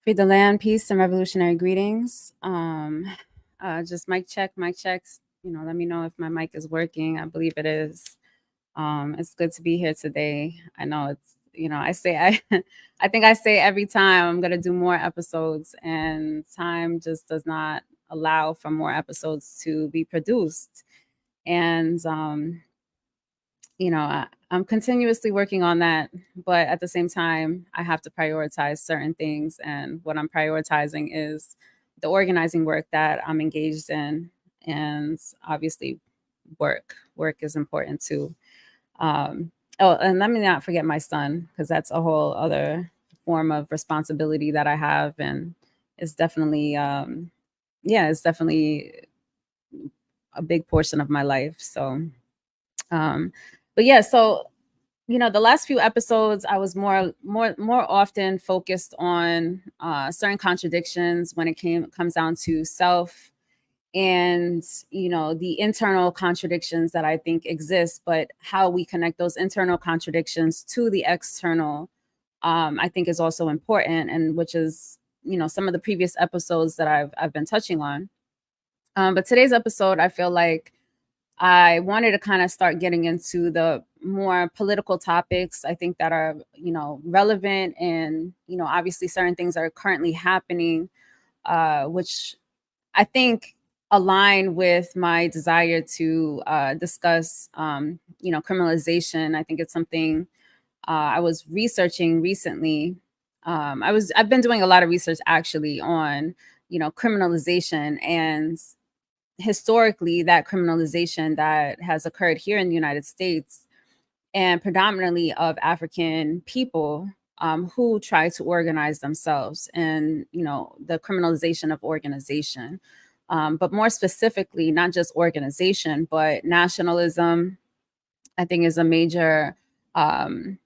Free the land, peace, and revolutionary greetings. Just mic check, mic checks. Let me know if my mic is working. I believe it is. It's good to be here today. I know I say I think I say every time I'm gonna do more episodes, and time just does not allow for more episodes to be produced. And I'm continuously working on that, but at the same time, I have to prioritize certain things. And what I'm prioritizing is the organizing work that I'm engaged in. And obviously, work. Work is important too. Oh, and let me not forget my son, because that's a whole other form of responsibility that I have. And it's definitely, yeah, it's definitely a big portion of my life. Um, but yeah, so the last few episodes, I was more often focused on certain contradictions when it comes down to self and the internal contradictions that I think exist, but how we connect those internal contradictions to the external, I think is also important, and which is some of the previous episodes that I've been touching on. But today's episode, I feel like I wanted to kind of start getting into the more political topics, I think, that are, relevant, and, obviously certain things that are currently happening, which I think align with my desire to discuss, criminalization. I think it's something I was researching recently. I've been doing a lot of research actually on, criminalization, and historically that criminalization that has occurred here in the United States, and predominantly of African people, who try to organize themselves, and the criminalization of organization, but more specifically not just organization but nationalism. I think is a major, um,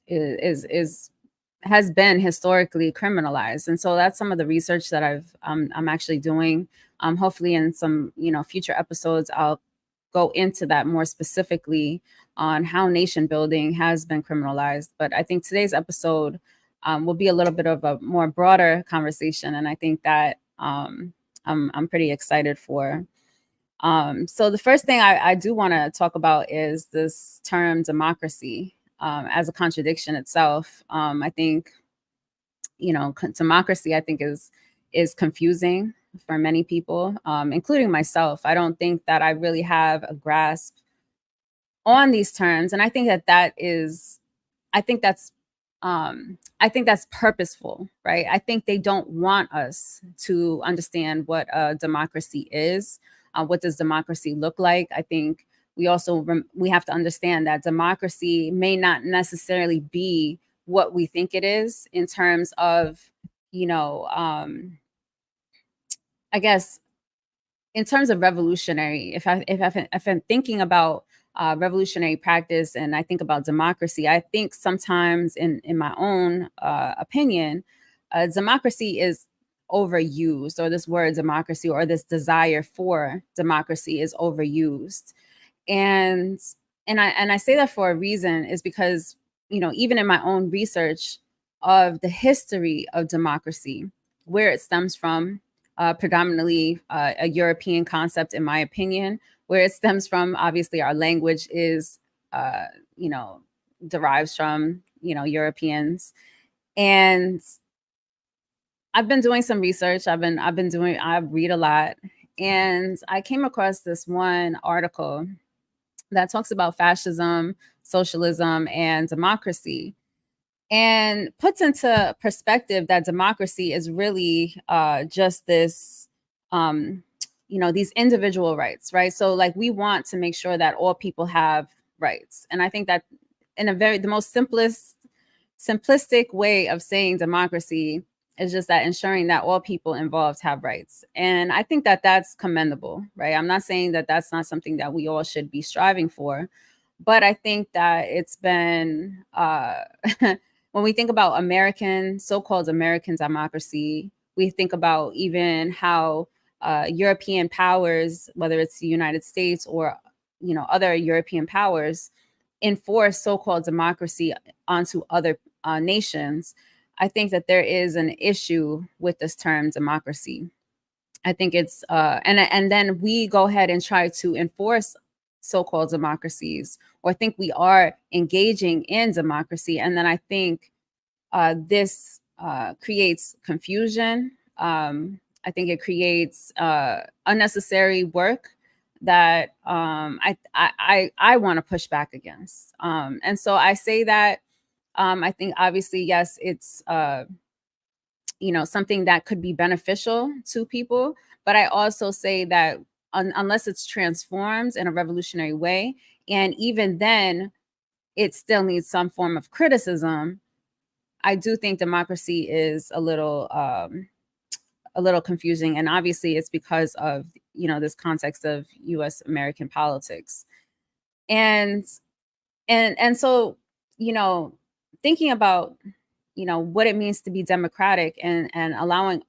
is has been historically criminalized. And so that's some of the research that I'm actually doing. Hopefully in some future episodes I'll go into that more specifically on how nation building has been criminalized. But I think today's episode will be a little bit of a more broader conversation, and I think that I'm pretty excited for. So the first thing I do want to talk about is this term democracy, as a contradiction itself. I think democracy, I think, is confusing for many people, including myself. I don't think that I really have a grasp on these terms, and I think I think that's I think that's purposeful, right? I think they don't want us to understand what a democracy is. What does democracy look like? I think we have to understand that democracy may not necessarily be what we think it is in terms of, you know, um, I guess in terms of revolutionary. If I'm thinking about revolutionary practice, and I think about democracy, I think sometimes, in my own opinion, democracy is overused, or this word democracy, or this desire for democracy, is overused. And I say that for a reason, is because even in my own research of the history of democracy, where it stems from, predominantly a European concept, in my opinion. Where it stems from, obviously, our language is, uh, you know, derives from, Europeans. And I've been doing some research. I read a lot, and I came across this one article that talks about fascism, socialism, and democracy, and puts into perspective that democracy is really just this, um, these individual rights, right? So, like, we want to make sure that all people have rights, and I think that in the most simplistic way of saying democracy is just that, ensuring that all people involved have rights. And I think that that's commendable, right? I'm not saying that that's not something that we all should be striving for, but I think that it's been, when we think about so-called American democracy, we think about even how European powers, whether it's the United States or other European powers, enforce so-called democracy onto other nations. I think that there is an issue with this term democracy. I think it's and then we go ahead and try to enforce so-called democracies, or think we are engaging in democracy, and then I think this creates confusion. I think it creates unnecessary work that I want to push back against. And so I say that I think obviously, yes, it's something that could be beneficial to people, but I also say that unless it's transformed in a revolutionary way, and even then, it still needs some form of criticism. I do think democracy is a little confusing, and obviously it's because of this context of U.S. American politics, and so thinking about what it means to be democratic, and allowing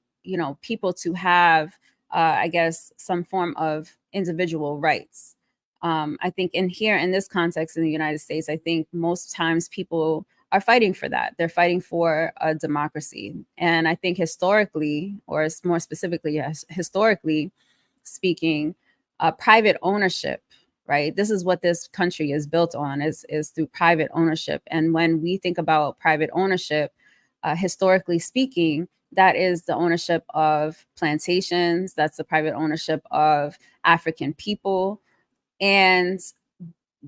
people to have I guess some form of individual rights. I think in this context in the United States, I think most times people are fighting for that. They're fighting for a democracy. And I think historically, or more specifically, yes, historically speaking, private ownership, right? This is what this country is built on, is through private ownership. And when we think about private ownership, historically speaking, that is the ownership of plantations, that's the private ownership of African people. And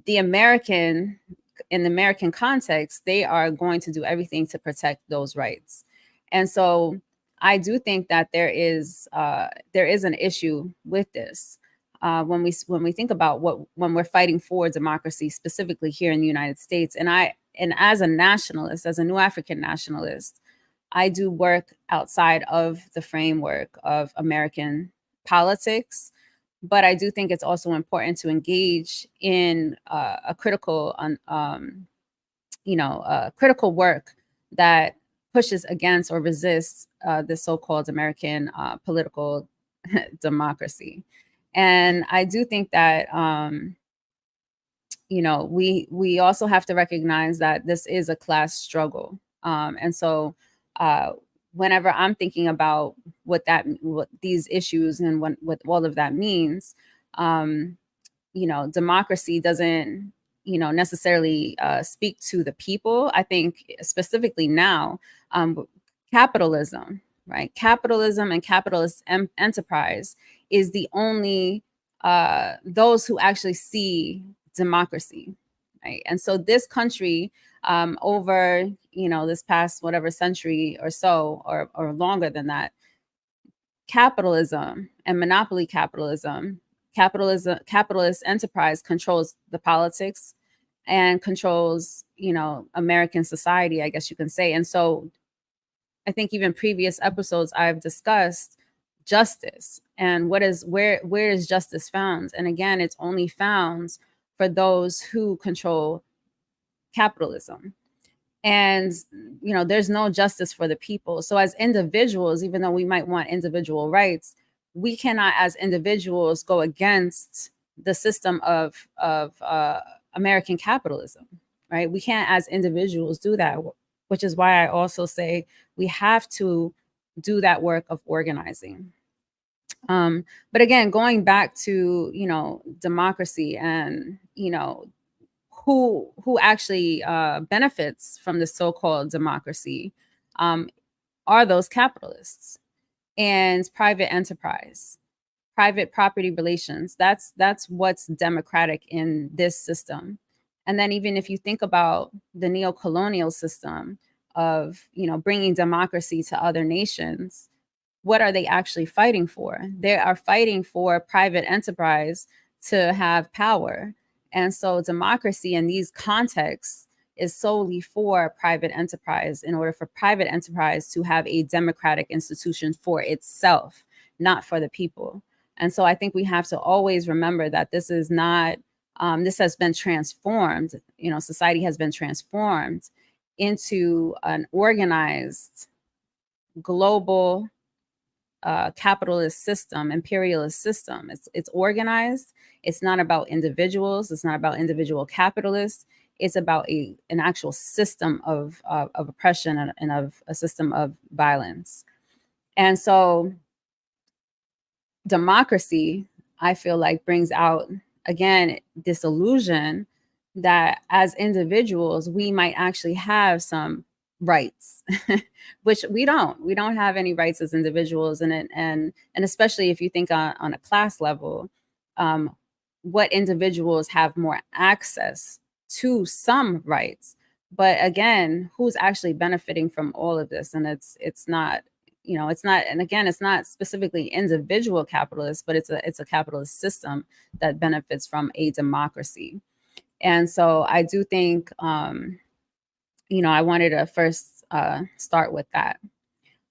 the American, in the American context, they are going to do everything to protect those rights. And so I do think that there is an issue with this when we think about when we're fighting for democracy, specifically here in the United States. And as a nationalist, as a New African nationalist, I do work outside of the framework of American politics, but I do think it's also important to engage in a critical, critical work that pushes against or resists the so-called American political democracy. And I do think that we also have to recognize that this is a class struggle, and so whenever I'm thinking about what these issues and what all of that means, democracy doesn't necessarily speak to the people. I think specifically now, capitalism, right? Capitalism and capitalist enterprise is the only those who actually see democracy, right? And so this country, over this past whatever century or so, or longer than that, capitalism and monopoly capitalist enterprise controls the politics and controls American society, I guess you can say. And so I think even previous episodes I've discussed justice and where is justice found. And again, it's only found for those who control capitalism. And there's no justice for the people. So as individuals, even though we might want individual rights, we cannot as individuals go against the system of American capitalism, right? We can't as individuals do that, which is why I also say we have to do that work of organizing. But again, going back to democracy and who actually benefits from the so-called democracy, are those capitalists and private enterprise, private property relations. That's what's democratic in this system. And then even if you think about the neo-colonial system of bringing democracy to other nations, what are they actually fighting for? They are fighting for private enterprise to have power. And so democracy in these contexts is solely for private enterprise, in order for private enterprise to have a democratic institution for itself, not for the people. And so I think we have to always remember that this is not, this has been transformed, society has been transformed into an organized global capitalist system, imperialist system. It's organized. It's not about individuals. It's not about individual capitalists. It's about an actual system of oppression and of a system of violence. And so democracy, I feel like, brings out, again, this illusion that as individuals, we might actually have some rights, which we don't. We don't have any rights as individuals. And especially if you think on a class level, what individuals have more access to some rights. But again, who's actually benefiting from all of this? And it's not, it's not, and again, it's not specifically individual capitalists, but it's a capitalist system that benefits from a democracy. And so I do think, I wanted to first start with that.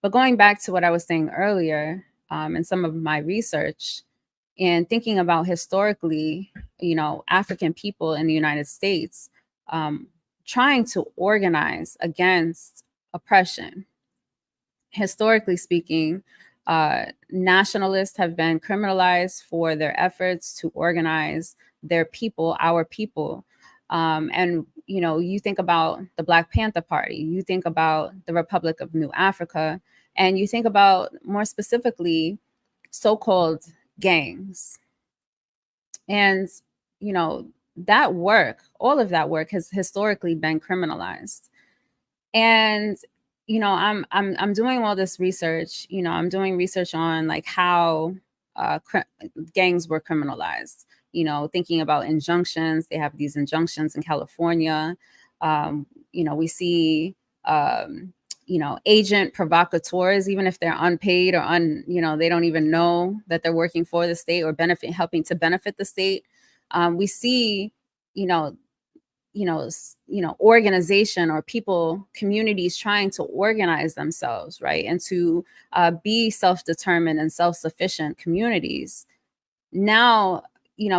But going back to what I was saying earlier, in some of my research and thinking about historically, African people in the United States trying to organize against oppression. Historically speaking, nationalists have been criminalized for their efforts to organize their people, our people. And, you think about the Black Panther Party, you think about the Republic of New Africa, and you think about, more specifically, so-called gangs. And, that work, all of that work has historically been criminalized. And I'm doing all this research. I'm doing research on like how gangs were criminalized. Thinking about injunctions. They have these injunctions in California. We see agent provocateurs, even if they're unpaid or they don't even know that they're working for the state or helping to benefit the state. We see, organization or people, communities trying to organize themselves, right? And to be self-determined and self-sufficient communities now,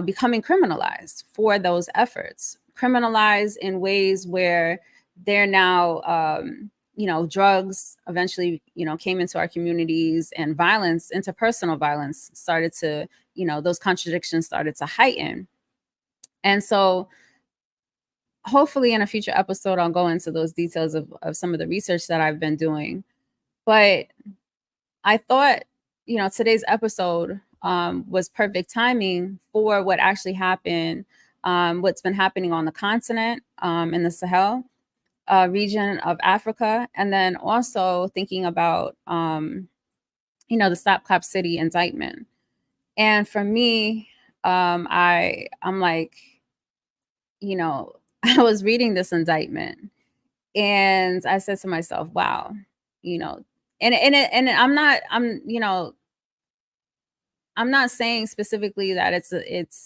becoming criminalized for those efforts, criminalized in ways where they're now, drugs eventually, came into our communities, and violence, interpersonal violence started to, those contradictions started to heighten. And so hopefully in a future episode, I'll go into those details of some of the research that I've been doing. But I thought, today's episode was perfect timing for what actually happened, what's been happening on the continent, in the Sahel region of Africa, and then also thinking about, the Stop Cop City indictment. And for me, I'm like, I was reading this indictment and I said to myself, wow, and I'm not saying specifically that it's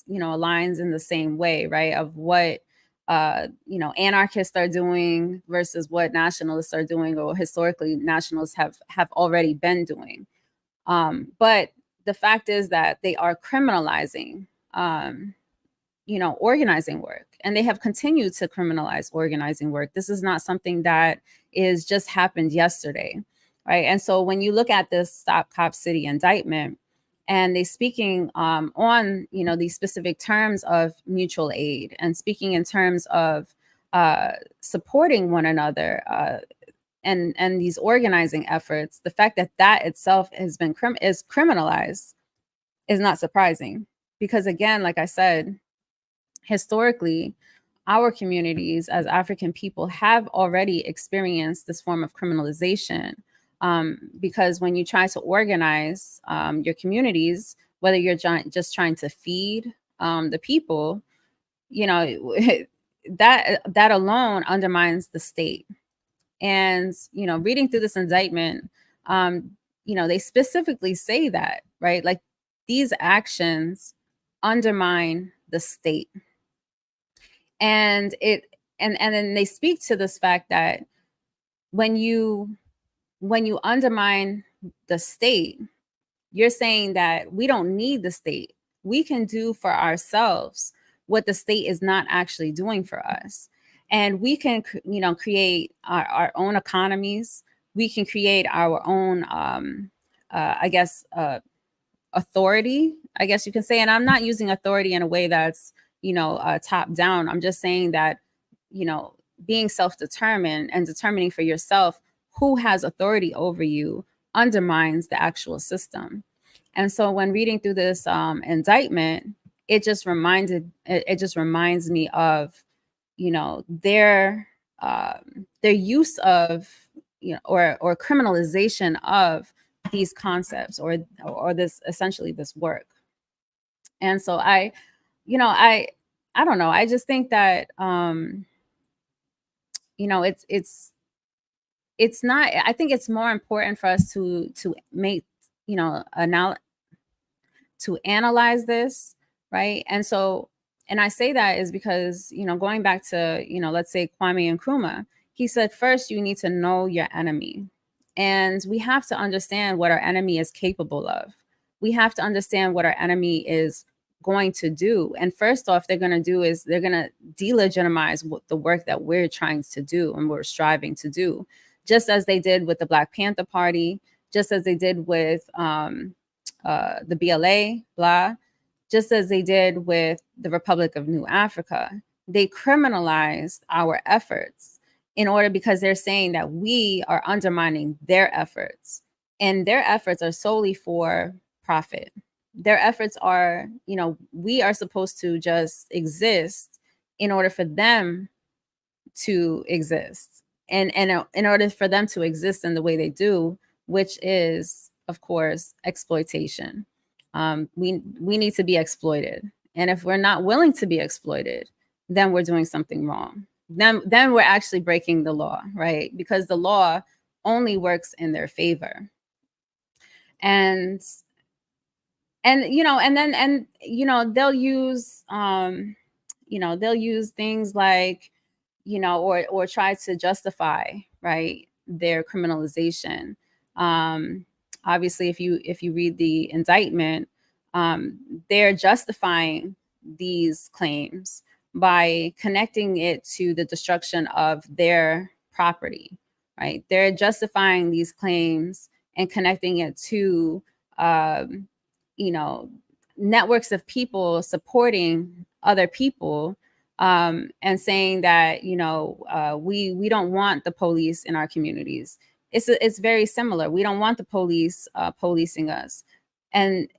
aligns in the same way, right? Of what anarchists are doing versus what nationalists are doing, or historically nationalists have already been doing. But the fact is that they are criminalizing organizing work, and they have continued to criminalize organizing work. This is not something that is just happened yesterday, right? And so when you look at this Stop Cop City indictment, and they speaking on these specific terms of mutual aid, and speaking in terms of supporting one another, and these organizing efforts, the fact that that itself has been is criminalized is not surprising, because again, like I said, historically, our communities as African people have already experienced this form of criminalization, because when you try to organize your communities, whether you're just trying to feed the people, that alone undermines the state. And reading through this indictment, they specifically say that, right? Like, these actions undermine the state. And then they speak to this fact that when you undermine the state, you're saying that we don't need the state. We can do for ourselves what the state is not actually doing for us. And we can, create our own economies. We can create our own, authority, I guess you can say. And I'm not using authority in a way that's, top down. I'm just saying that being self-determined and determining for yourself who has authority over you undermines the actual system. And so when reading through this indictment, it just reminds me of, their use of, or criminalization of these concepts, or this, essentially, this work. And so I don't know. I just think that it's not. I think it's more important for us to make to analyze this, right? And I say that is because, going back to, let's say Kwame Nkrumah, he said, first, you need to know your enemy. And we have to understand what our enemy is capable of. We have to understand what our enemy is going to do. And first off, they're going to delegitimize the work that we're trying to do and we're striving to do, just as they did with the Black Panther Party, just as they did with the BLA, blah, just as they did with the Republic of New Africa. They criminalized our efforts because they're saying that we are undermining their efforts, and their efforts are solely for profit. Their efforts are, we are supposed to just exist in order for them to exist, and in order for them to exist in the way they do, which is, of course, exploitation. We need to be exploited, and if we're not willing to be exploited, then we're doing something wrong. Then we're actually breaking the law, right? Because the law only works in their favor. And they'll use they'll use things like, or try to justify, right, their criminalization. Obviously, if you read the indictment, they're justifying these claims by connecting it to the destruction of their property, right? They're justifying these claims and connecting it to, networks of people supporting other people, and saying that, we don't want the police in our communities. It's very similar. We don't want the police policing us. And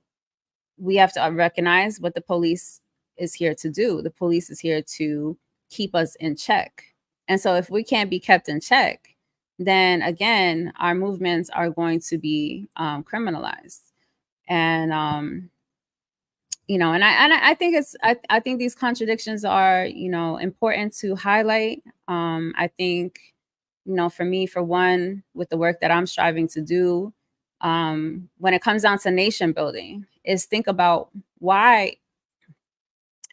we have to recognize what the police is here to do. The police is here to keep us in check. And so if we can't be kept in check, then again, our movements are going to be criminalized. And I think I think these contradictions are, important to highlight. I think, for me, for one, with the work that I'm striving to do, when it comes down to nation building, is think about why,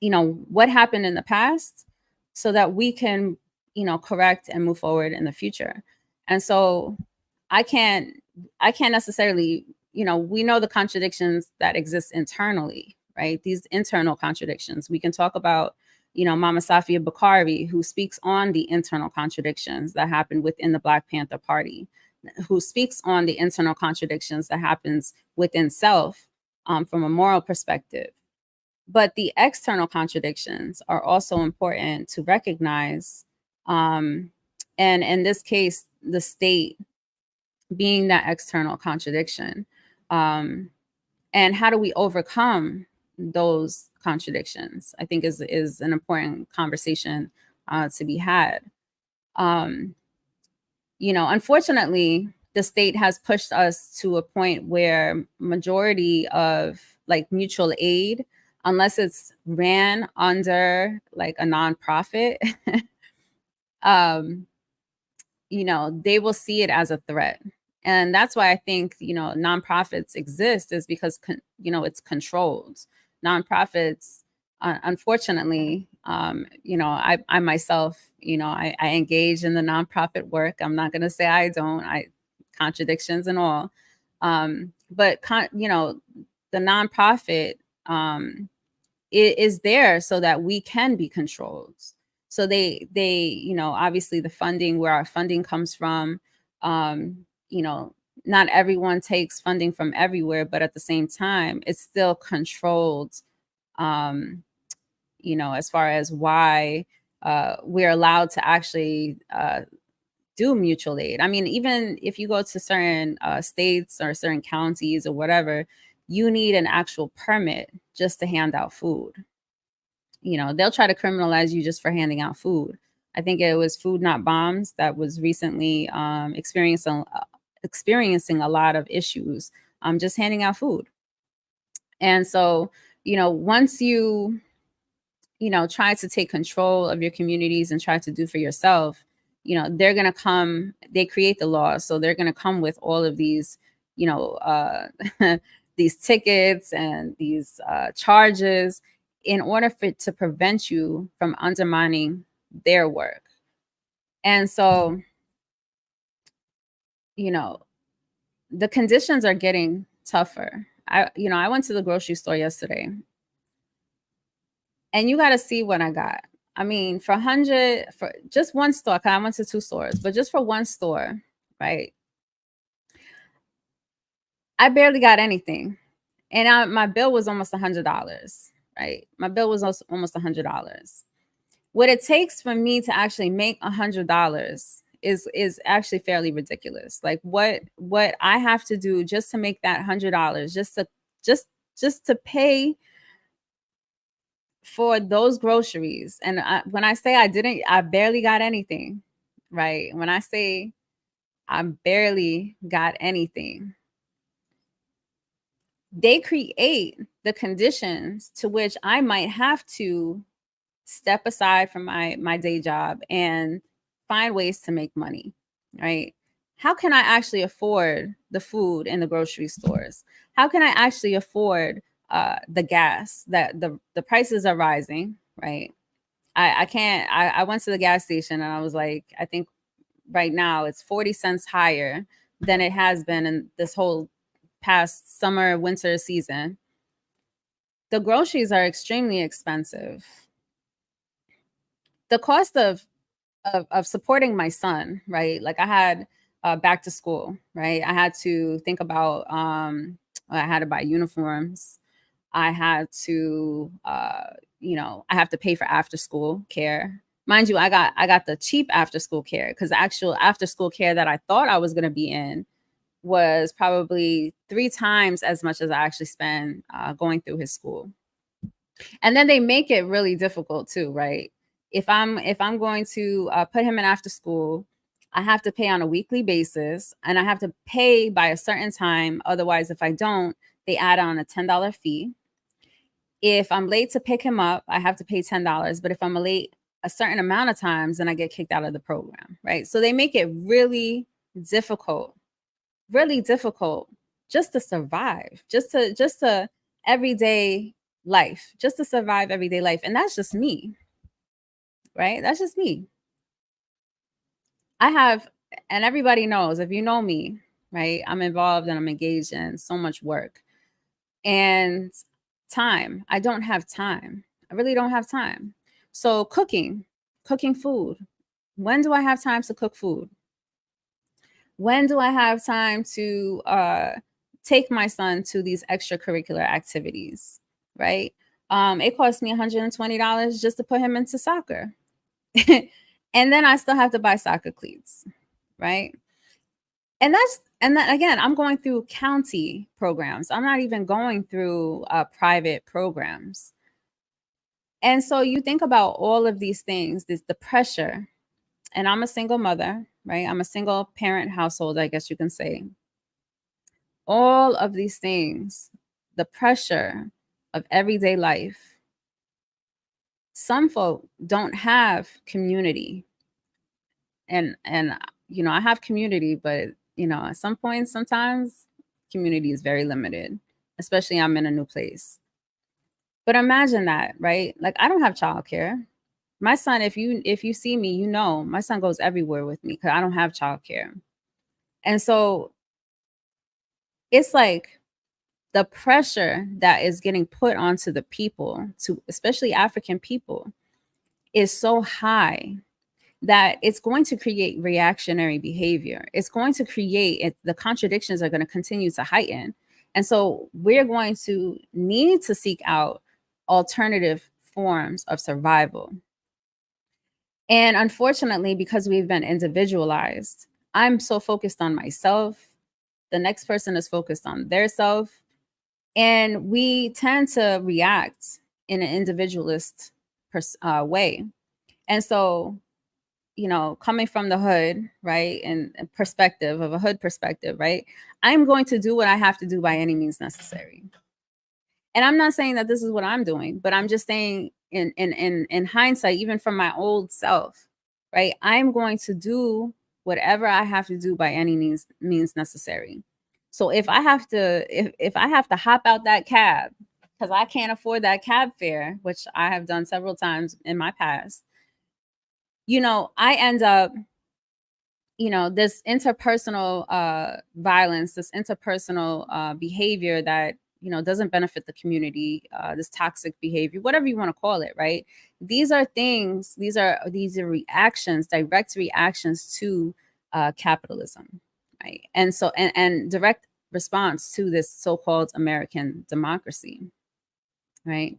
what happened in the past, so that we can, correct and move forward in the future. And so I can't necessarily, we know the contradictions that exist internally, right? These internal contradictions. We can talk about, Mama Safia Bukhari, who speaks on the internal contradictions that happen within the Black Panther Party, who speaks on the internal contradictions that happens within self, from a moral perspective. But the external contradictions are also important to recognize. And in this case, the state being that external contradiction. And how do we overcome those contradictions, I think is an important conversation to be had. Unfortunately, the state has pushed us to a point where majority of like mutual aid, unless it's ran under like a nonprofit, they will see it as a threat. And that's why I think, nonprofits exist, is because, it's controlled. Nonprofits, unfortunately, I myself, I engage in the nonprofit work. I'm not going to say I don't, contradictions and all. But the nonprofit is there so that we can be controlled. So they, obviously the funding, where our funding comes from, not everyone takes funding from everywhere, but at the same time, it's still controlled, as far as why we're allowed to actually do mutual aid. I mean, even if you go to certain states or certain counties or whatever, you need an actual permit just to hand out food. You know, they'll try to criminalize you just for handing out food. I think it was Food Not Bombs that was recently experiencing a lot of issues just handing out food. And so, you know, once you try to take control of your communities and try to do for yourself, you know, they're going to come, they create the law. So they're going to come with all of these, you know, these tickets and these charges in order to prevent you from undermining their work. And so, you know, the conditions are getting tougher. I went to the grocery store yesterday, and you got to see what I got. I mean, for just one store, 'cause I went to 2 stores, but just for one store, right? I barely got anything. And my bill was almost $100, right? My bill was almost $100. What it takes for me to actually make $100 is actually fairly ridiculous. Like what I have to do just to make that $100, just to pay for those groceries. And when I say I barely got anything, right? When I say I barely got anything, they create the conditions to which I might have to step aside from my day job and find ways to make money, right? How can I actually afford the food in the grocery stores? How can I actually afford the gas? That the prices are rising, right? I can't. I went to the gas station and I was like, I think right now it's 40 cents higher than it has been in this whole past summer winter season. The groceries are extremely expensive. The cost of supporting my son, right? Like I had back to school, right? I had to think about I had to buy uniforms. I had to I have to pay for after school care. Mind you, I got the cheap after school care because the actual after school care that I thought I was going to be in was probably 3 times as much as I actually spend going through his school. And then they make it really difficult too, right? If I'm going to put him in after school, I have to pay on a weekly basis, and I have to pay by a certain time. Otherwise, if I don't, they add on a $10 fee. If I'm late to pick him up, I have to pay $10. But if I'm late a certain amount of times, then I get kicked out of the program, right? So they make it difficult, really difficult just to survive, just to everyday life, just to survive everyday life. And that's just me, right? That's just me. I have, and everybody knows, if you know me, right? I'm involved and I'm engaged in so much work and time. I don't have time. I really don't have time. So cooking food. When do I have time to cook food? When do I have time to take my son to these extracurricular activities, right? It cost me $120 just to put him into soccer. And then I still have to buy soccer cleats, right? And then again, I'm going through county programs. I'm not even going through private programs. And so you think about all of these things, the pressure, and I'm a single mother, right? I'm a single parent household, I guess you can say. All of these things, the pressure of everyday life. Some folk don't have community. And I have community, but at some point, sometimes community is very limited, especially I'm in a new place. But imagine that, right? Like I don't have childcare. My son, if you see me, my son goes everywhere with me because I don't have childcare. And so it's like the pressure that is getting put onto the people, to especially African people, is so high that it's going to create reactionary behavior. It's going to create the contradictions are going to continue to heighten. And so we're going to need to seek out alternative forms of survival. And unfortunately, because we've been individualized, I'm so focused on myself. The next person is focused on their self. And we tend to react in an individualist way. And so, coming from the hood, right, and perspective of a hood perspective, right, I'm going to do what I have to do by any means necessary. And I'm not saying that this is what I'm doing, but I'm just saying in hindsight, even from my old self, right, I'm going to do whatever I have to do by any means necessary. So if I have to hop out that cab because I can't afford that cab fare, which I have done several times in my past, I end up, this interpersonal violence, this interpersonal behavior that doesn't benefit the community, this toxic behavior, whatever you want to call it, right? These are things, these are reactions, direct reactions to capitalism, right? And so and direct response to this so-called American democracy, right?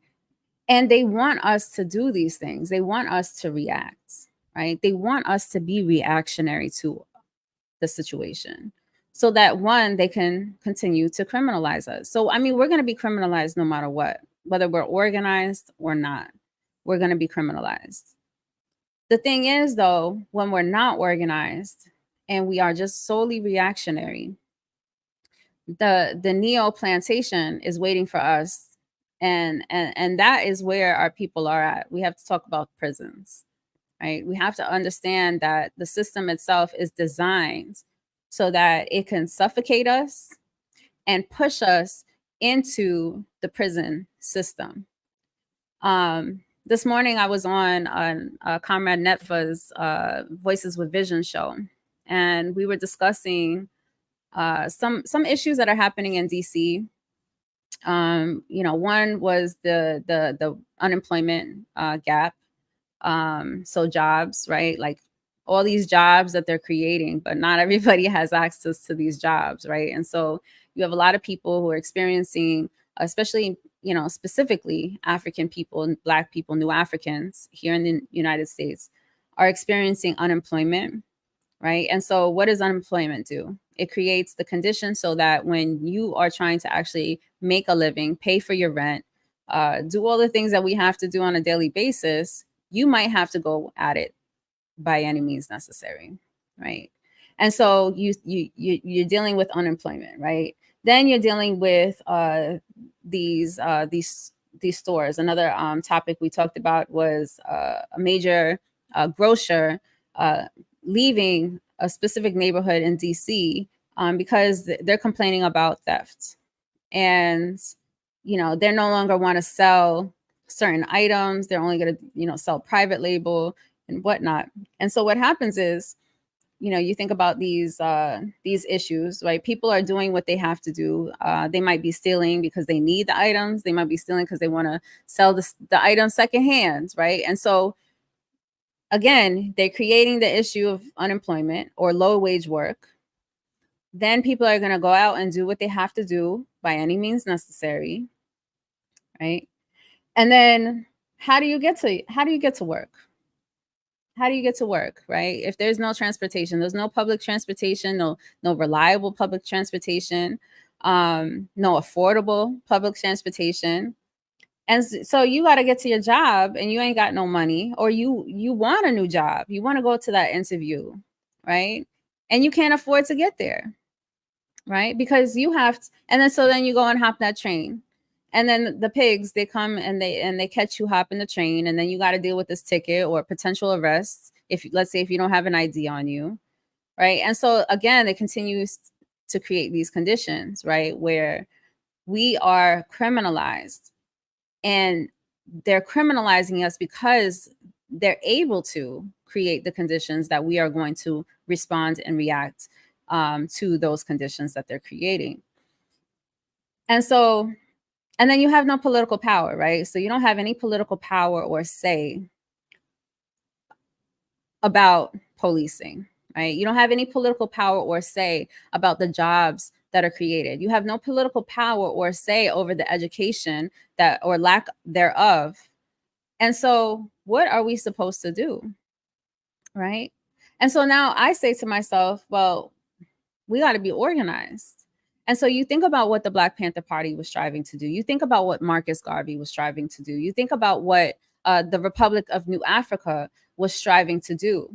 And they want us to do these things. They want us to react, right? They want us to be reactionary to the situation so that one, they can continue to criminalize us. So, I mean, we're going to be criminalized no matter what, whether we're organized or not, we're going to be criminalized. The thing is, though, when we're not organized and we are just solely reactionary, the neo plantation is waiting for us, and that is where our people are at. We have to talk about prisons, right? We have to understand that the system itself is designed so that it can suffocate us and push us into the prison system. This morning I was on Comrade Netfa's Voices with Vision show, and we were discussing some issues that are happening in DC. One was the unemployment gap. So jobs, right? Like all these jobs that they're creating, but not everybody has access to these jobs, right? And so you have a lot of people who are experiencing, especially, specifically African people and Black people, new Africans here in the United States, are experiencing unemployment, right? And so what does unemployment do? It creates the condition so that when you are trying to actually make a living, pay for your rent, do all the things that we have to do on a daily basis, you might have to go at it by any means necessary, right? And so you're dealing with unemployment, right? Then you're dealing with these stores. Another topic we talked about was a major grocer leaving a specific neighborhood in DC because they're complaining about theft, and they no longer want to sell certain items. They're only going to sell private label and whatnot. And so what happens is, you think about these issues, right? People are doing what they have to do. They might be stealing because they need the items. They might be stealing because they want to sell the items secondhand, right? And so again, they're creating the issue of unemployment or low wage work. Then people are going to go out and do what they have to do by any means necessary, right? And then how do you get to work? How do you get to work, right? If there's no transportation, there's no public transportation, no reliable public transportation, no affordable public transportation. And so you got to get to your job and you ain't got no money, or you want a new job. You want to go to that interview, right? And you can't afford to get there, right? Because you have to, and then you go and hop that train. And then the pigs, they come and they catch you hopping the train, and then you got to deal with this ticket or potential arrests if, let's say, if you don't have an ID on you, right? And so again, it continues to create these conditions, right, where we are criminalized, and they're criminalizing us because they're able to create the conditions that we are going to respond and react to those conditions that they're creating. And so, and then you have no political power, right? So you don't have any political power or say about policing, right? You don't have any political power or say about the jobs that are created. You have no political power or say over the education that, or lack thereof. And so what are we supposed to do? right? And so now I say to myself, well, we got to be organized. And so you think about what the Black Panther Party was striving to do. You think about what Marcus Garvey was striving to do. You think about what the Republic of New Africa was striving to do,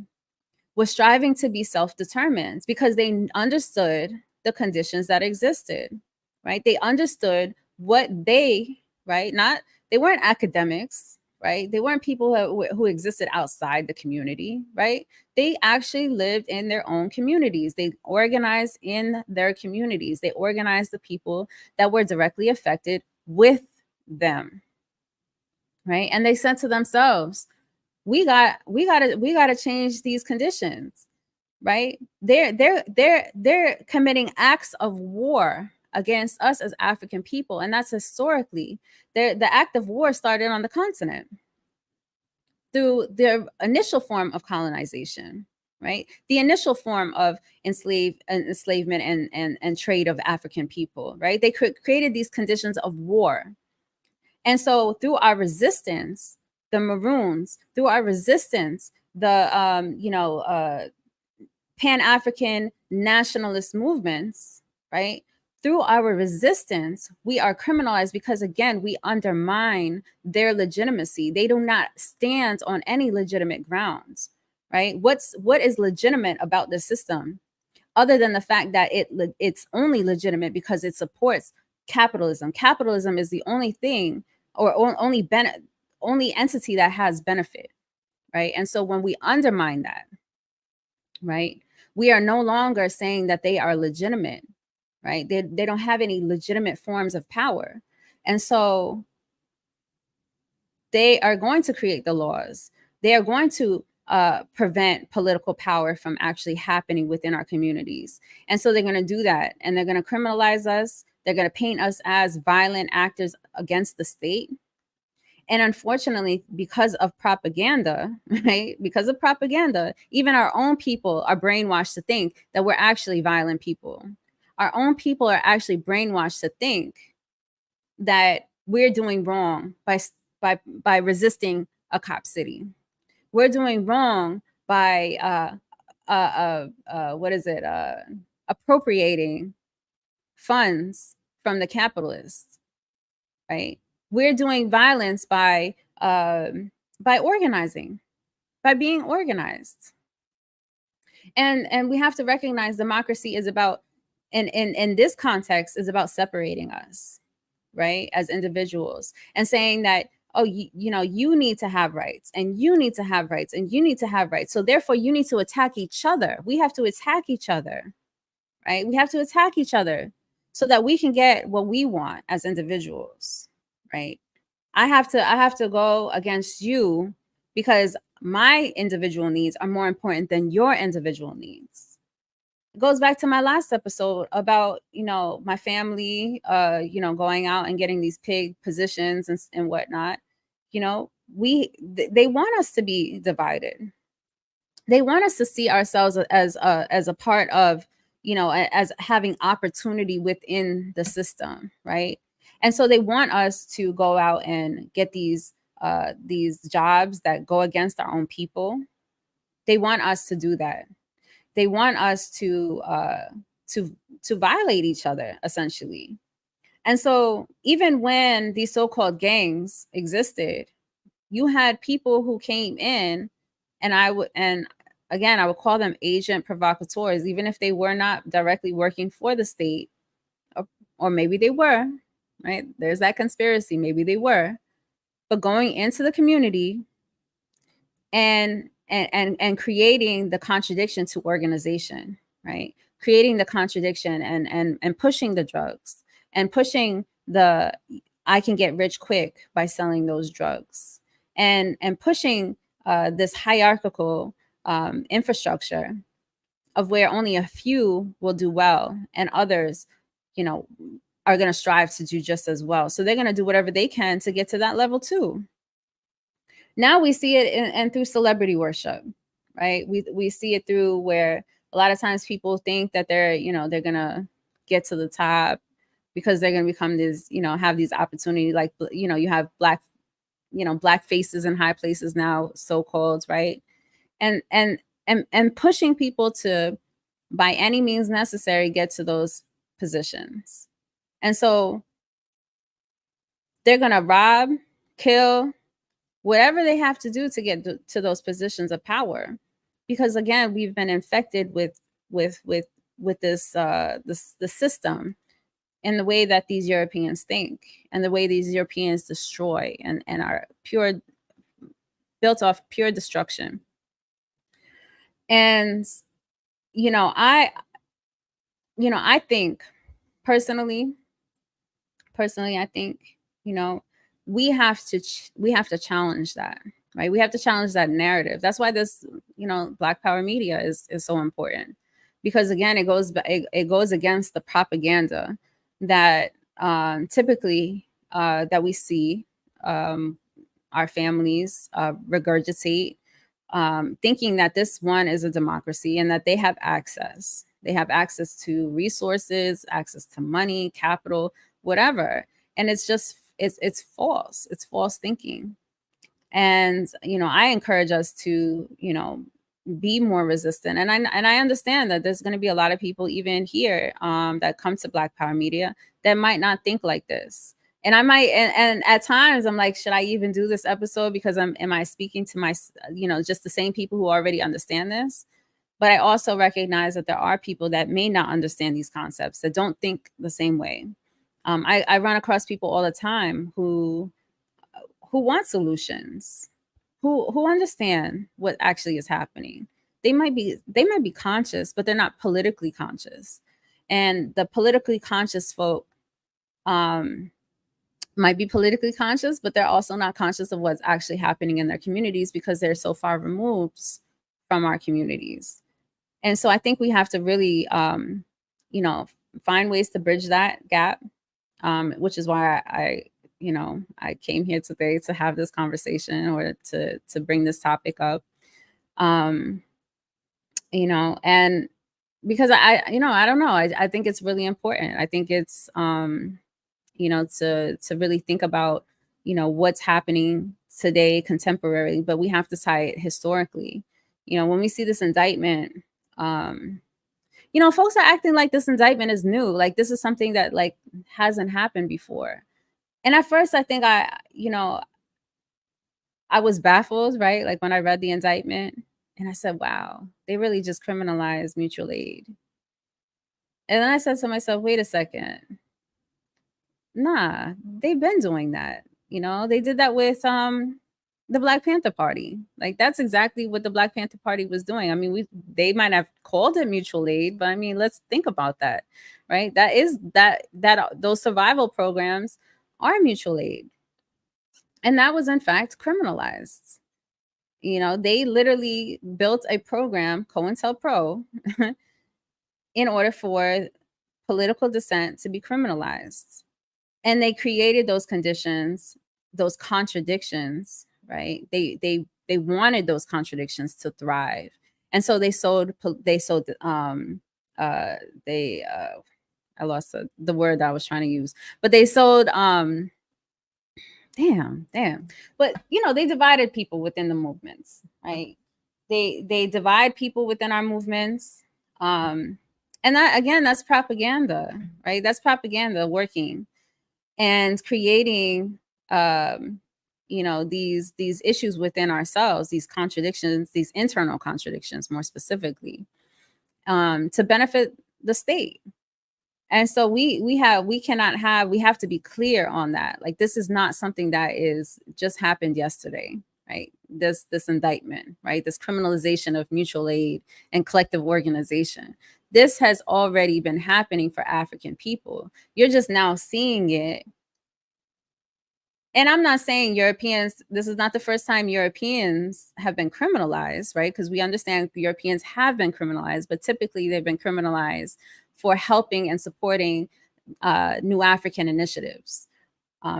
was striving to be self-determined because they understood the conditions that existed, right? They understood what they, right? Not, they weren't academics, right? They weren't people who existed outside the community, right? They actually lived in their own communities. They organized in their communities. They organized the people that were directly affected with them, right? And they said to themselves, we gotta change these conditions, right? They're committing acts of war against us as African people, and that's historically. The act of war started on the continent through the initial form of colonization, right? The initial form of enslavement and trade of African people, right? They created these conditions of war. And so through our resistance, the Maroons, through our resistance, the Pan-Afrikan nationalist movements, right? Through our resistance, we are criminalized because, again, we undermine their legitimacy. They do not stand on any legitimate grounds, right? What is legitimate about the system, other than the fact that it's only legitimate because it supports capitalism? Capitalism is the only thing, or only entity that has benefit, right? And so when we undermine that, right, we are no longer saying that they are legitimate, right? They don't have any legitimate forms of power. And so they are going to create the laws. They are going to prevent political power from actually happening within our communities. And so they're going to do that. And they're going to criminalize us. They're going to paint us as violent actors against the state. And unfortunately, because of propaganda, right? Because of propaganda, even our own people are brainwashed to think that we're actually violent people. Our own people are actually brainwashed to think that we're doing wrong by resisting a cop city. We're doing wrong by appropriating funds from the capitalists, right? We're doing violence by organizing, by being organized. And we have to recognize democracy is about, in this context, is about separating us, right, as individuals, and saying that, oh, you need to have rights, and you need to have rights, and you need to have rights. So therefore, you need to attack each other. We have to attack each other, right? We have to attack each other so that we can get what we want as individuals, right? I have to go against you because my individual needs are more important than your individual needs. It goes back to my last episode about, my family, going out and getting these pig positions and whatnot. They want us to be divided. They want us to see ourselves as a part of, as having opportunity within the system, right? And so they want us to go out and get these jobs that go against our own people. They want us to do that. They want us to violate each other, essentially. And so even when these so-called gangs existed, you had people who came in, and I would call them agent provocateurs, even if they were not directly working for the state, or maybe they were, right? There's that conspiracy. Maybe they were, but going into the community and creating the contradiction to organization, right? Creating the contradiction and pushing the drugs and pushing the I can get rich quick by selling those drugs, and pushing this hierarchical infrastructure of where only a few will do well and others, are going to strive to do just as well. So they're going to do whatever they can to get to that level too. Now we see it and through celebrity worship, right? We see it through where a lot of times people think that they're going to get to the top because they're going to become this, have these opportunities. Like, you have black faces in high places now, so-called, right? And and pushing people to, by any means necessary, get to those positions. And so they're going to rob, kill, whatever they have to do to get to those positions of power, because again, we've been infected with this the system and the way that these Europeans think and the way these Europeans destroy and are built off pure destruction. And I think personally, I think we have to challenge that, right? We have to challenge that narrative. That's why this Black Power media is so important, because again, it goes against the propaganda that typically that we see our families regurgitate, thinking that this one is a democracy and that they have access. They have access to resources, access to money, capital, whatever. And it's false. It's false thinking. And I encourage us to be more resistant. And I understand that there's going to be a lot of people even here that come to Black Power Media that might not think like this. And I might, and at times I'm like, should I even do this episode? Because am I speaking to my, just the same people who already understand this? But I also recognize that there are people that may not understand these concepts, that don't think the same way. I run across people all the time who want solutions, who understand what actually is happening. They might be conscious, but they're not politically conscious. And the politically conscious folk might be politically conscious, but they're also not conscious of what's actually happening in their communities because they're so far removed from our communities. And so I think we have to really, find ways to bridge that gap, which is why I came here today to have this conversation, or to bring this topic up, and because I don't know, I think it's really important. I think it's, to really think about, what's happening today, contemporary, but we have to tie it historically. When we see this indictment, folks are acting like this indictment is new, like this is something that like hasn't happened before. And at first I think I was baffled, right? Like when I read the indictment and I said, wow, they really just criminalized mutual aid. And then I said to myself, wait a second. Nah, they've been doing that. They did that with the Black Panther Party. Like that's exactly what the Black Panther Party was doing. I mean, they might have called it mutual aid, but I mean, let's think about that, right? Those survival programs are mutual aid. And that was in fact criminalized. They literally built a program, COINTELPRO, in order for political dissent to be criminalized. And they created those conditions, those contradictions, right? They wanted those contradictions to thrive. And so I lost the word that I was trying to use, but they sold, damn. But they divided people within the movements, right? They divide people within our movements. And that, again, that's propaganda, right? That's propaganda working and creating, these issues within ourselves, these contradictions, these internal contradictions, more specifically, to benefit the state. And so we have to be clear on that. Like, this is not something that is just happened yesterday, right? This indictment, right? This criminalization of mutual aid and collective organization. This has already been happening for African people. You're just now seeing it. And I'm not saying Europeans, this is not the first time Europeans have been criminalized, right? Because we understand Europeans have been criminalized, but typically they've been criminalized for helping and supporting new African initiatives,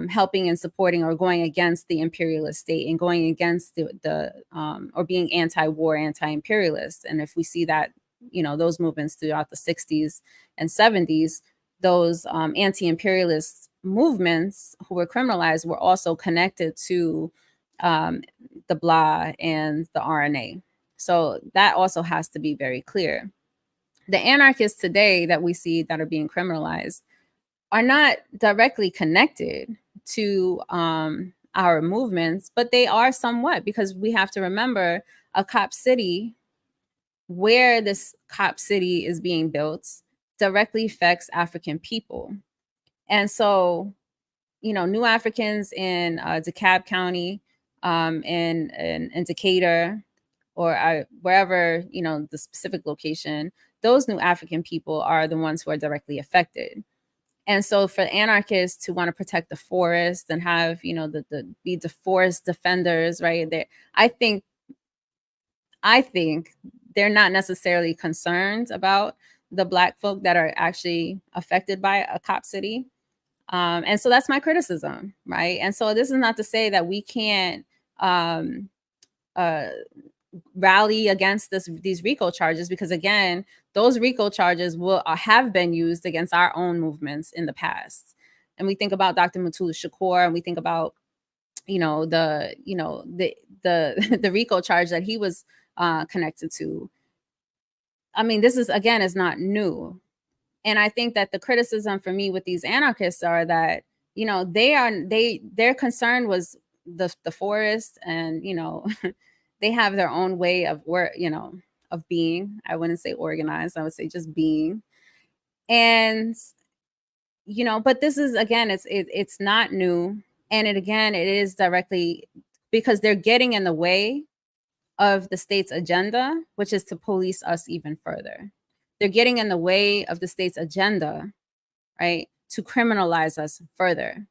helping and supporting or going against the imperialist state and going against or being anti-war, anti-imperialist. And if we see that, those movements throughout the 60s and 70s, those anti-imperialist movements who were criminalized were also connected to the blah and the RNA. So that also has to be very clear. The anarchists today that we see that are being criminalized are not directly connected to our movements, but they are somewhat, because we have to remember a cop city, where this cop city is being built, directly affects African people. And so, New Africans in DeKalb County, in Decatur, or wherever, the specific location, those New African people are the ones who are directly affected. And so for anarchists to want to protect the forest and have, be the forest defenders, right? I think they're not necessarily concerned about the Black folk that are actually affected by a cop city. And so that's my criticism, right? And so this is not to say that we can't rally against these RICO charges, because again, those RICO charges have been used against our own movements in the past. And we think about Dr. Mutulu Shakur, and we think about the the RICO charge that he was connected to. I mean, this is not new. And I think that the criticism for me with these anarchists are that their concern was the forest, and they have their own way of work, of being. I wouldn't say organized, I would say just being. And but this is, again, it's not new. And it is directly because they're getting in the way of the state's agenda, which is to police us even further. They're getting in the way of the state's agenda, right, to criminalize us further.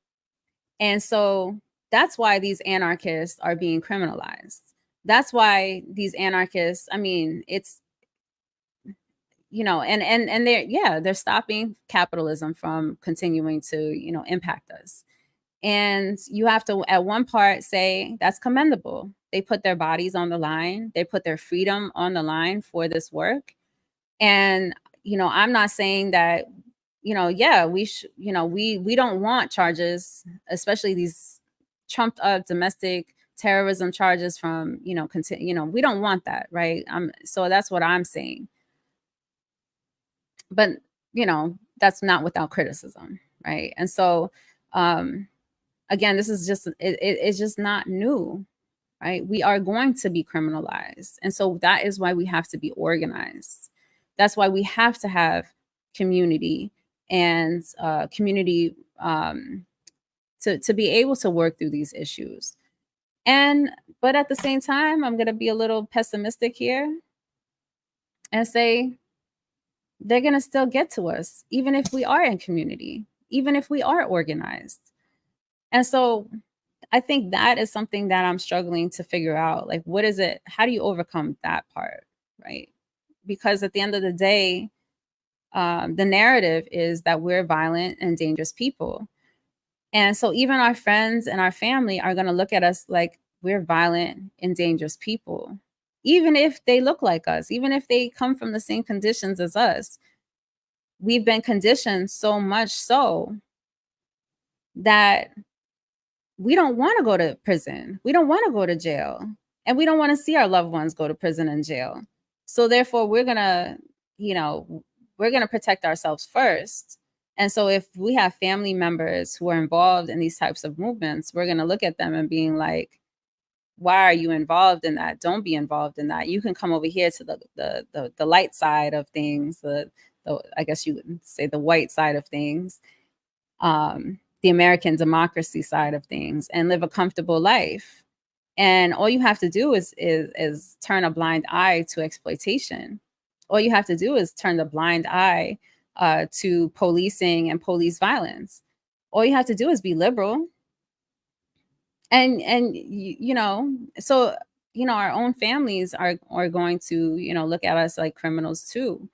And so that's why these anarchists are being criminalized. That's why these anarchists, I mean, it's, and they're stopping capitalism from continuing to, impact us. And you have to, at one part, say that's commendable. They put their bodies on the line. They put their freedom on the line for this work. And, I'm not saying that, we don't want charges, especially these trumped up domestic terrorism charges from, we don't want that, right? So that's what I'm saying. But, that's not without criticism, right? And so, again, this is just, it's just not new, right? We are going to be criminalized. And so that is why we have to be organized. That's why we have to have community and community to be able to work through these issues. But at the same time, I'm going to be a little pessimistic here and say they're going to still get to us, even if we are in community, even if we are organized. And so I think that is something that I'm struggling to figure out. Like, what is it? How do you overcome that part, right? Because at the end of the day, the narrative is that we're violent and dangerous people. And so even our friends and our family are going to look at us like we're violent and dangerous people, even if they look like us, even if they come from the same conditions as us. We've been conditioned so much so that we don't want to go to prison. We don't want to go to jail. And we don't want to see our loved ones go to prison and jail. So therefore, we're going to, we're going to protect ourselves first. And so if we have family members who are involved in these types of movements, we're going to look at them and being like, why are you involved in that? Don't be involved in that. You can come over here to the light side of things, the I guess you would say the white side of things, the American democracy side of things, and live a comfortable life. And all you have to do is turn a blind eye to exploitation. All you have to do is turn the blind eye to policing and police violence. All you have to do is be liberal. And so our own families are going to look at us like criminals too.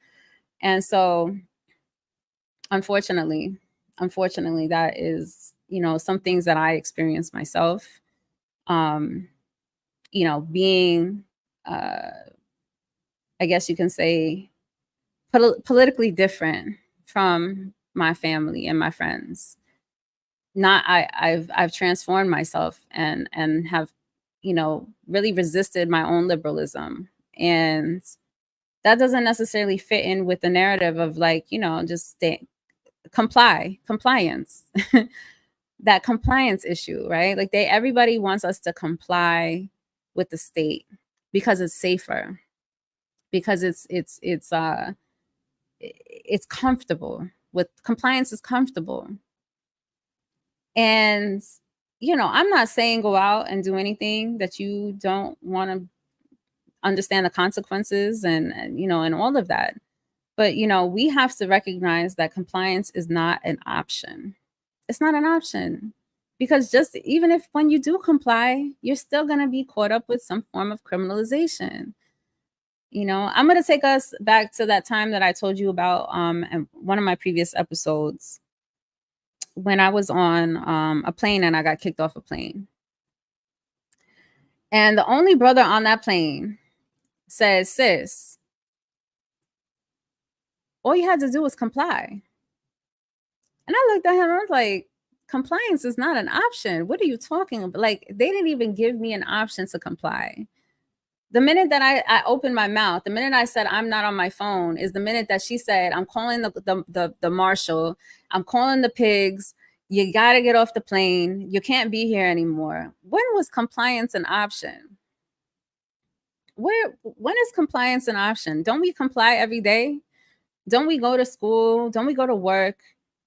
And so unfortunately that is some things that I experienced myself, being I guess you can say politically different from my family and my friends. I've transformed myself and have really resisted my own liberalism And that doesn't necessarily fit in with the narrative of like, just compliance. That compliance issue, right? Like everybody wants us to comply with the state because it's safer, because it's comfortable. With compliance is comfortable. And I'm not saying go out and do anything that you don't want to understand the consequences and and all of that. But we have to recognize that compliance is not an option. It's not an option, because just even if when you do comply, you're still going to be caught up with some form of criminalization. I'm going to take us back to that time that I told you about in one of my previous episodes, when I was on a plane and I got kicked off a plane. And the only brother on that plane said, "Sis, all you had to do was comply." And I looked at him and I was like, compliance is not an option. What are you talking about? Like, they didn't even give me an option to comply. The minute that I opened my mouth, the minute I said I'm not on my phone, is the minute that she said, "I'm calling the marshal, I'm calling the pigs, you got to get off the plane, you can't be here anymore." When was compliance an option? When is compliance an option? Don't we comply every day? Don't we go to school? Don't we go to work?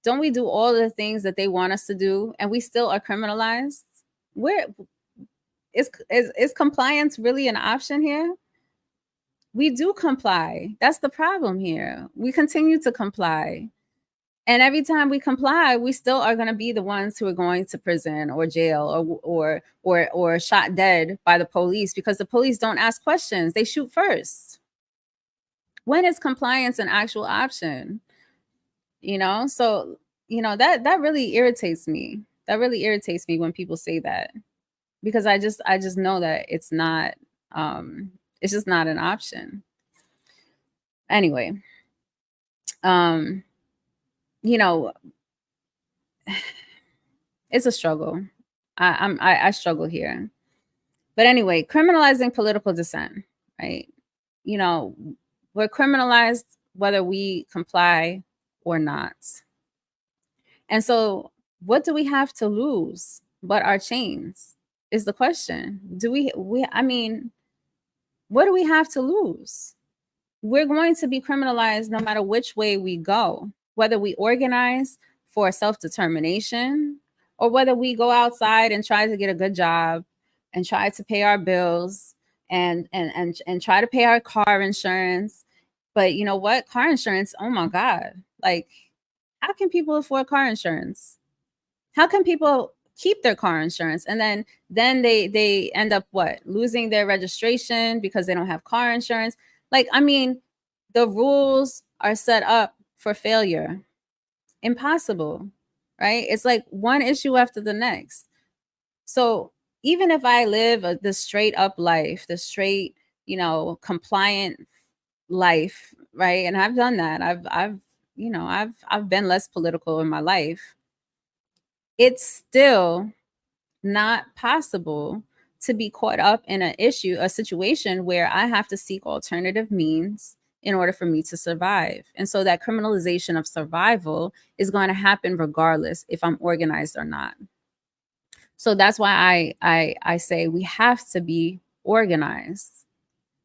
Don't we do all the things that they want us to do, and we still are criminalized? Where is compliance really an option here? We do comply. That's the problem here. We continue to comply. And every time we comply, we still are going to be the ones who are going to prison or jail or shot dead by the police, because the police don't ask questions. They shoot first. When is compliance an actual option? So that really irritates me. That really irritates me when people say that, because I just know that it's just not an option. Anyway, it's a struggle. I struggle here. But anyway, criminalizing political dissent, right? We're criminalized whether we comply or not. And so what do we have to lose but our chains is the question. What do we have to lose? We're going to be criminalized no matter which way we go, whether we organize for self-determination or whether we go outside and try to get a good job and try to pay our bills and try to pay our car insurance. But you know what? Car insurance, oh my God. Like, how can people afford car insurance? How can people keep their car insurance? And then they end up losing their registration because they don't have car insurance. Like, the rules are set up for failure. Impossible, right? It's like one issue after the next. So even if I live the straight up life, the straight, compliant life, right? And I've done that. I've been less political in my life. It's still not possible to be caught up in a situation where I have to seek alternative means in order for me to survive. And so that criminalization of survival is going to happen regardless if I'm organized or not. So that's why I say we have to be organized,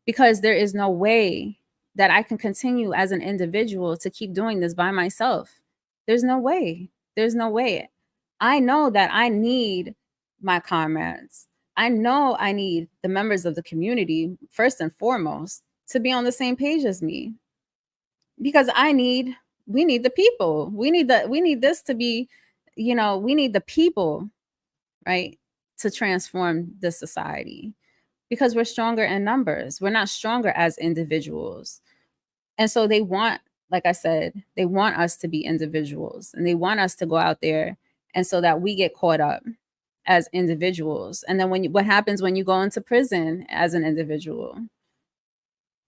because there is no way that I can continue as an individual to keep doing this by myself. There's no way. There's no way. I know that I need my comrades. I know I need the members of the community, first and foremost, to be on the same page as me. Because we need the people. We need this to be, we need the people, right, to transform the society, because we're stronger in numbers. We're not stronger as individuals. And so they want, like I said, they want us to be individuals, and they want us to go out there, and so that we get caught up as individuals. And then what happens when you go into prison as an individual?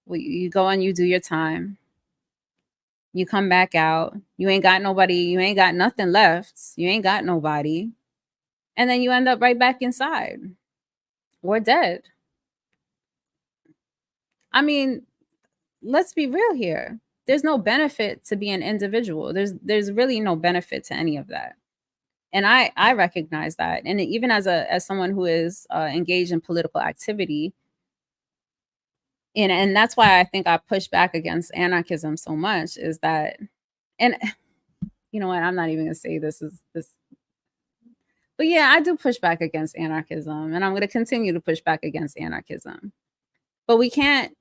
Well, you go and you do your time. You come back out. You ain't got nobody. You ain't got nothing left. You ain't got nobody. And then you end up right back inside or dead. I mean, let's be real here. There's no benefit to being individual. There's really no benefit to any of that. And I recognize that. And even as someone who is engaged in political activity, and that's why I think I push back against anarchism so much, is that, and you know what, I'm not even gonna say this is this, but yeah, I do push back against anarchism, and I'm gonna continue to push back against anarchism. But we can't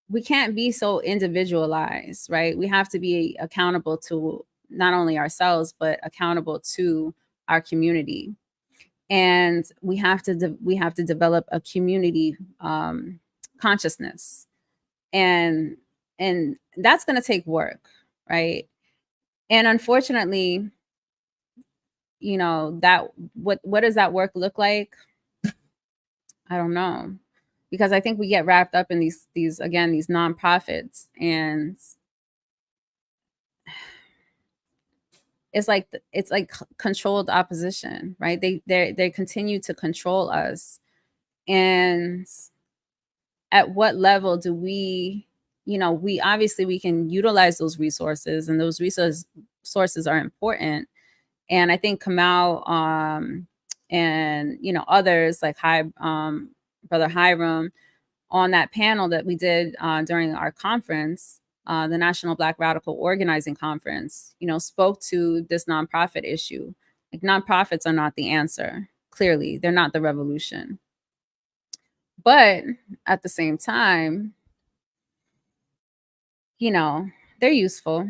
be so individualized, right? We have to be accountable to not only ourselves, but accountable to our community. And we have to develop a community consciousness, and that's going to take work, right? And unfortunately, that what does that work look like? I don't know, because I think we get wrapped up in these again, these nonprofits, and it's like controlled opposition, right? They continue to control us. And at what level do we, we obviously we can utilize those resources, and those sources are important. And I think Kamal, and others like brother Hiram, on that panel that we did during our conference, the National Black Radical Organizing Conference, spoke to this nonprofit issue. Like, nonprofits are not the answer. Clearly, they're not the revolution. But at the same time, they're useful.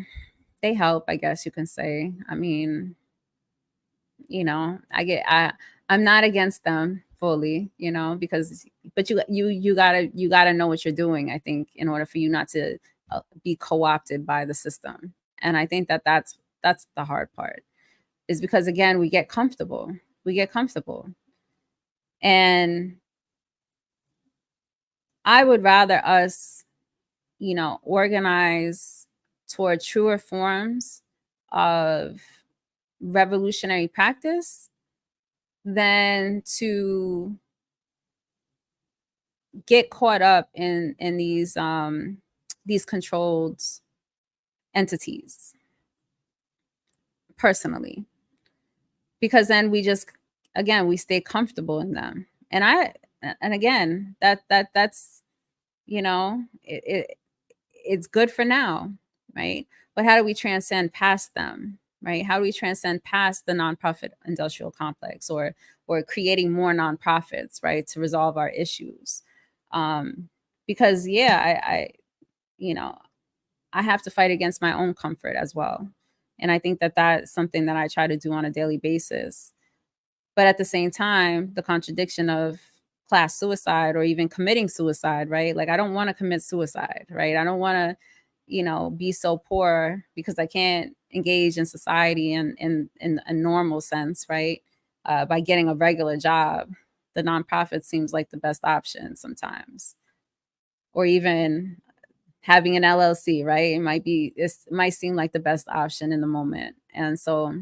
They help, I guess you can say. I mean, I'm not against them fully, because, but you gotta know what you're doing, I think, in order for you not to be co-opted by the system. And I think that's the hard part, is because, again, we get comfortable. And I would rather us, organize toward truer forms of revolutionary practice than to get caught up in these controlled entities, personally, because then we stay comfortable in them. And again, that's it's good for now, right? But how do we transcend past them, right? How do we transcend past the nonprofit industrial complex, or creating more nonprofits, right, to resolve our issues? Because I have to fight against my own comfort as well. And I think that that's something that I try to do on a daily basis. But at the same time, the contradiction of class suicide, or even committing suicide, right? Like, I don't want to commit suicide, right? I don't want to, be so poor because I can't engage in society in a normal sense, right? By getting a regular job. The nonprofit seems like the best option sometimes. Or even having an LLC, right? It might seem like the best option in the moment. And so,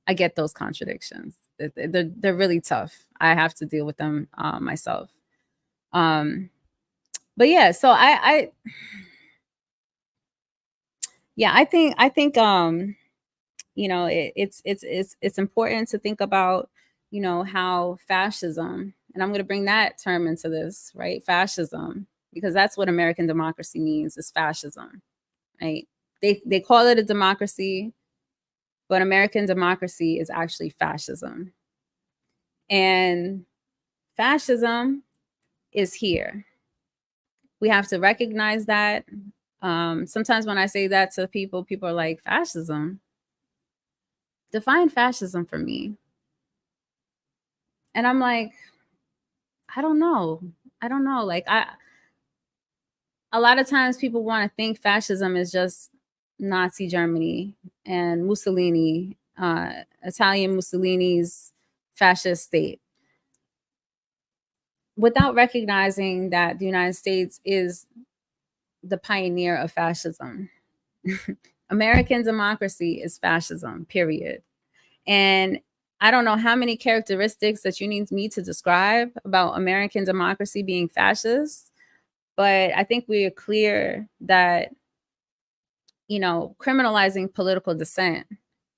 I get those contradictions. They're really tough. I have to deal with them myself. But yeah, so I think it's important to think about, how fascism, and I'm going to bring that term into this, right? Fascism, because that's what American democracy means, is fascism, right? They call it a democracy, but American democracy is actually fascism. And fascism is here. We have to recognize that. Sometimes when I say that to people are like, fascism? Define fascism for me. And I'm like, I don't know. Like, a lot of times people want to think fascism is just Nazi Germany and Mussolini, Italian Mussolini's fascist state, without recognizing that the United States is the pioneer of fascism. American democracy is fascism, period. And I don't know how many characteristics that you need me to describe about American democracy being fascist, but I think we are clear that, criminalizing political dissent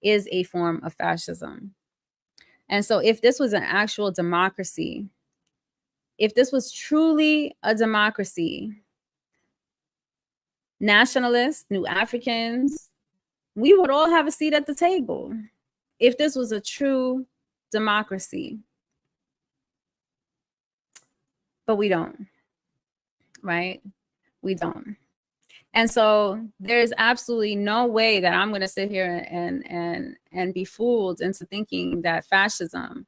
is a form of fascism. And so if this was an actual democracy, if this was truly a democracy, nationalists, new Africans, we would all have a seat at the table if this was a true democracy. But we don't, right? We don't. And so there's absolutely no way that I'm going to sit here and be fooled into thinking that fascism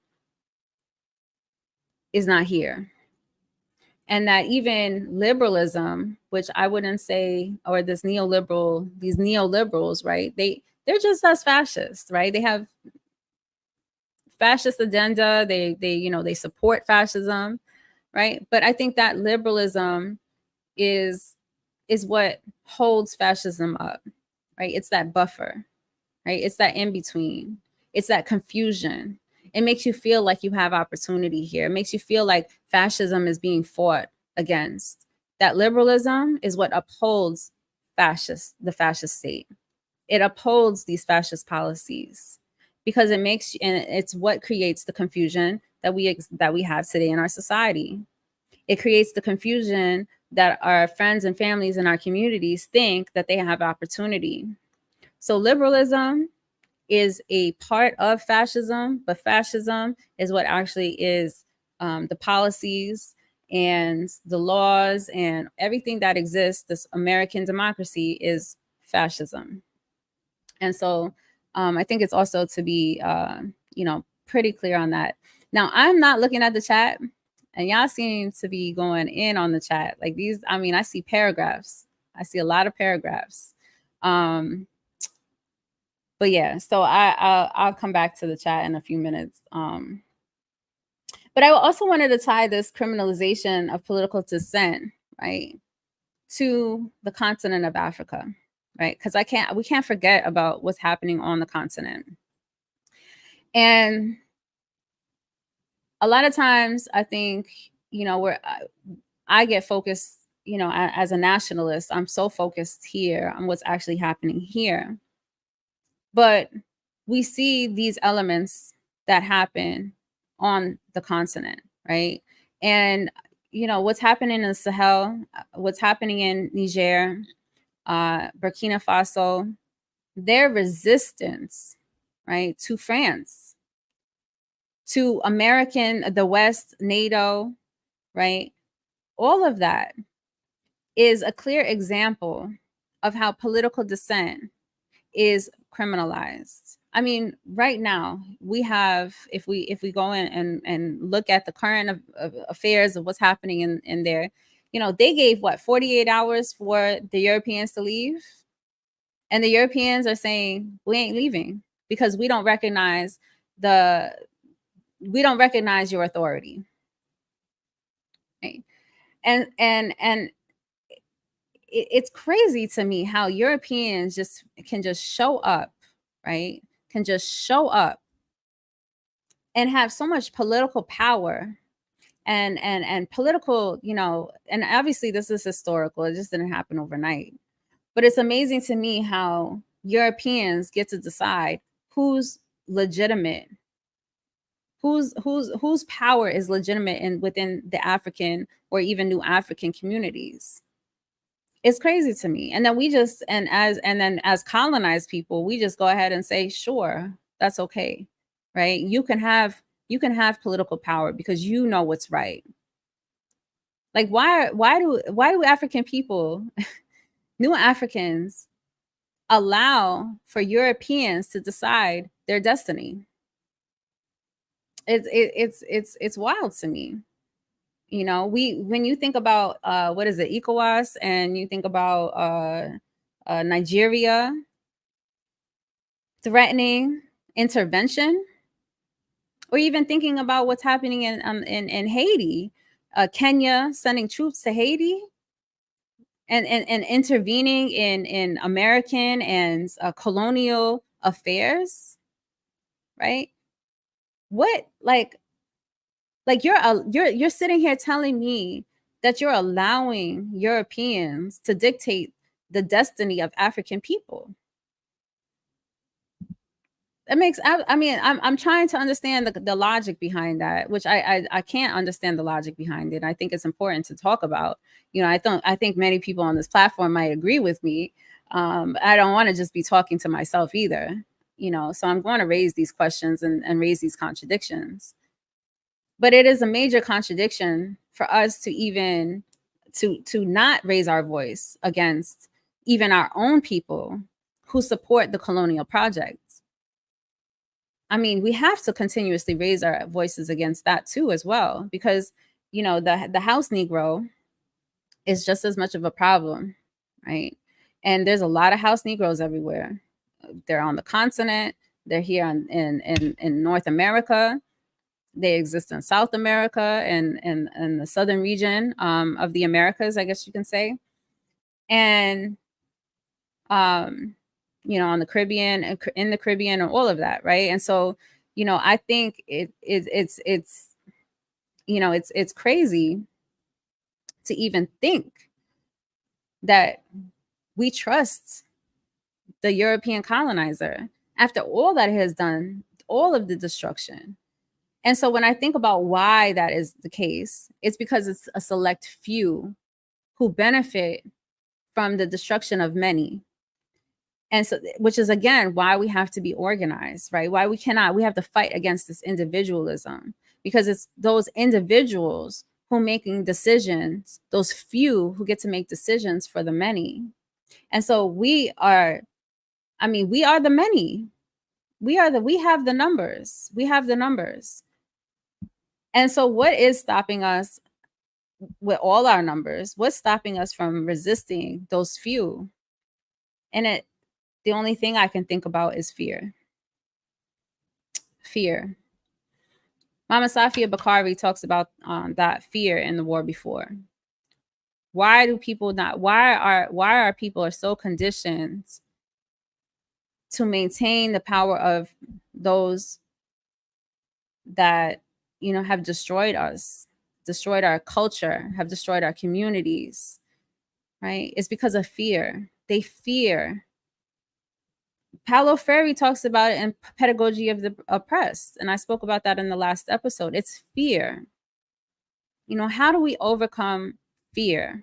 is not here. And that even liberalism, which I wouldn't say, or these neoliberals, right? They're just as fascist, right? They have fascist agenda. They support fascism, right? But I think that liberalism is what holds fascism up, right? It's that buffer, right? It's that in between. It's that confusion. It makes you feel like you have opportunity here. It makes you feel like fascism is being fought against. That liberalism is what upholds the fascist state. It upholds these fascist policies because and it's what creates the confusion that we have today in our society. It creates the confusion that our friends and families in our communities think that they have opportunity. So liberalism is a part of fascism, but fascism is what actually is the policies and the laws and everything that exists. This American democracy is fascism. And so I think it's also to be, pretty clear on that. Now, I'm not looking at the chat, and y'all seem to be going in on the chat. Like I see paragraphs. I see a lot of paragraphs. But yeah, so I'll come back to the chat in a few minutes. But I also wanted to tie this criminalization of political dissent, right, to the continent of Africa, right? Because we can't forget about what's happening on the continent. And a lot of times I think, I get focused, as a nationalist, I'm so focused here on what's actually happening here. But we see these elements that happen on the continent, right? And, what's happening in the Sahel, what's happening in Niger, Burkina Faso, their resistance, right, to France, to the West, NATO, right? All of that is a clear example of how political dissent is criminalized. I mean, right now we have, if we go in and look at the current affairs of what's happening in there, they gave 48 hours for the Europeans to leave, and the Europeans are saying we ain't leaving because we don't recognize your authority, right? And it's crazy to me how Europeans can just show up, right? Can just show up and have so much political power and political, and obviously this is historical. It just didn't happen overnight. But it's amazing to me how Europeans get to decide who's legitimate, whose power is legitimate within the African or even new African communities. It's crazy to me. And then as colonized people, we just go ahead and say, sure, that's okay. Right? You can have political power because you know what's right. Like why do African people, new Africans, allow for Europeans to decide their destiny? It's wild to me. When you think about what is it, ECOWAS, and you think about Nigeria threatening intervention, or even thinking about what's happening in Haiti, Kenya sending troops to Haiti and intervening in American and colonial affairs, right? What, like you're sitting here telling me that you're allowing Europeans to dictate the destiny of African people. That makes, I mean, I'm trying to understand the logic behind that, which I can't understand the logic behind it. I think it's important to talk about. You know, I think many people on this platform might agree with me. I don't want to just be talking to myself either. You know, so I'm going to raise these questions and raise these contradictions. But it is a major contradiction for us to even to not raise our voice against even our own people who support the colonial project. I mean, we have to continuously raise our voices against that too, as well, because you know the house Negro is just as much of a problem, right? And there's a lot of house Negroes everywhere. They're on the continent. They're here in North America. They exist in South America and the southern region of the Americas, I guess you can say, and um, you know, on the Caribbean, in the Caribbean, and all of that, right? And so, you know, I think it's you know, it's crazy to even think that we trust the European colonizer after all that he has done, all of the destruction. And so when I think about why that is the case, it's because it's a select few who benefit from the destruction of many. And so, which is again why we have to be organized, right? Why we have to fight against this individualism, because it's those individuals who making decisions, those few who get to make decisions for the many. And so we are, I mean, we are the many. We have the numbers. We have the numbers. And so what is stopping us with all our numbers? What's stopping us from resisting those few? And the only thing I can think about is fear. Fear. Mama Safia Bakari talks about that fear in The War Before. Why do people not? Why are people so conditioned to maintain the power of those that, you know, have destroyed us, destroyed our culture, have destroyed our communities, right? It's because of fear. They fear. Paulo Freire talks about it in Pedagogy of the Oppressed, and I spoke about that in the last episode. It's fear. You know, how do we overcome fear?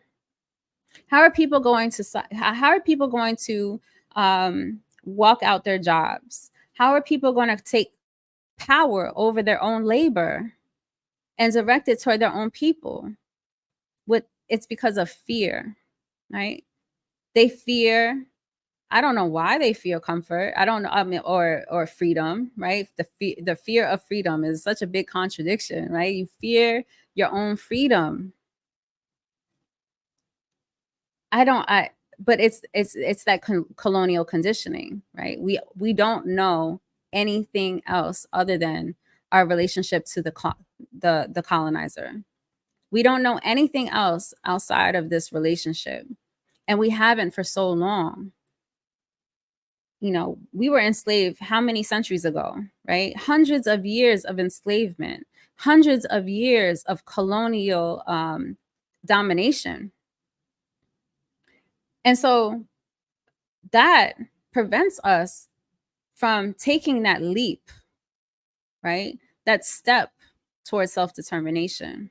How are people going to walk out their jobs? How are people going to take power over their own labor and direct it toward their own people? It's because of fear, right? They fear. I don't know why they fear comfort. I don't know. I mean, or freedom, right? The fear of freedom is such a big contradiction, right? You fear your own freedom. But it's that colonial conditioning, right? We don't know anything else other than our relationship to the colonizer. We don't know anything else outside of this relationship, and we haven't for so long. You know, we were enslaved how many centuries ago, right? Hundreds of years of enslavement, hundreds of years of colonial domination. And so that prevents us from taking that leap, right? That step towards self-determination,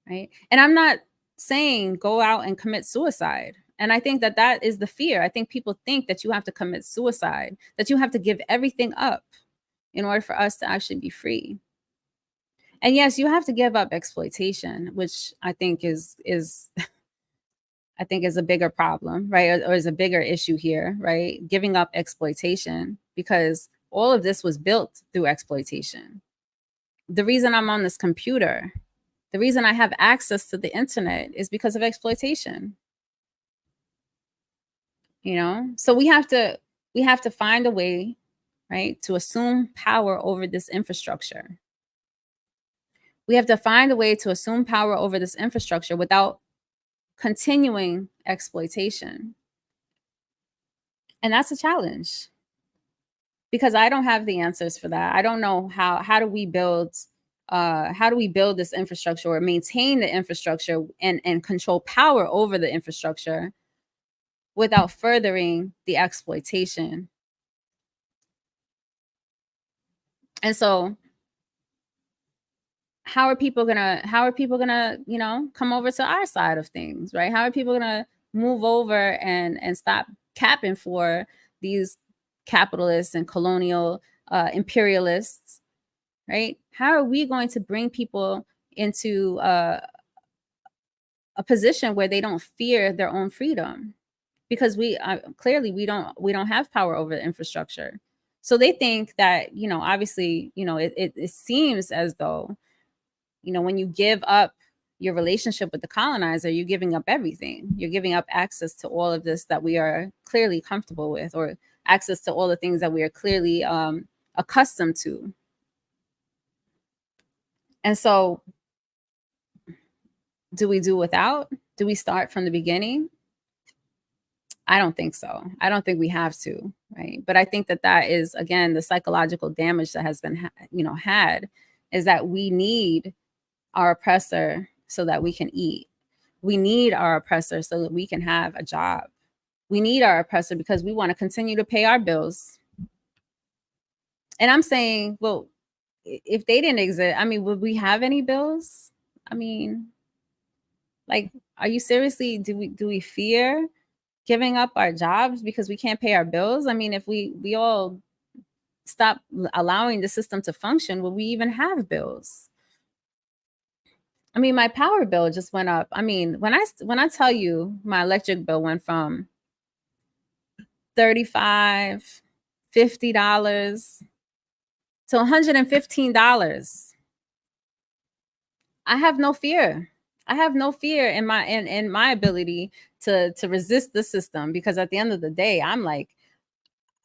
right? And I'm not saying go out and commit suicide. And I think that is the fear. I think people think that you have to commit suicide, that you have to give everything up in order for us to actually be free. And yes, you have to give up exploitation, which I think is I think is a bigger problem, right? Or is a bigger issue here, right? Giving up exploitation, because all of this was built through exploitation. The reason I'm on this computer, the reason I have access to the internet is because of exploitation. You know, so we have to find a way, right, to assume power over this infrastructure. We have to find a way to assume power over this infrastructure without continuing exploitation. And that's a challenge. because I don't have the answers for that. I don't know how do we build this infrastructure or maintain the infrastructure and control power over the infrastructure without furthering the exploitation. And so how are people gonna come over to our side of things, right? How are people gonna move over and stop capping for these capitalists and colonial imperialists, right? How are we going to bring people into a position where they don't fear their own freedom? Because we clearly we don't have power over the infrastructure. So they think that, obviously, it seems as though, when you give up your relationship with the colonizer, you're giving up everything. You're giving up access to all of this that we are clearly comfortable with, or access to all the things that we are clearly accustomed to. And so, do we do without? Do we start from the beginning? I don't think so. I don't think we have to, right? But I think that is, again, the psychological damage that has been, had, is that we need our oppressor so that we can eat. We need our oppressor so that we can have a job. We need our oppressor because we want to continue to pay our bills. And I'm saying, well, if they didn't exist, would we have any bills? Like, are you seriously, do we fear giving up our jobs because we can't pay our bills? If we all stop allowing the system to function, will we even have bills? My power bill just went up. When I tell you my electric bill went from $35, $50 to $115. I have no fear. I have no fear in my ability to resist the system, because at the end of the day, I'm like,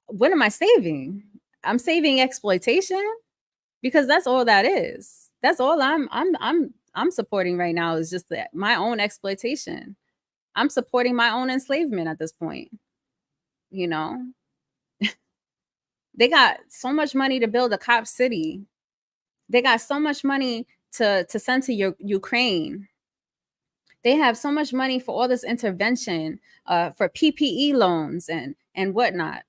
what am I saving? I'm saving exploitation, because that's all that is. That's all I'm supporting right now, is just my own exploitation. I'm supporting my own enslavement at this point. They got so much money to build a cop city. They got so much money to send to Ukraine. They have so much money for all this intervention, for PPE loans and whatnot.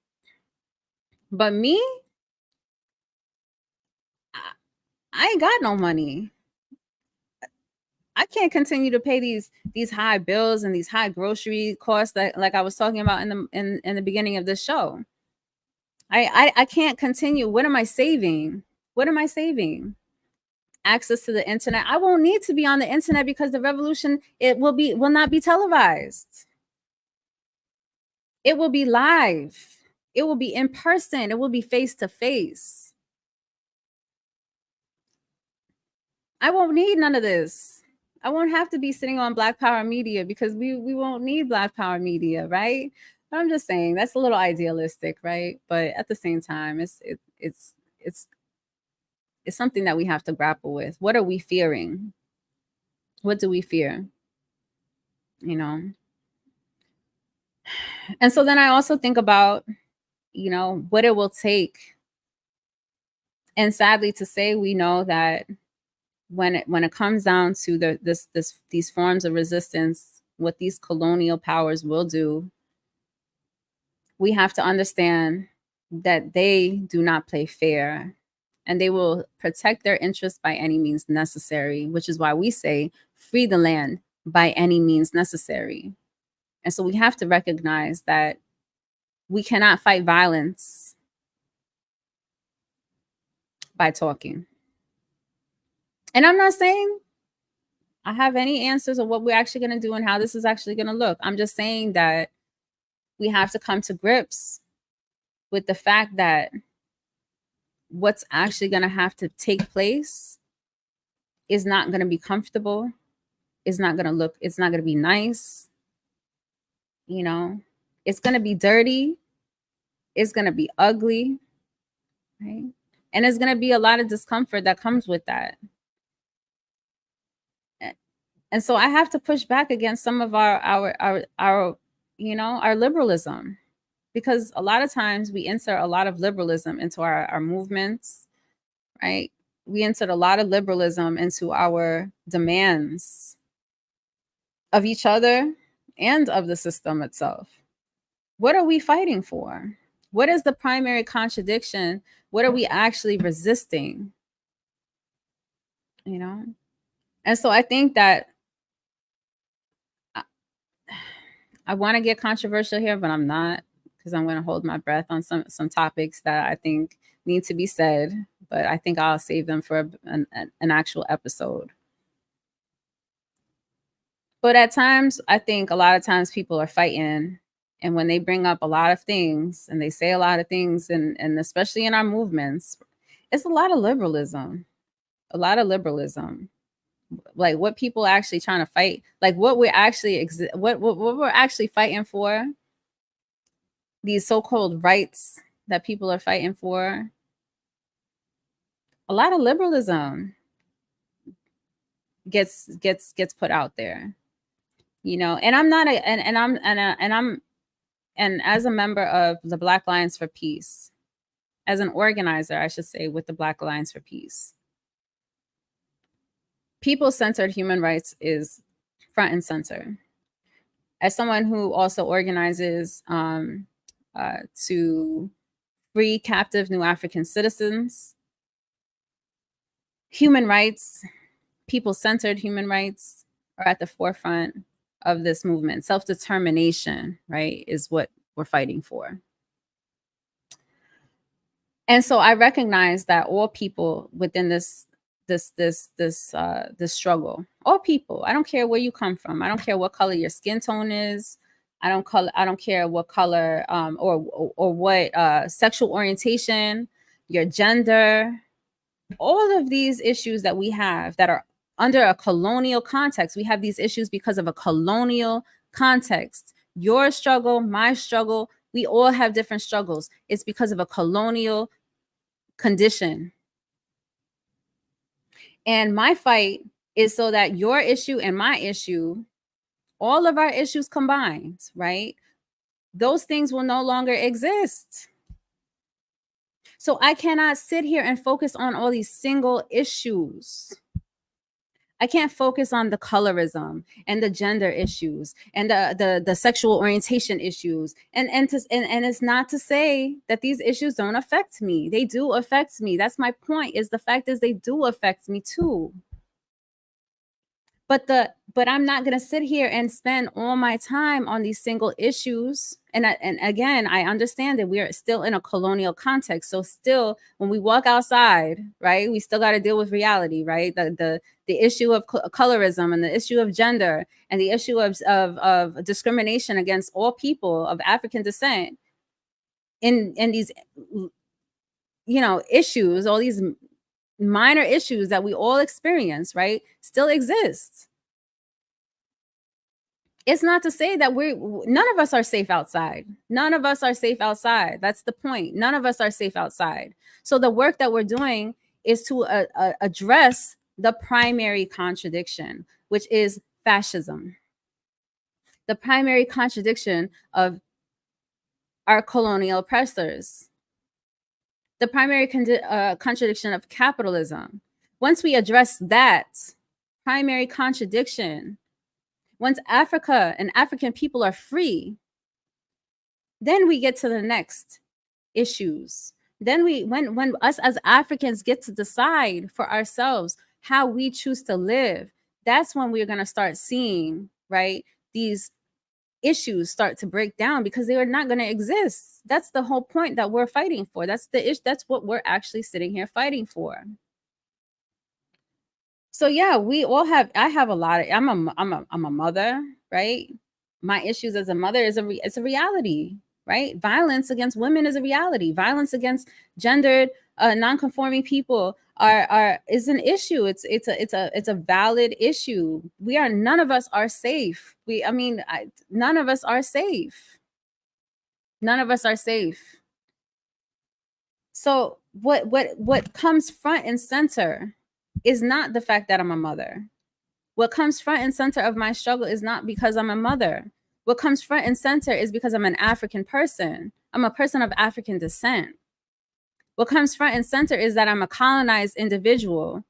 But me, I ain't got no money. I can't continue to pay these high bills and these high grocery costs that, like I was talking about in the beginning of this show. I can't continue. What am I saving? What am I saving? Access to the internet. I won't need to be on the internet because the revolution, it will not be televised. It will be live. It will be in person. It will be face to face. I won't need none of this. I won't have to be sitting on Black Power media, because we won't need Black Power media, right? But I'm just saying that's a little idealistic, right? But at the same time, it's something that we have to grapple with. What are we fearing? What do we fear? And so then I also think about, what it will take. And sadly to say, we know that when it comes down to these forms of resistance, what these colonial powers will do, we have to understand that they do not play fair, and they will protect their interests by any means necessary, which is why we say free the land by any means necessary. And so we have to recognize that we cannot fight violence by talking. And I'm not saying I have any answers of what we're actually going to do and how this is actually going to look. I'm just saying that we have to come to grips with the fact that what's actually going to have to take place is not going to be comfortable. It's not going to be nice. It's going to be dirty. It's going to be ugly, right? And there's going to be a lot of discomfort that comes with that. And so I have to push back against some of our liberalism, because a lot of times we insert a lot of liberalism into our movements, right? We insert a lot of liberalism into our demands of each other and of the system itself. What are we fighting for? What is the primary contradiction? What are we actually resisting? You know? And so I think that I want to get controversial here, but I'm not, because I'm going to hold my breath on some topics that I think need to be said, but I think I'll save them for an actual episode. But at times, I think a lot of times people are fighting, and when they bring up a lot of things and they say a lot of things, and especially in our movements, it's a lot of liberalism, like what people are actually trying to fight, like what we're actually what we're actually fighting for, these so-called rights that people are fighting for. A lot of liberalism gets put out there, you know. And I'm not and as a member of the Black Alliance for Peace, as an organizer, I should say, with the Black Alliance for Peace, people-centered human rights is front and center. As someone who also organizes to free captive new African citizens, human rights, people-centered human rights are at the forefront of this movement. Self-determination, right, is what we're fighting for. And so I recognize that all people within this struggle, all people, I don't care where you come from, I don't care what color your skin tone is, I don't care what color or what sexual orientation, your gender, all of these issues that we have that are under a colonial context. We have these issues because of a colonial context. Your struggle, my struggle, we all have different struggles. It's because of a colonial condition. And my fight is so that your issue and my issue, all of our issues combined, right? Those things will no longer exist. So I cannot sit here and focus on all these single issues. I can't focus on the colorism and the gender issues and the sexual orientation issues. And it's not to say that these issues don't affect me. They do affect me. That's my point, is the fact is they do affect me too. But I'm not going to sit here and spend all my time on these single issues. And again, I understand that we're still in a colonial context. So still, when we walk outside, right, we still got to deal with reality, right? The issue of colorism and the issue of gender and the issue of discrimination against all people of African descent in these, you know, issues, all these minor issues that we all experience, right, still exists. It's not to say that none of us are safe outside. None of us are safe outside. That's the point. None of us are safe outside. So the work that we're doing is to address the primary contradiction, which is fascism. The primary contradiction of our colonial oppressors. The primary contradiction of capitalism. Once we address that primary contradiction, once Africa and African people are free, then we get to the next issues. Then when us as Africans get to decide for ourselves how we choose to live, that's when we're going to start seeing, right, these issues start to break down, because they are not going to exist. That's the whole point that we're fighting for. That's what we're actually sitting here fighting for. So yeah, we all have. I have a lot of. I'm a mother, right? My issues as a mother it's a reality, right? Violence against women is a reality. Violence against gendered, non-conforming people is an issue. It's a valid issue. None of us are safe. None of us are safe. None of us are safe. So what comes front and center is not the fact that I'm a mother. What comes front and center of my struggle is not because I'm a mother. What comes front and center is because I'm an African person. I'm a person of African descent. What comes front and center is that I'm a colonized individual,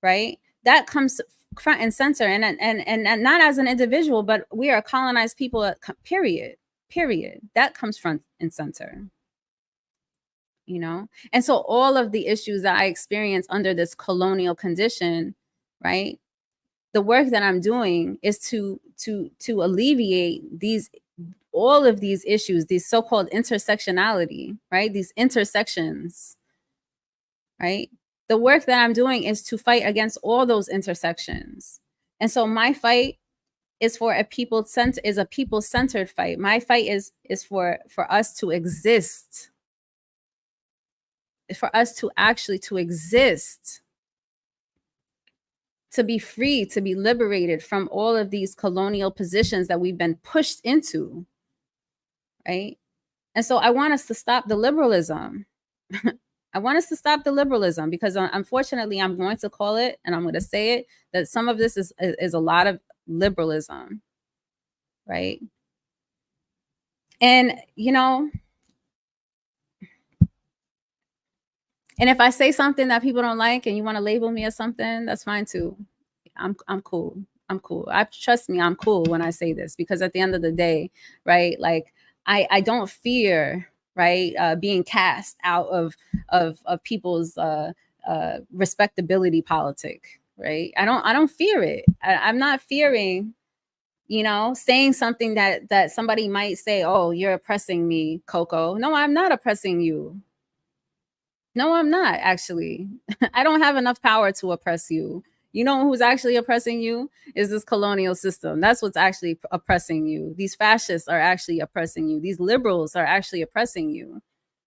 right? That comes front and center, and not as an individual, but we are colonized people, period. That comes front and center, you know? And so all of the issues that I experience under this colonial condition, right? The work that I'm doing is to alleviate these, all of these issues, these so-called intersectionality, right? These intersections, right? The work that I'm doing is to fight against all those intersections. And so my fight is for a people-centered fight. My fight is for us to exist, for us to actually to exist, to be free, to be liberated from all of these colonial positions that we've been pushed into, right? And so I want us to stop the liberalism. I want us to stop the liberalism, because unfortunately, I'm going to call it, and I'm going to say it, that some of this is a lot of liberalism, right? And, you know, and if I say something that people don't like and you want to label me as something, that's fine too. I'm cool. I'm cool. Trust me, I'm cool when I say this, because at the end of the day, right, like I don't fear, right, being cast out of people's respectability politic, right? I don't fear it. I'm not fearing, you know, saying something that somebody might say, oh, you're oppressing me, Coco. No, I'm not oppressing you. No, I'm not, actually. I don't have enough power to oppress you. You know who's actually oppressing you is this colonial system. That's what's actually oppressing you. These fascists are actually oppressing you. These liberals are actually oppressing you.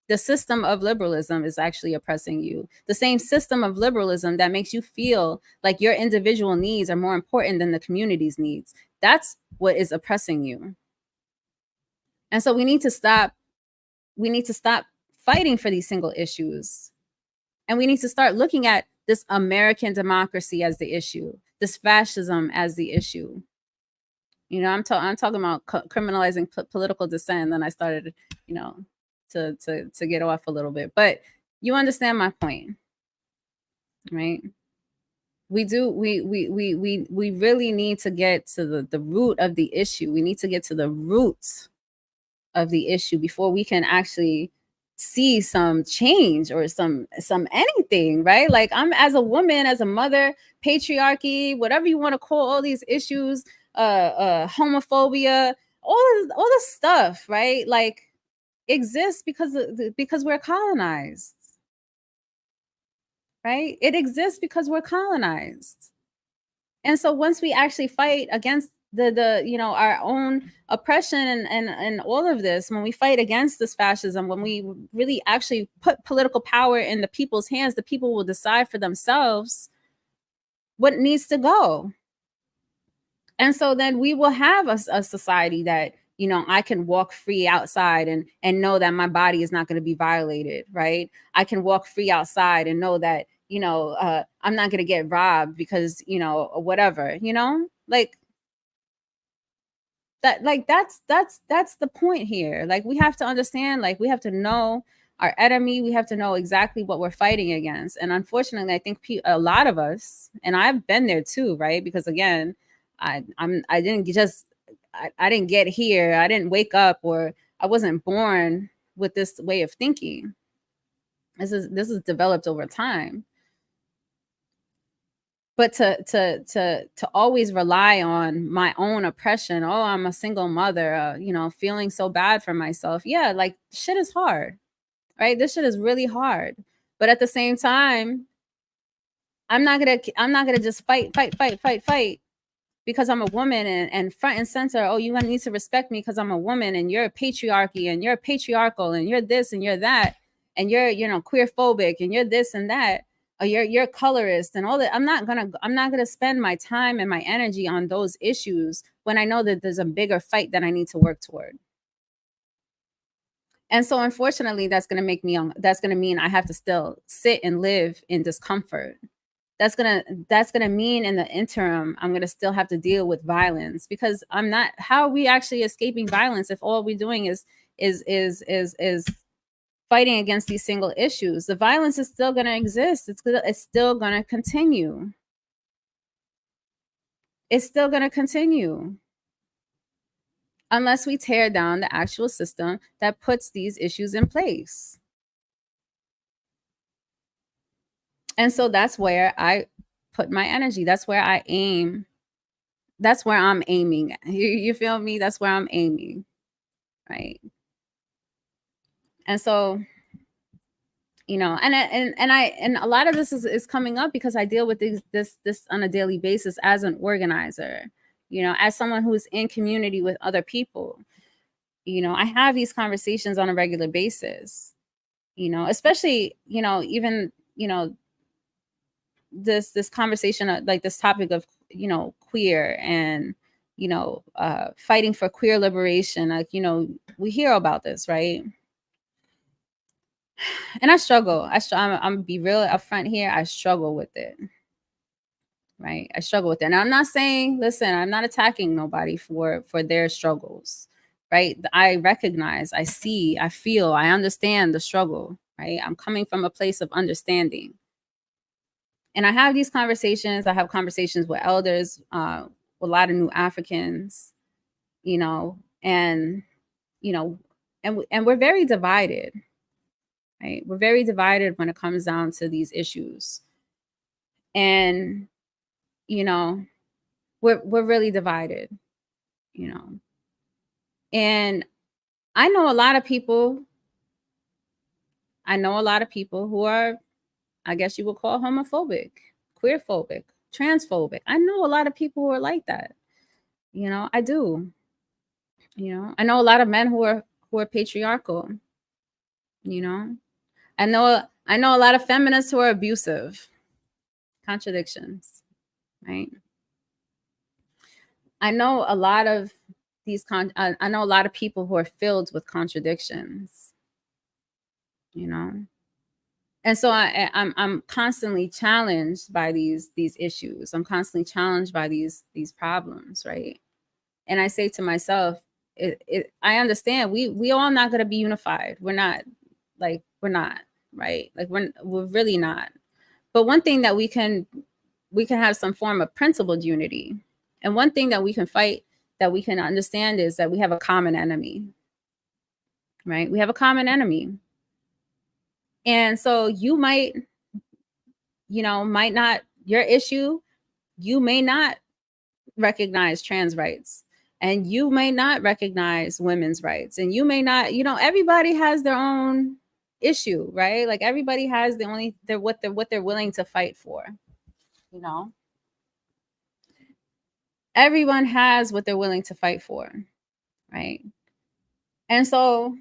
The system of liberalism is actually oppressing you. The same system of liberalism that makes you feel like your individual needs are more important than the community's needs. That's what is oppressing you. And so we need to stop fighting for these single issues. And we need to start looking at this American democracy as the issue, this fascism as the issue. You know, I'm talking about criminalizing political dissent, and then I started, you know, to get off a little bit. But you understand my point, right? We really need to get to the root of the issue. We need to get to the roots of the issue before we can actually see some change or some anything, right? Like, I'm, as a woman, as a mother, patriarchy, whatever you want to call all these issues, homophobia, all this stuff, right? Like, exists because we're colonized, right? It exists because we're colonized. And so once we actually fight against the you know, our own oppression and all of this, when we fight against this fascism, when we really actually put political power in the people's hands, the people will decide for themselves what needs to go. And so then we will have a society that, you know, I can walk free outside and know that my body is not going to be violated, right? I can walk free outside and know that, you know, I'm not going to get robbed because, you know, or whatever, you know, like that, like that's the point here. Like, we have to understand, like, we have to know our enemy. We have to know exactly what we're fighting against. And unfortunately, I think a lot of us, and I've been there too, right? Because again, I didn't get here. I didn't wake up, or I wasn't born with this way of thinking. This is developed over time. But to always rely on my own oppression. Oh, I'm a single mother, you know, feeling so bad for myself. Yeah, like, shit is hard, right? This shit is really hard. But at the same time, I'm not gonna just fight because I'm a woman, and front and center, oh, you need to respect me because I'm a woman, and you're a patriarchy, and you're patriarchal, and you're this and you're that, and you're, you know, queer phobic, and you're this and that, or you're colorist and all that. I'm not gonna spend my time and my energy on those issues when I know that there's a bigger fight that I need to work toward. And so unfortunately, that's gonna mean I have to still sit and live in discomfort. That's gonna mean in the interim, I'm gonna still have to deal with violence, because how are we actually escaping violence if all we're doing is is fighting against these single issues, the violence is still going to exist. It's still going to continue. It's still going to continue unless we tear down the actual system that puts these issues in place. And so that's where I put my energy. That's where I aim. That's where I'm aiming. You feel me? That's where I'm aiming, right? And so, you know, and a lot of this is coming up because I deal with this on a daily basis as an organizer, you know, as someone who is in community with other people. You know, I have these conversations on a regular basis, you know, especially, you know, even, you know, this conversation, like this topic of, you know, queer and, you know, fighting for queer liberation. Like, you know, we hear about this, right? And I struggle. I'm gonna be real upfront here. I struggle with it, right? I struggle with it. And I'm not saying, listen, I'm not attacking nobody for their struggles, right? I recognize, I see, I feel, I understand the struggle, right? I'm coming from a place of understanding. And I have these conversations. I have conversations with elders, a lot of new Africans, you know, and, you know, and we're very divided, right? We're very divided when it comes down to these issues. And, you know, we're really divided, you know. And I know a lot of people who are, I guess you would call homophobic, queerphobic, transphobic. I know a lot of people who are like that. You know, I do. You know, I know a lot of men who are patriarchal, you know. I know a lot of feminists who are abusive. Contradictions, right? I know a lot of I know a lot of people who are filled with contradictions, you know. And so I'm constantly challenged by these issues. I'm constantly challenged by these problems, right? And I say to myself, I understand we all not going to be unified. We're not, right? Like we're really not. But one thing that we can have some form of principled unity. And one thing that we can fight, that we can understand, is that we have a common enemy, right? We have a common enemy. And so you might not, your issue, you may not recognize trans rights, and you may not recognize women's rights, and you may not, everybody has their own issue, right? Like everybody has what they're willing to fight for, you know? Everyone has what they're willing to fight for, right? And so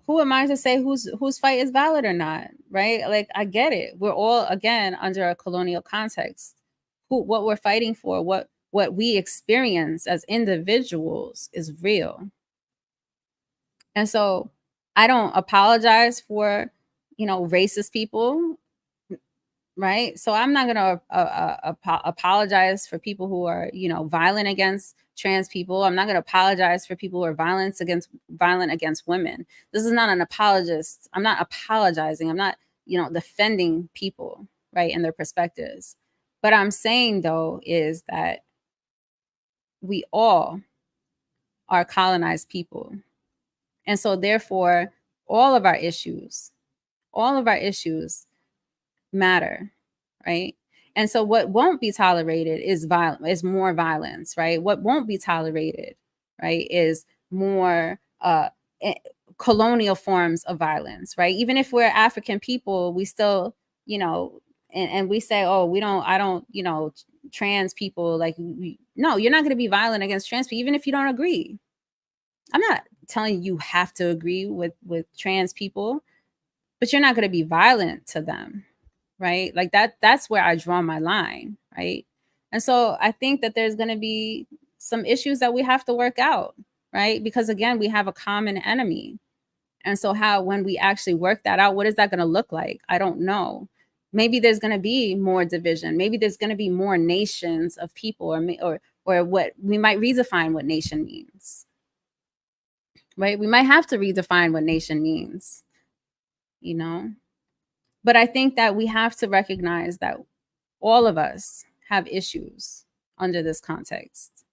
who am I to say whose fight is valid or not, right? Like, I get it. We're all, again, under a colonial context. What we're fighting for, what we experience as individuals is real. And so I don't apologize for, racist people, right? So I'm not going to apologize for people who are, violent against trans people. I'm not going to apologize for people who are violent against women. This is not an apologist. I'm not apologizing. I'm not, defending people, right, and their perspectives. But I'm saying, though, is that we all are colonized people. And so therefore, all of our issues matter, right? And so what won't be tolerated is more violence, right? What won't be tolerated, right, is more colonial forms of violence, right? Even if we're African people, we still, and we say, oh, I don't, trans people, like, no, you're not going to be violent against trans people, even if you don't agree. I'm not telling you have to agree with trans people, but you're not going to be violent to them, right? Like that's where I draw my line, right? And so I think that there's going to be some issues that we have to work out, right? Because again, we have a common enemy. And so when we actually work that out, what is that going to look like? I don't know. Maybe there's going to be more division. Maybe there's going to be more nations of people, or what we might redefine what nation means. right? We might have to redefine what nation means, but I think that we have to recognize that all of us have issues under this context.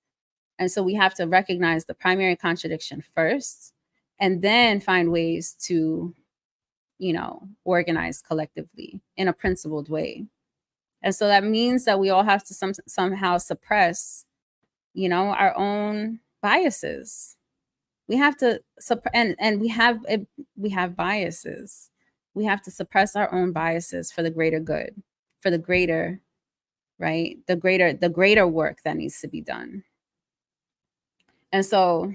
And so we have to recognize the primary contradiction first, and then find ways to, organize collectively in a principled way. And so that means that we all have to somehow suppress, our own biases. We have to and we have biases. We have to suppress our own biases for the greater good, for the greater, right? The greater work that needs to be done. And so,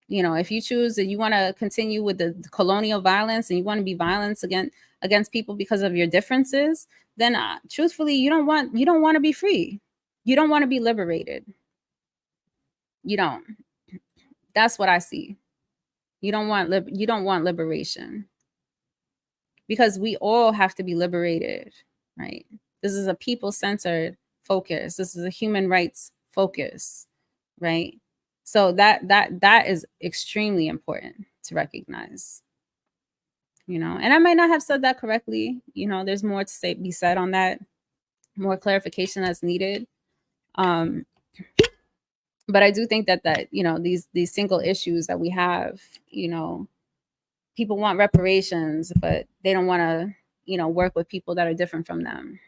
if you choose that you want to continue with the colonial violence and you want to be violent against people because of your differences, then truthfully, you don't want to be free. You don't want to be liberated. You don't. That's what I see. You don't want liberation, because we all have to be liberated, right? This is a people-centered focus. This is a human rights focus, right? So that is extremely important to recognize, and I might not have said that correctly. There's more to be said on that, more clarification that's needed. But I do think that these single issues that we have, people want reparations, but they don't want to, work with people that are different from them.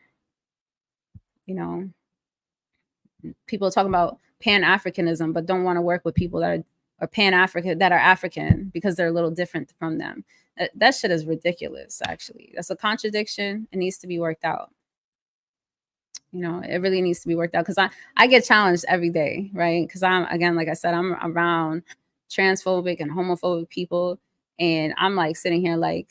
People talk about Pan-Afrikanism, but don't want to work with people that are Pan-African, that are African, because they're a little different from them. That shit is ridiculous, actually. That's a contradiction. It needs to be worked out. It really needs to be worked out, because I get challenged every day, right? Because again, like I said, I'm around transphobic and homophobic people, and I'm like sitting here like,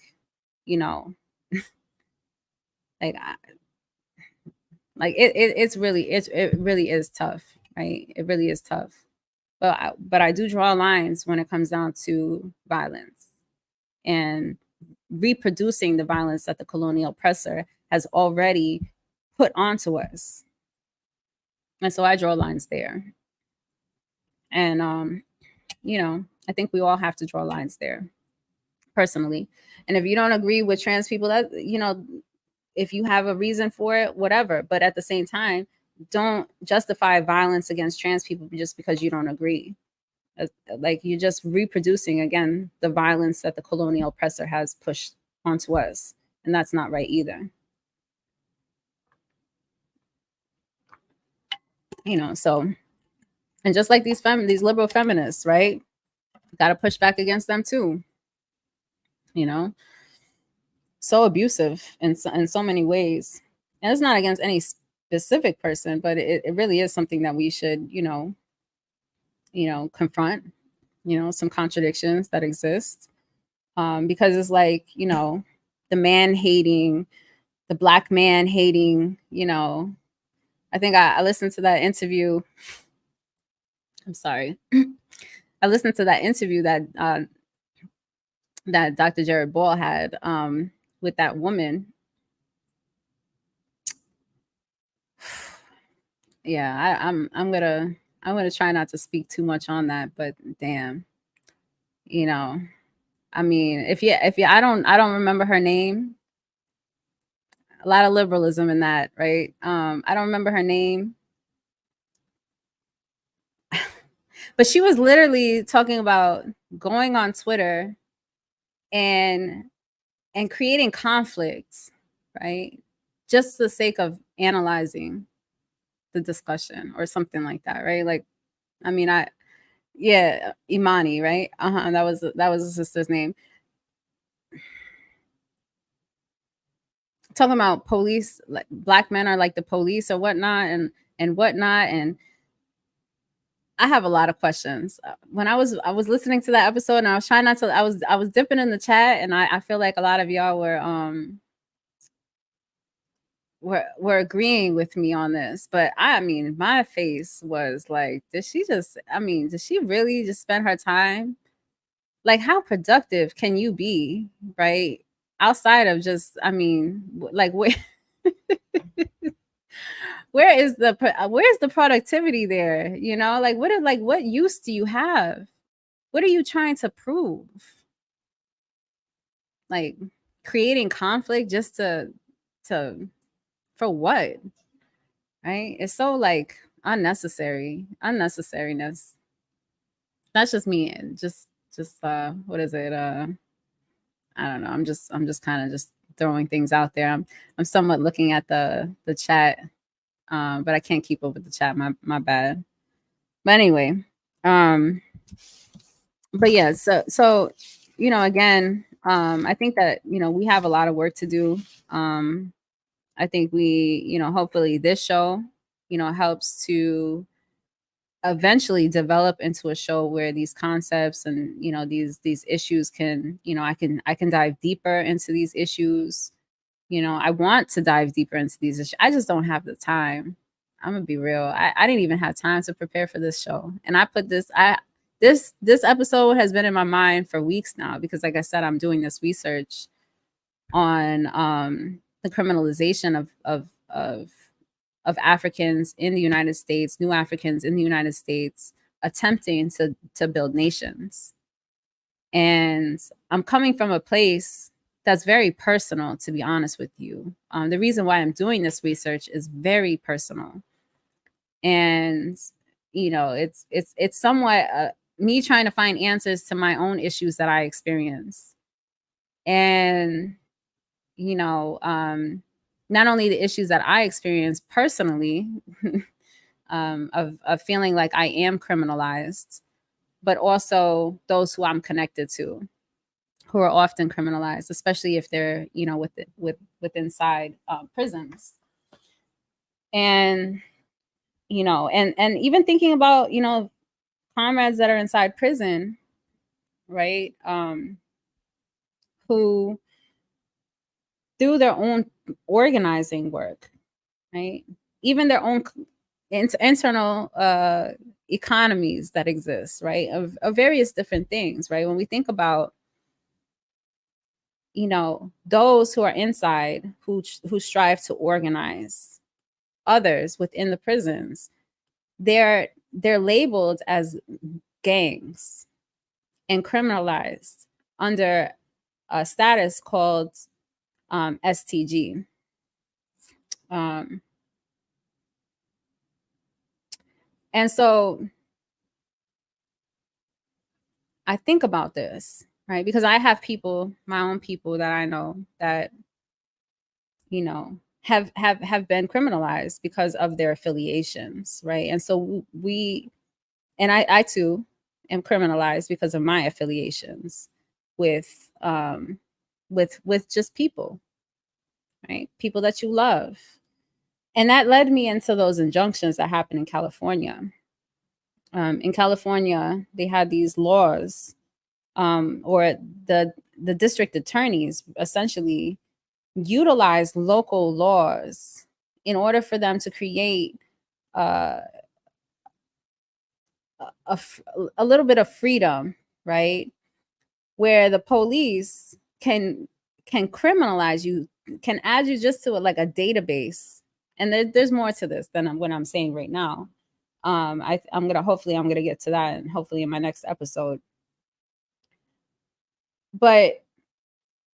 like it really is tough, right? It really is tough. But I do draw lines when it comes down to violence and reproducing the violence that the colonial oppressor has already put onto us. And so I draw lines there. And I think we all have to draw lines there, personally. And if you don't agree with trans people, that if you have a reason for it, whatever. But at the same time, don't justify violence against trans people just because you don't agree. Like, you're just reproducing, again, the violence that the colonial oppressor has pushed onto us. And that's not right either. So, and just like these liberal feminists, right? Got to push back against them too. So abusive in so many ways. And it's not against any specific person, but it really is something that we should, confront, some contradictions that exist. Because it's like, the man hating, the Black man hating, I think I listened to that interview. I'm sorry. I listened to that interview that that Dr. Jared Ball had with that woman. Yeah, I'm gonna try not to speak too much on that, but damn, I mean, if you I don't remember her name. A lot of liberalism in that, right? I don't remember her name. But she was literally talking about going on Twitter and creating conflicts, right? Just the sake of analyzing the discussion or something like that, right? Like, I mean, Imani, right? That was the sister's name. Talking about police, like Black men are like the police or whatnot, and whatnot. And I have a lot of questions. When I was listening to that episode, and I was trying not to, I was dipping in the chat, and I feel like a lot of y'all were agreeing with me on this. But I mean, my face was like, did she really just spend her time? Like, how productive can you be, right? Outside of just, like, where's the productivity there? Like, what use do you have? what are you trying to prove? Like creating conflict just to for what? Right? It's so like unnecessariness. That's just me. Just what is it? I don't know. I'm just kind of just throwing things out there. I'm somewhat looking at the chat, but I can't keep up with the chat. My bad. But anyway, um, but yeah. So again, I think that we have a lot of work to do. I think we hopefully this show helps to eventually develop into a show where these concepts and these issues can I can dive deeper into these issues. I want to dive deeper into these issues. I just don't have the time. I'm gonna be real. I didn't even have time to prepare for this show, and I put this episode has been in my mind for weeks now because, like I said, I'm doing this research on the criminalization of Africans in the United States, new Africans in the United States, attempting to build nations. And I'm coming from a place that's very personal, to be honest with you. The reason why I'm doing this research is very personal, and it's somewhat me trying to find answers to my own issues that I experience, and not only the issues that I experience personally, of feeling like I am criminalized, but also those who I'm connected to, who are often criminalized, especially if they're with inside prisons, and and even thinking about comrades that are inside prison, right? Who through their own organizing work, right? Even their own internal economies that exist, right? Of various different things, right? When we think about those who are inside who strive to organize others within the prisons, they're labeled as gangs and criminalized under a status called STG. And so I think about this, right? Because I have people, my own people that I know that, have been criminalized because of their affiliations, right? And so I too am criminalized because of my affiliations with just people, right? People that you love. And that led me into those injunctions that happened in California. In California, they had these laws, or the district attorneys essentially utilized local laws in order for them to create uh, a little bit of freedom, right? Where the police can criminalize you, can add you just to like a database. And there's more to this than what I'm saying right now. I'm gonna get to that, and hopefully in my next episode. But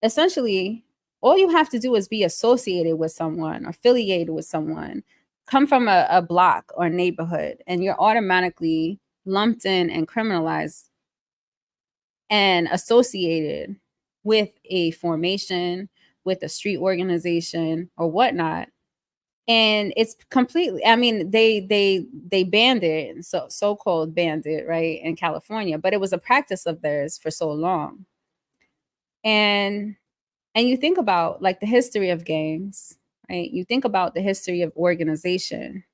essentially, all you have to do is be associated with someone, affiliated with someone, come from a block or neighborhood, and you're automatically lumped in and criminalized and associated with a formation, with a street organization or whatnot. And it's completely, I mean, they banned it, so-called banned it, right, in California, but it was a practice of theirs for so long. And you think about like the history of gangs, right? You think about the history of organization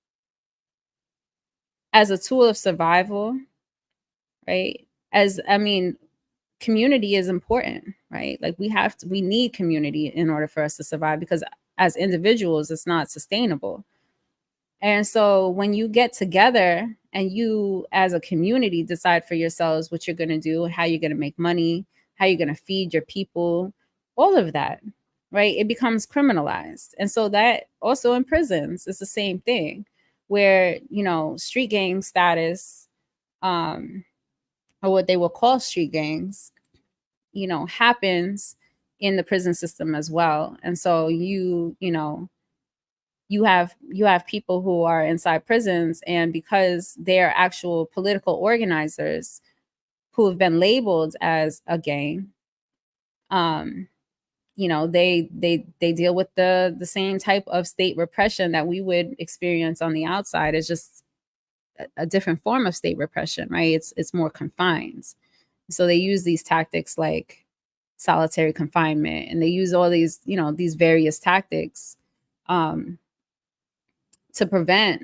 as a tool of survival, right? Community is important, right? Like we need community in order for us to survive, because as individuals, it's not sustainable. And so when you get together and you as a community decide for yourselves what you're going to do, how you're going to make money, how you're going to feed your people, all of that, right? It becomes criminalized. And so that also in prisons is the same thing, where, street gang status, or what they will call street gangs, happens in the prison system as well. And so you have people who are inside prisons, and because they're actual political organizers who have been labeled as a gang, they deal with the same type of state repression that we would experience on the outside. It's just a different form of state repression, right? It's more confined. So they use these tactics like solitary confinement, and they use all these, these various tactics to prevent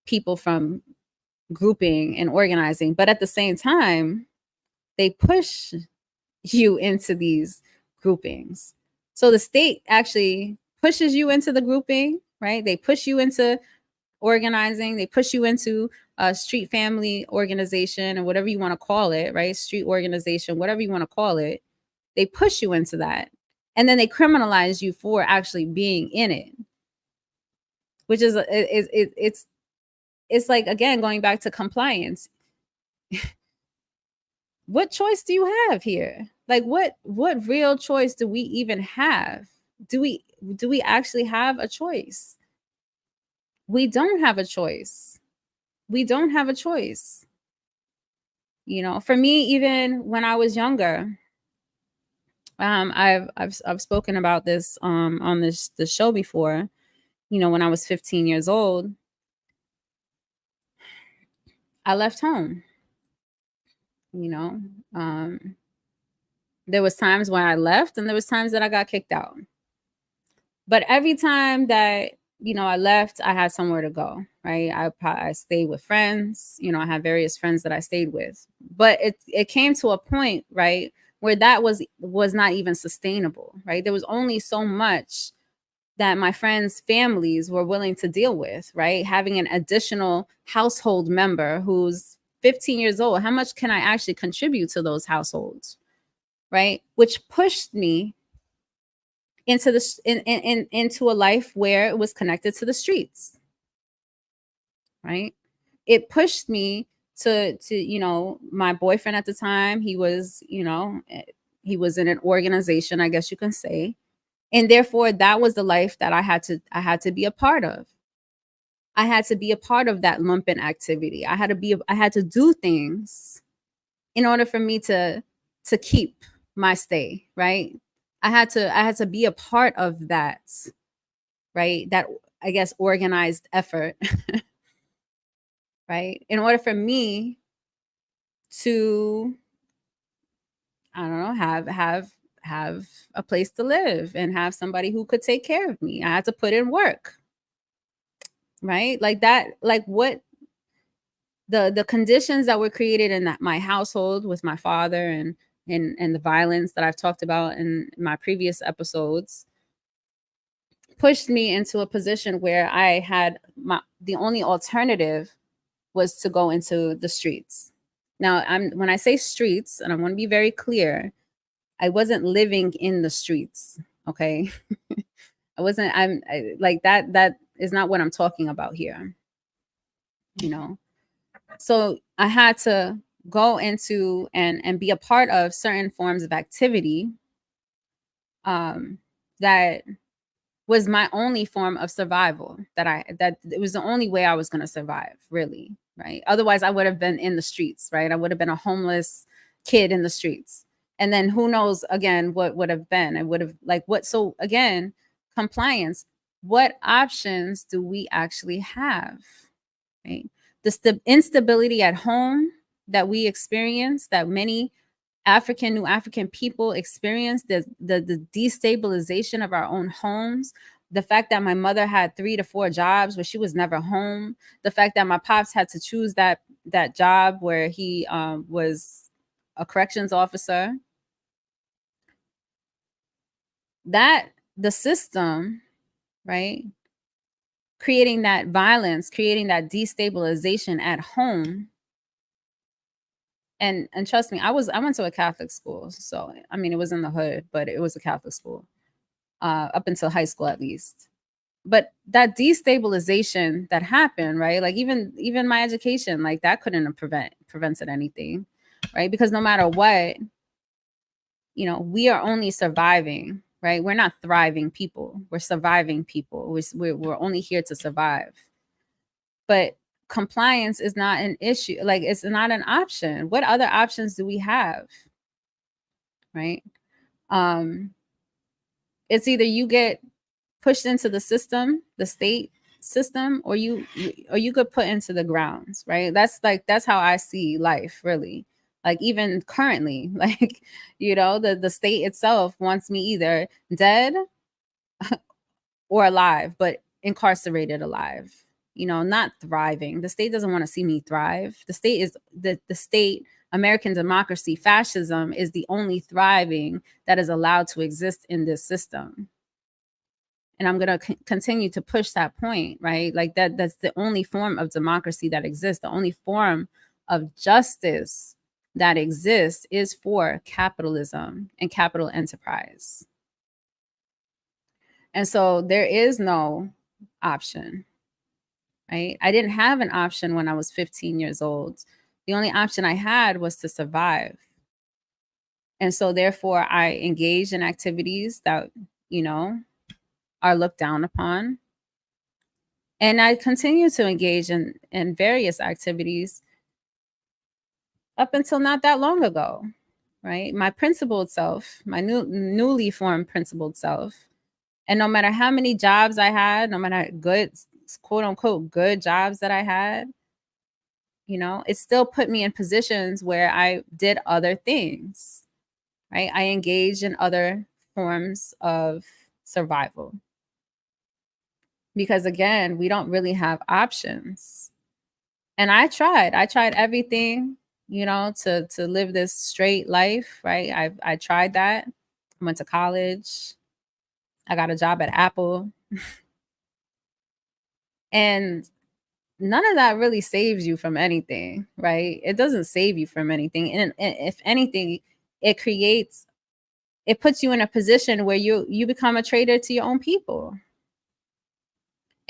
people from grouping and organizing. But at the same time, they push you into these groupings. So the state actually pushes you into the grouping, right? They push you into organizing. They push you into a street family organization, or whatever you want to call it, right? Street organization, whatever you want to call it. They push you into that. And then they criminalize you for actually being in it, which is it's like, again, going back to compliance. What choice do you have here? Like, what real choice do we even have? Do we actually have a choice? We don't have a choice. We don't have a choice. For me, even when I was younger, I've spoken about this on this show before. When I was 15 years old, I left home. There was times when I left, and there was times that I got kicked out. But every time that I left, I had somewhere to go, right? I stayed with friends. I had various friends that I stayed with. But it came to a point, right, where that was not even sustainable, right? There was only so much that my friends' families were willing to deal with, right? Having an additional household member who's 15 years old, how much can I actually contribute to those households, right? Which pushed me into into a life where it was connected to the streets, right? It pushed me to my boyfriend at the time. He was in an organization, I guess you can say, and therefore that was the life that I had to be a part of. I had to be a part of that lumpen activity. I had to do things in order for me to keep my stay, right? I had to be a part of that, right? That, I guess, organized effort, right? In order for me to, I don't know, have a place to live and have somebody who could take care of me. I had to put in work, right? Like that, like what the conditions that were created in my household with my father, and the violence that I've talked about in my previous episodes, pushed me into a position where I had the only alternative was to go into the streets. Now, when I say streets, and I want to be very clear, I wasn't living in the streets, okay? Like that is not what I'm talking about here. So I had to go into and be a part of certain forms of activity that was my only form of survival, that it was the only way I was going to survive, really, right? Otherwise, I would have been in the streets, right? I would have been a homeless kid in the streets. And then who knows, again, what would have been. I would have, so again, compliance. What options do we actually have, right? The instability at home that we experience, that many new African people experience, the destabilization of our own homes, the fact that my mother had 3 to 4 jobs where she was never home, the fact that my pops had to choose that job where he was a corrections officer, that the system, right, creating that violence, creating that destabilization at home. And trust me, I went to a Catholic school. So, I mean, it was in the hood, but it was a Catholic school, up until high school, at least. But that destabilization that happened, right? Like even my education, like that couldn't have prevented anything. right? Because no matter what, we are only surviving, right? We're not thriving people. We're surviving people. We're only here to survive. But compliance is not an issue. Like, it's not an option. What other options do we have, right? It's either you get pushed into the system, the state system, or you get put into the grounds, right? That's how I see life, really. Like, even currently, like, the state itself wants me either dead or alive, but incarcerated alive, not thriving. The state doesn't want to see me thrive. The state is the state, American democracy, fascism is the only thriving that is allowed to exist in this system. And I'm going to continue to push that point, right? Like, that's the only form of democracy that exists. The only form of justice that exists is for capitalism and capital enterprise. And so there is no option, right? I didn't have an option when I was 15 years old. The only option I had was to survive. And so therefore I engaged in activities that, are looked down upon. And I continue to engage in various activities up until not that long ago, right? My principled self, my newly formed principled self. And no matter how many jobs I had, no matter good, quote unquote, good jobs that I had, it still put me in positions where I did other things, right? I engaged in other forms of survival. Because again, we don't really have options. And I tried everything, to live this straight life, right? I tried that. I went to college. I got a job at Apple. And none of that really saves you from anything, right? It doesn't save you from anything. And if anything, it puts you in a position where you become a traitor to your own people.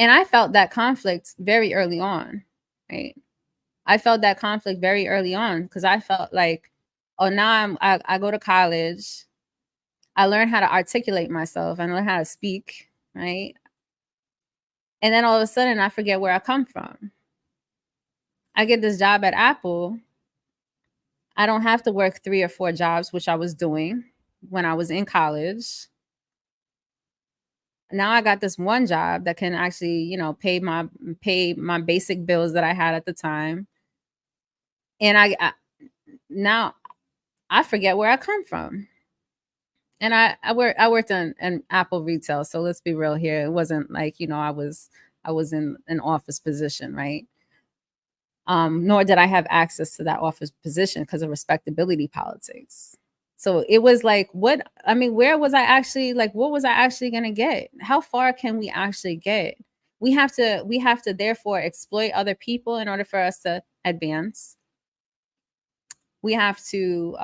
And I felt that conflict very early on, right? I felt that conflict very early on because I felt like, oh, now I go to college. I learn how to articulate myself. I learn how to speak, right? And then all of a sudden, I forget where I come from. I get this job at Apple. I don't have to work 3 or 4 jobs, which I was doing when I was in college. Now I got this one job that can actually, pay my basic bills that I had at the time. And now I forget where I come from. And I worked in Apple retail, so let's be real here. It wasn't like, I was in an office position, right? Nor did I have access to that office position because of respectability politics. So it was like, where was I actually, like, what was I actually going to get? How far can we actually get? We have to therefore exploit other people in order for us to advance. We have to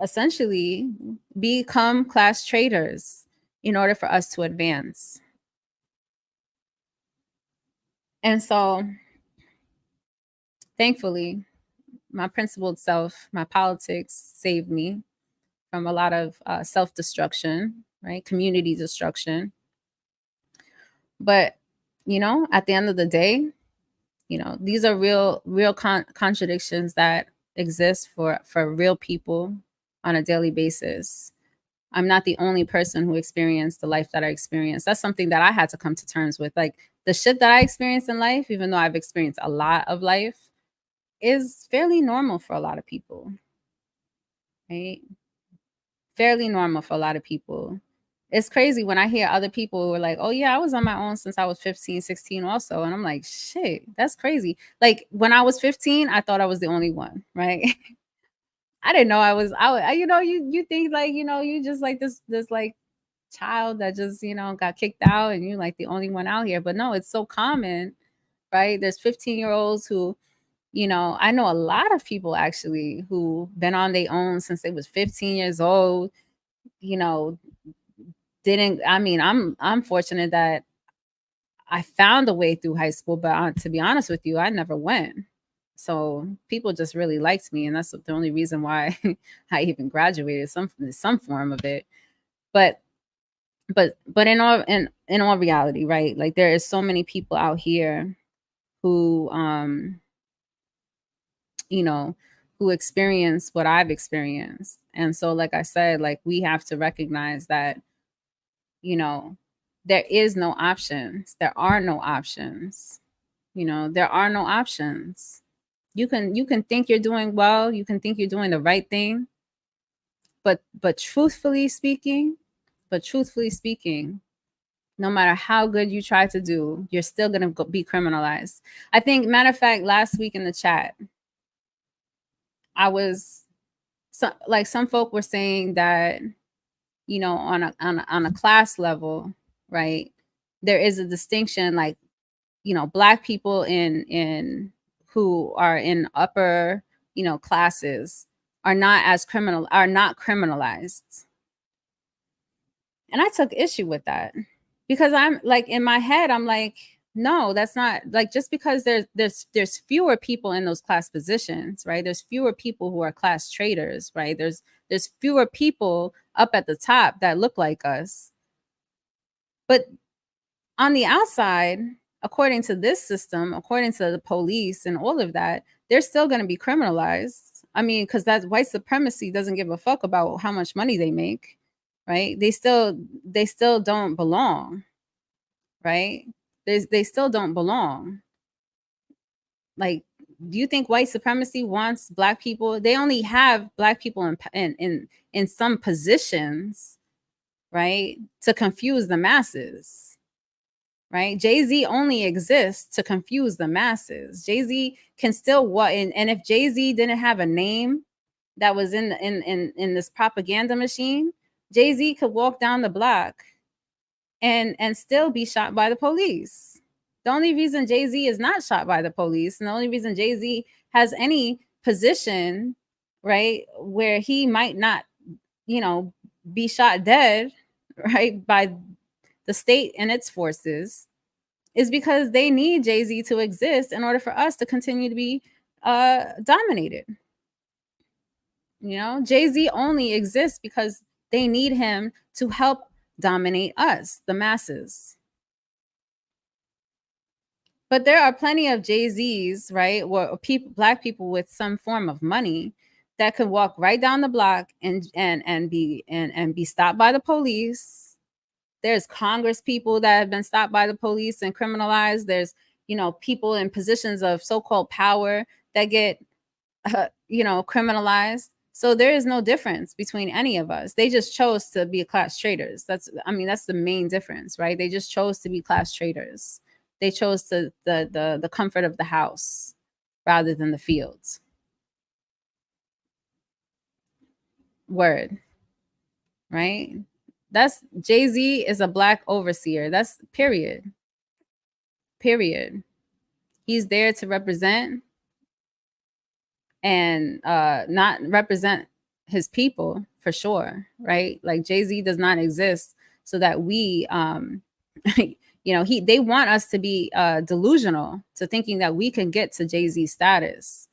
essentially become class traders in order for us to advance. And so, thankfully, my principled self, my politics saved me from a lot of self-destruction, right? Community destruction. But, at the end of the day, these are real contradictions that exist for real people on a daily basis. I'm not the only person who experienced the life that I experienced. That's something that I had to come to terms with. Like, the shit that I experienced in life, even though I've experienced a lot of life, is fairly normal for a lot of people, right? Fairly normal for a lot of people. It's crazy when I hear other people who are like, oh yeah, I was on my own since I was 15, 16 also. And I'm like, shit, that's crazy. Like, when I was 15, I thought I was the only one, right? I didn't know you think like, you just like this like child that just, got kicked out and you're like the only one out here. But no, it's so common, right? There's 15-year-olds who, I know a lot of people actually who been on their own since they was 15 years old, I'm fortunate that I found a way through high school, but to be honest with you, I never went. So people just really liked me, and that's the only reason why I even graduated some form of it. But in all reality, right? Like there is so many people out here who you know, who experience what I've experienced. And so like I said, like we have to recognize that, you know, there is no options. There are no options. There are no options. You can think you're doing well, you can think you're doing the right thing, but truthfully speaking, no matter how good you try to do, you're still going to be criminalized. I think, matter of fact, last week in the chat, I was some folk were saying that, on a class level, right? There is a distinction, like, black people in who are in upper, classes are not criminalized. And I took issue with that because I'm like, in my head, I'm like, no, that's not, like, just because there's fewer people in those class positions, right? There's fewer people who are class traders, right? There's fewer people up at the top that look like us. But on the outside, according to this system, according to the police and all of that, they're still going to be criminalized. I mean, because that white supremacy doesn't give a fuck about how much money they make, right? They still don't belong, right? They still don't belong. Like, do you think white supremacy wants black people? They only have black people in some positions, right, to confuse the masses, right? Jay-Z only exists to confuse the masses. Jay-Z can still what? And if Jay-Z didn't have a name that was in this propaganda machine, Jay-Z could walk down the block and still be shot by the police. The only reason Jay-Z is not shot by the police, and the only reason Jay-Z has any position, right, where he might not, be shot dead, right, by the state and its forces, is because they need Jay-Z to exist in order for us to continue to be dominated. Jay-Z only exists because they need him to help dominate us, the masses. But there are plenty of Jay-Z's, right, or black people with some form of money that could walk right down the block and be stopped by the police. There's Congress people that have been stopped by the police and criminalized. There's, people in positions of so-called power that get, criminalized. So there is no difference between any of us. They just chose to be class traders. That's the main difference, right? They just chose to be class traders. They chose the comfort of the house rather than the fields. Word, right? That's Jay-Z is a black overseer. That's period. He's there to represent and not represent his people, for sure, right? Like, Jay-Z does not exist so that we they want us to be delusional, to thinking that we can get to Jay-Z status.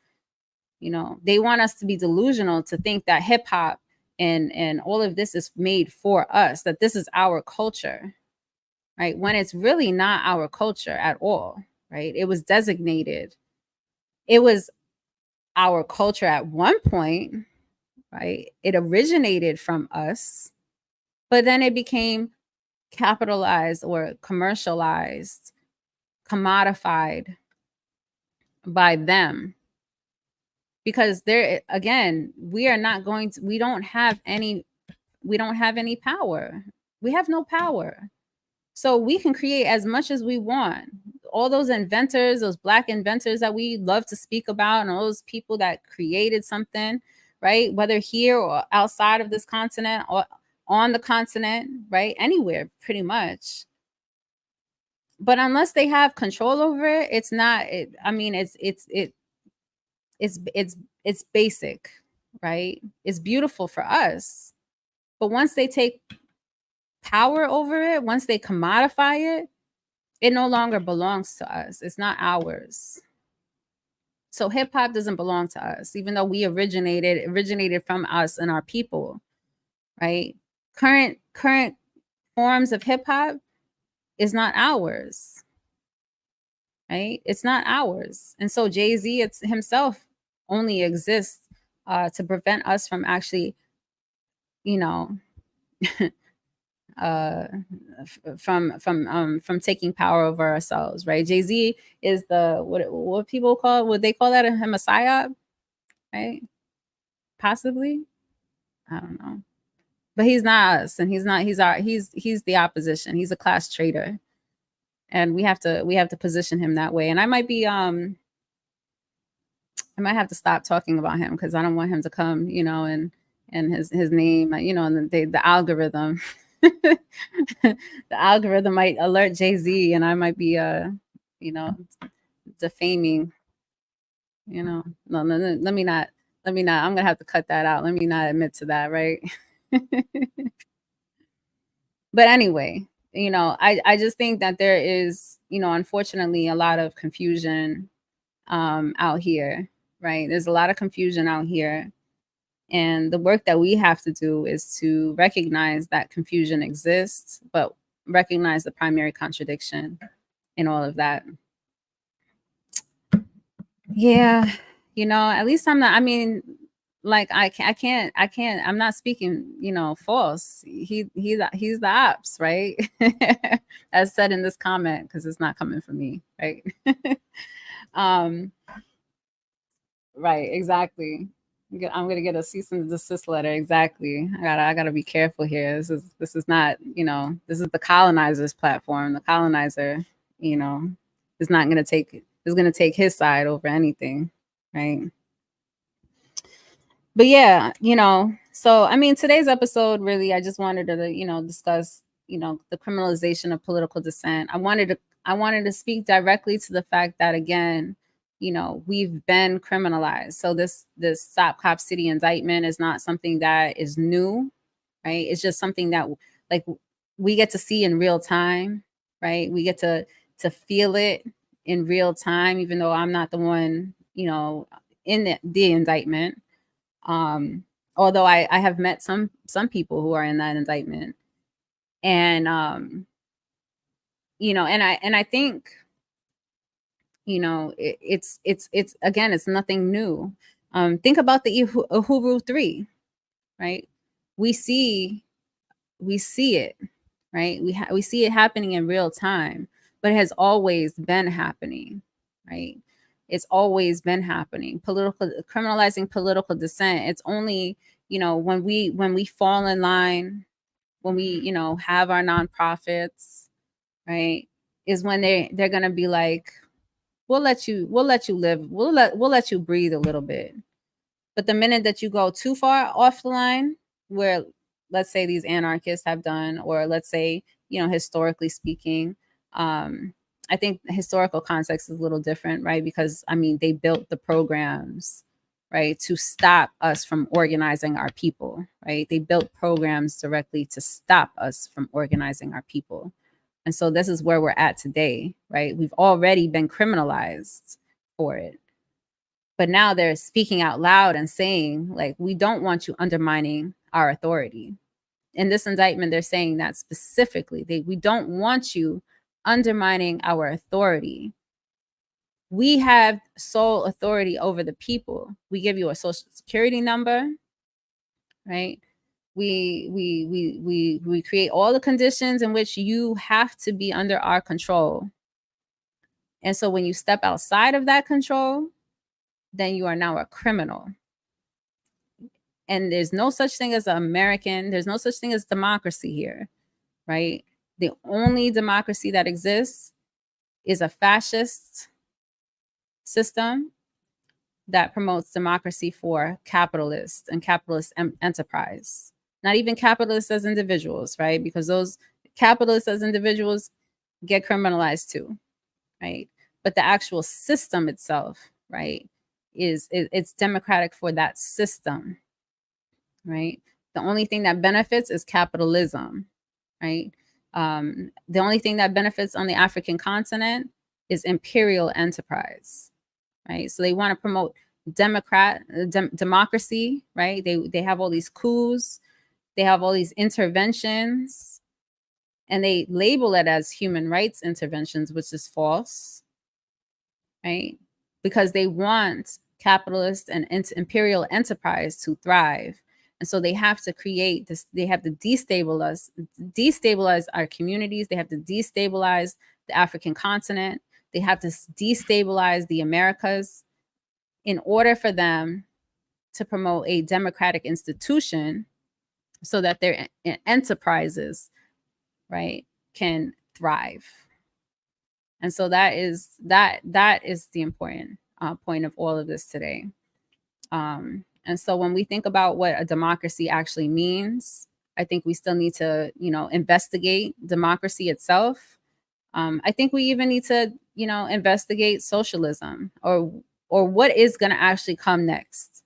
They want us to be delusional to think that hip hop and all of this is made for us, that this is our culture, right? When it's really not our culture at all, right? It was designated. It was our culture at one point, right? It originated from us, but then it became capitalized or commercialized, commodified by them. Because there, again, we don't have any power. We have no power. So we can create as much as we want. All those inventors, those black inventors that we love to speak about, and all those people that created something, right? Whether here or outside of this continent or on the continent, right? Anywhere, pretty much. But unless they have control over it, it's not. It's basic, right? It's beautiful for us. But once they take power over it, once they commodify it, it no longer belongs to us. It's not ours. So hip hop doesn't belong to us, even though we originated from us and our people, right? Current forms of hip hop is not ours, right? It's not ours. And so Jay-Z himself only exists to prevent us from actually, you know, uh from taking power over ourselves, right? Jay-Z is the what people call, what they call that, a messiah, right? Possibly, I don't know, but he's not us, and he's not he's the opposition. He's a class traitor, and we have to position him that way. And I might be I might have to stop talking about him because I don't want him to come, and his name, and the algorithm, the algorithm might alert Jay-Z, and I might be, you know, defaming, No, no, no, let me not, I'm gonna have to cut that out. Let me not admit to that, right? But anyway, I just think that there is, unfortunately, a lot of confusion out here, right? There's a lot of confusion out here. And the work that we have to do is to recognize that confusion exists, but recognize the primary contradiction in all of that. Yeah, at least I'm not, I mean, like I can't, I'm not speaking, false. He's the ops, right? As said in this comment, because it's not coming from me, right? um Right, exactly. I'm gonna get a cease and desist letter. Exactly. I gotta be careful here. This is not, this is the colonizer's platform. The colonizer, is not gonna take is gonna take his side over anything, right? But yeah, so I mean, today's episode, really, I just wanted to, discuss, the criminalization of political dissent. I wanted to speak directly to the fact that, again, we've been criminalized. So this Stop Cop City indictment is not something that is new, right? It's just something that, like, we get to see in real time, right? We get to feel it in real time, even though I'm not the one, in the indictment. um Although I have met some people who are in that indictment. And and I think, it's again, it's nothing new. Think about the Uhuru 3, right? We see we see it, right? We see it happening in real time, but it has always been happening, right? It's always been happening. Criminalizing political dissent. It's only, when we fall in line, when we, have our nonprofits, right? Is when they're gonna be like, we'll let you live, we'll let you breathe a little bit. But the minute that you go too far off the line, where, let's say, these anarchists have done, or let's say, historically speaking, I think the historical context is a little different, right? Because, I mean, they built the programs, right, to stop us from organizing our people, right? They built programs directly to stop us from organizing our people. And so this is where we're at today, right? We've already been criminalized for it. But now they're speaking out loud and saying, like, we don't want you undermining our authority. In this indictment, they're saying that specifically. We don't want you undermining our authority. We have sole authority over the people. We give you a social security number, right? We create all the conditions in which you have to be under our control. And so when you step outside of that control, then you are now a criminal. And there's no such thing as American. There's no such thing as democracy here, right? The only democracy that exists is a fascist system that promotes democracy for capitalists and capitalist enterprise. Not even capitalists as individuals, right? Because those capitalists as individuals get criminalized too, right? But the actual system itself, right, it's democratic for that system, right? The only thing that benefits is capitalism, right? The only thing that benefits on the African continent is imperial enterprise. right? So they want to promote democracy, right? They have all these coups, they have all these interventions, and they label it as human rights interventions, which is false, right? Because they want capitalist and imperial enterprise to thrive. And so they have to create this, they have to destabilize our communities, they have to destabilize the African continent, they have to destabilize the Americas in order for them to promote a democratic institution so that their enterprises, right, can thrive. And so that is the important point of all of this today. And so when we think about what a democracy actually means, I think we still need to, investigate democracy itself. I think we even need to, investigate socialism, or what is going to actually come next.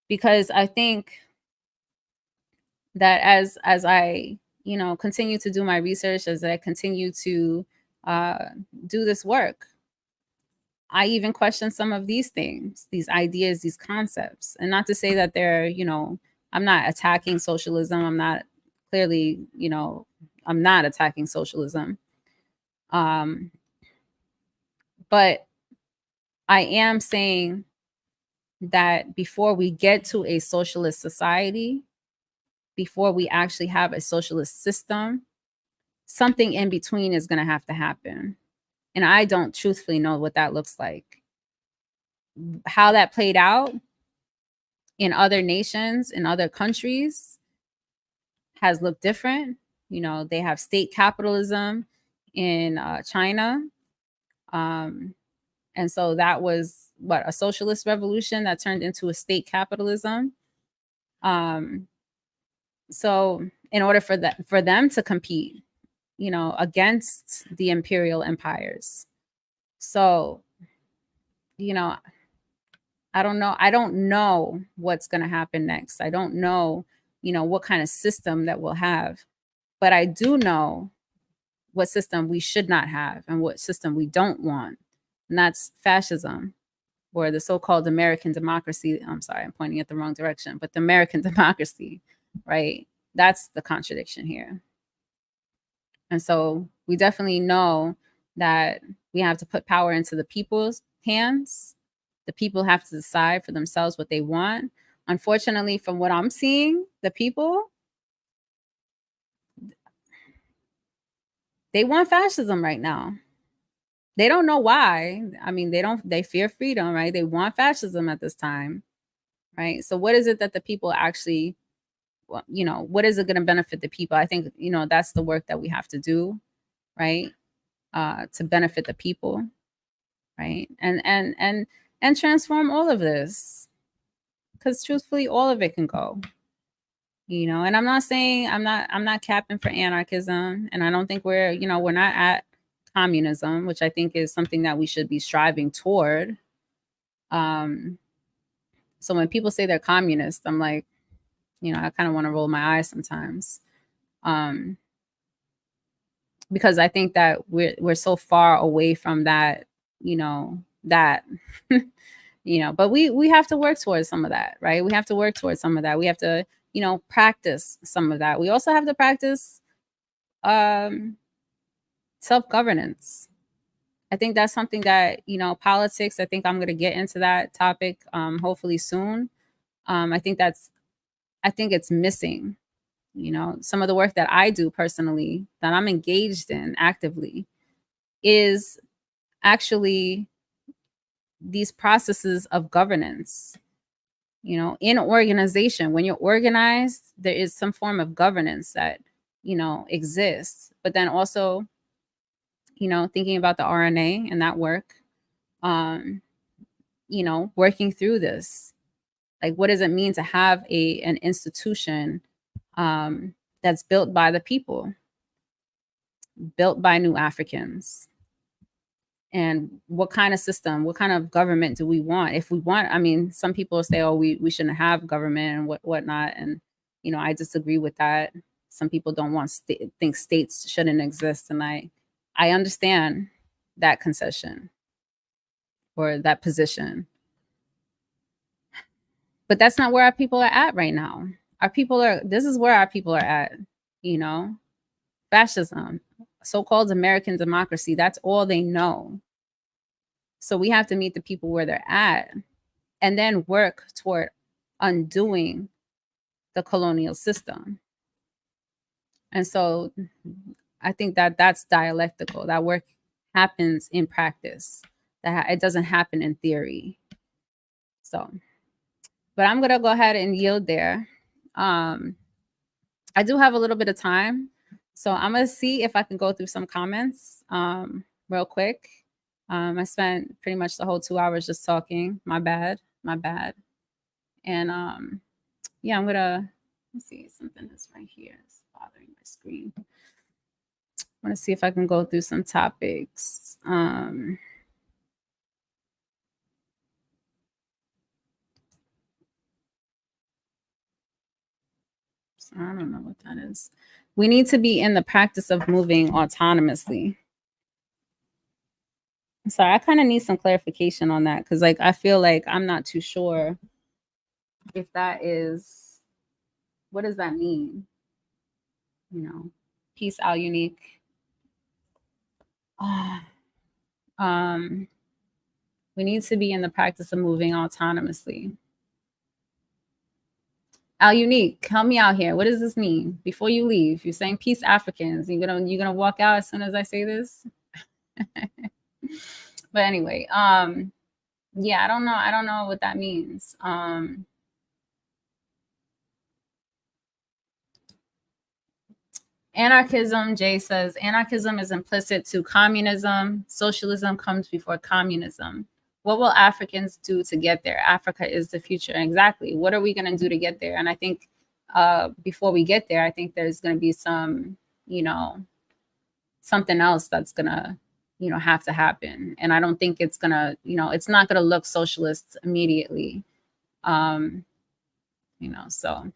Because I think that as I, continue to do my research, as I continue to do this work, I even question some of these things, these ideas, these concepts. And not to say that they're, I'm not attacking socialism. I'm not clearly, I'm not attacking socialism. But I am saying that before we get to a socialist society, before we actually have a socialist system, something in between is going to have to happen. And I don't truthfully know what that looks like. How that played out in other nations, in other countries, has looked different. They have state capitalism in China. And so that was a socialist revolution that turned into a state capitalism. So in order for them to compete, against the imperial empires. So, I don't know. I don't know what's going to happen next. I don't know, what kind of system that we'll have. But I do know what system we should not have and what system we don't want. And that's fascism, or the so-called American democracy. I'm sorry, I'm pointing at the wrong direction, but the American democracy, right? That's the contradiction here. And so we definitely know that we have to put power into the people's hands. The people have to decide for themselves what they want. Unfortunately, from what I'm seeing, the people, they want fascism right now. They don't know why. I mean, they fear freedom, right? They want fascism at this time, right? So what is it that the people actually, what is it going to benefit the people? I think, that's the work that we have to do, right? To benefit the people, right? And transform all of this, because truthfully, all of it can go. And I'm not saying I'm not capping for anarchism, and I don't think we're not at communism, which I think is something that we should be striving toward. So when people say they're communist, I'm like, I kind of want to roll my eyes sometimes, because I think that we're so far away from that, that. But we have to work towards some of that, right? We have to work towards some of that. We have to, practice some of that. We also have to practice self-governance. I think that's something that, politics, I think I'm going to get into that topic hopefully soon. I think it's missing, some of the work that I do personally, that I'm engaged in actively, is actually these processes of governance. In organization, when you're organized, there is some form of governance that exists. But then also, thinking about the RNA and that work, working through this, like, what does it mean to have an institution that's built by the people, built by new Africans? And what kind of system, what kind of government do we want? If we want, I mean, some people say, oh, we shouldn't have government and whatnot. And, I disagree with that. Some people don't think states shouldn't exist. And I understand that concession. or that position. But that's not where our people are at right now. This is where our people are at, you know, fascism, so-called American democracy. That's all they know. So we have to meet the people where they're at and then work toward undoing the colonial system. And so I think that that's dialectical. That work happens in practice. That it doesn't happen in theory. So, but I'm gonna go ahead and yield there. I do have a little bit of time, so I'm gonna see if I can go through some comments real quick. I spent pretty much the whole 2 hours just talking. My bad. And yeah, I'm gonna, let's see, something is right here. It's bothering my screen. I want to see if I can go through some topics. So I don't know what that is. We need to be in the practice of moving autonomously. Sorry, I kind of need some clarification on that because, like, I feel like I'm not too sure if that is, what does that mean? You know, peace out, unique. We need to be in the practice of moving autonomously. Al Unique, help me out here. What does this mean? Before you leave, you're saying peace Africans. You're gonna walk out as soon as I say this. But anyway, yeah, I don't know what that means. Anarchism, Jay says, anarchism is implicit to communism. Socialism comes before communism. What will Africans do to get there? Africa is the future. Exactly. What are we going to do to get there? And I think before we get there, I think there's going to be some, you know, something else that's going to, you know, have to happen. And I don't think it's going to, you know, it's not going to look socialist immediately. You know, so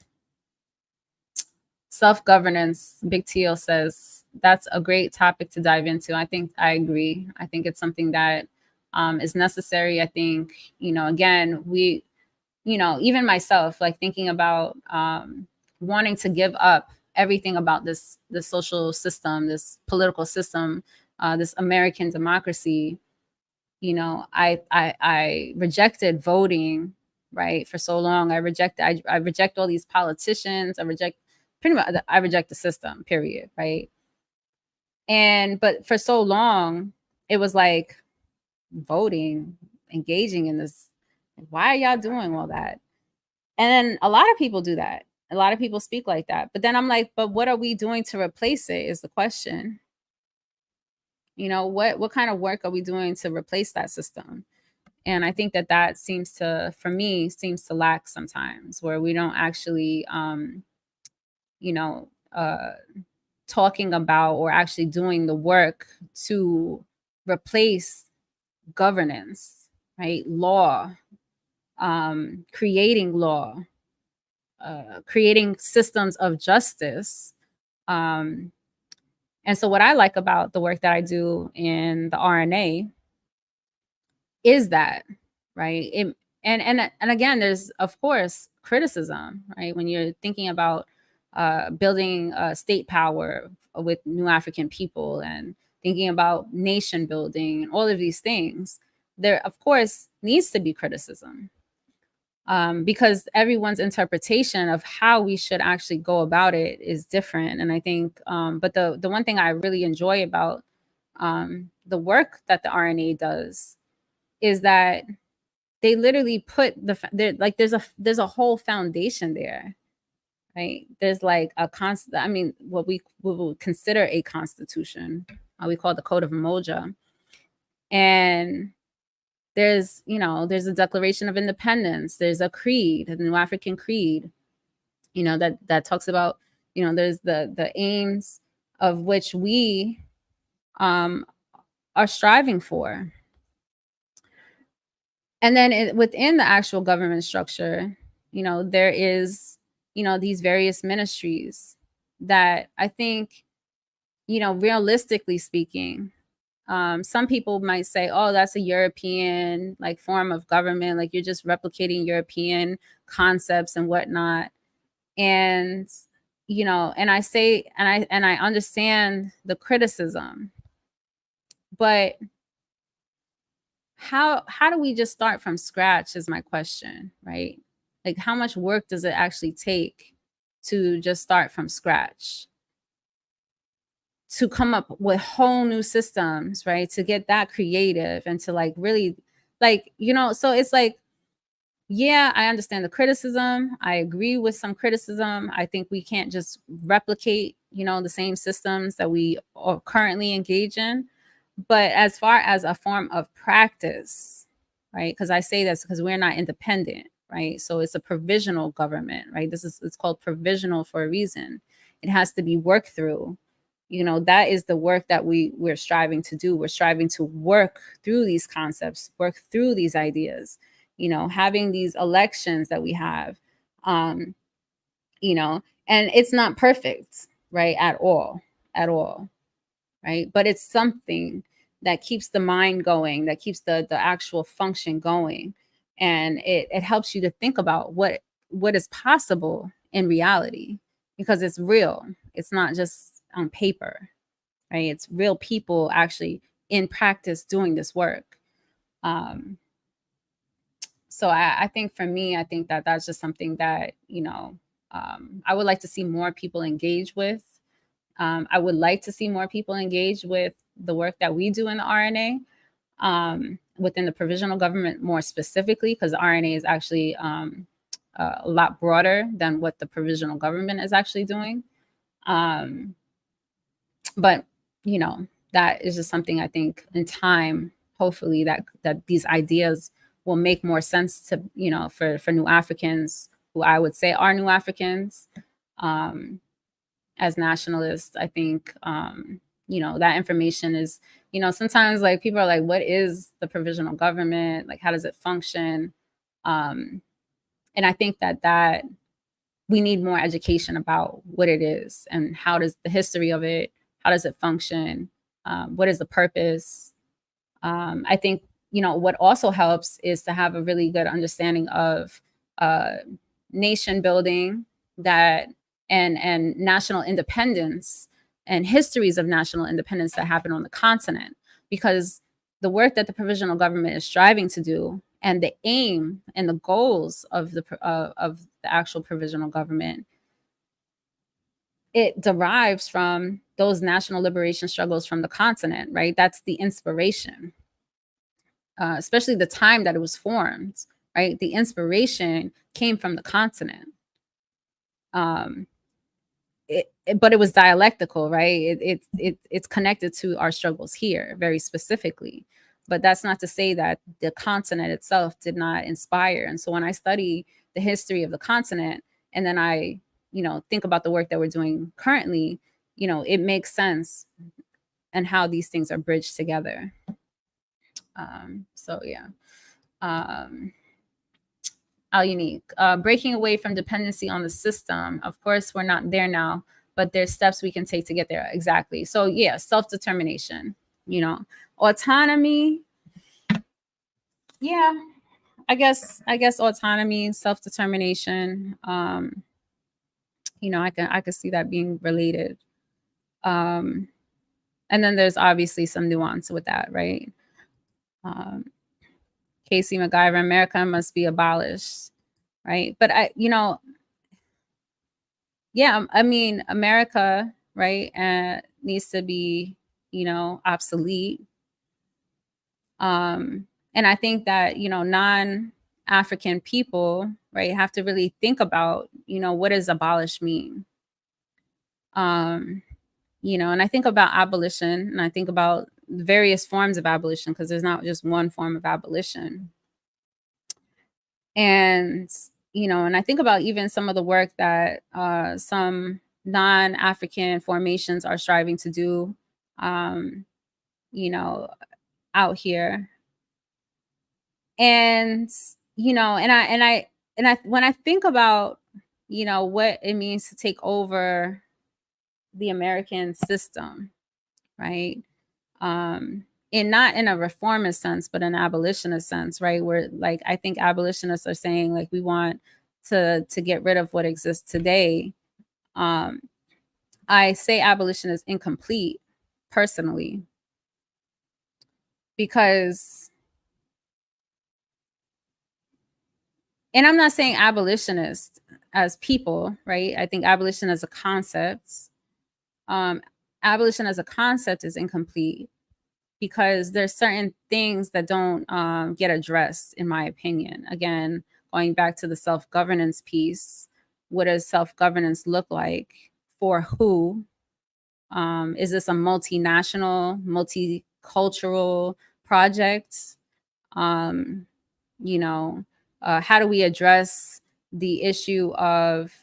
self-governance, Big Teal says, that's a great topic to dive into. I think I agree. I think it's something that is necessary. I think, you know, again, we, you know, even myself, like thinking about wanting to give up everything about this social system, this political system, this American democracy. You know, I rejected voting, right, for so long. I reject all these politicians. I reject the system, period, right? And but for so long, it was like voting, engaging in this. Why are y'all doing all that? And then a lot of people do that. A lot of people speak like that. But then I'm like, but what are we doing to replace it is the question. You know, what kind of work are we doing to replace that system? And I think that seems to, for me, seems to lack sometimes, where we don't actually you know, talking about or actually doing the work to replace governance, right? Law, creating law, creating systems of justice. And so what I like about the work that I do in the RNA is that, right? And again, there's of course criticism, right? When you're thinking about building state power with new African people and thinking about nation building and all of these things, there of course needs to be criticism, because everyone's interpretation of how we should actually go about it is different. And I think, but the one thing I really enjoy about the work that the RNA does is that they literally put like there's a whole foundation there, right? There's like a constant, I mean, what we would consider a constitution, we call it the Code of Umoja. And there's, you know, there's a Declaration of Independence, there's a creed, the New African Creed, you know, that talks about, you know, there's the aims of which we are striving for. And then within the actual government structure, you know, there is, you know, these various ministries that I think, you know, realistically speaking, Some people might say, oh, that's a European like form of government, like you're just replicating European concepts and whatnot. And and I say, and I understand the criticism, but how do we just start from scratch is my question, right? Like, how much work does it actually take to just start from scratch, to come up with whole new systems, right? To get that creative and to like really like, so it's like, yeah, I understand the criticism. I agree with some criticism. I think we can't just replicate, the same systems that we are currently engage in. But as far as a form of practice, right? Because I say this because we're not independent, right? So it's a provisional government, right? It's called provisional for a reason. It has to be worked through. That is the work that we're striving to do. We're striving to work through these concepts, work through these ideas, having these elections that we have, um, and it's not perfect, right? At all, right? But it's something that keeps the mind going, that keeps the actual function going, and it helps you to think about what is possible in reality, because it's real. It's not just on paper, right? It's real people actually in practice doing this work. Um, so I think for me, I think that that's just something that I would like to see more people engage with. I would like to see more people engage with the work that we do in the RNA, within the provisional government more specifically, because the RNA is actually a lot broader than what the provisional government is actually doing. Um, but that is just something I think in time, hopefully that these ideas will make more sense to for new Africans who I would say are new Africans. As nationalists, I think that information is, sometimes like people are like, what is the provisional government, like how does it function? And I think that we need more education about what it is and how does the history of it, how does it function, what is the purpose. I think what also helps is to have a really good understanding of uh, nation building, that and national independence and histories of national independence that happen on the continent, because the work that the provisional government is striving to do and the aim and the goals of the actual provisional government, it derives from those national liberation struggles from the continent, right? That's the inspiration, especially the time that it was formed, right? The inspiration came from the continent. Um, but it was dialectical, right? It's connected to our struggles here very specifically. But that's not to say that the continent itself did not inspire. And so when I study the history of the continent, and then I, think about the work that we're doing currently, it makes sense and how these things are bridged together. So yeah. Al Unique, breaking away from dependency on the system. Of course, we're not there now, but there's steps we can take to get there. Exactly. So yeah, self-determination, autonomy. Yeah, I guess autonomy, self-determination. I could see that being related. And then there's obviously some nuance with that, right? Casey MacGyver, America must be abolished, right? But yeah, I mean, America, right, needs to be, obsolete. And I think that, non-African people, right, have to really think about, what does abolish mean? And I think about abolition, and I think about various forms of abolition, because there's not just one form of abolition. And and I think about even some of the work that some non-African formations are striving to do, um, out here. And when I think about what it means to take over the American system, right? not in a reformist sense, but an abolitionist sense, right? Where like I think abolitionists are saying like we want to get rid of what exists today. I say abolition is incomplete personally because, and I'm not saying abolitionists as people, right? I think abolition as a concept, abolition as a concept is incomplete because there's certain things that don't get addressed, in my opinion. Again, going back to the self-governance piece, what does self-governance look like? For who? Is this a multinational, multicultural project? You know, how do we address the issue of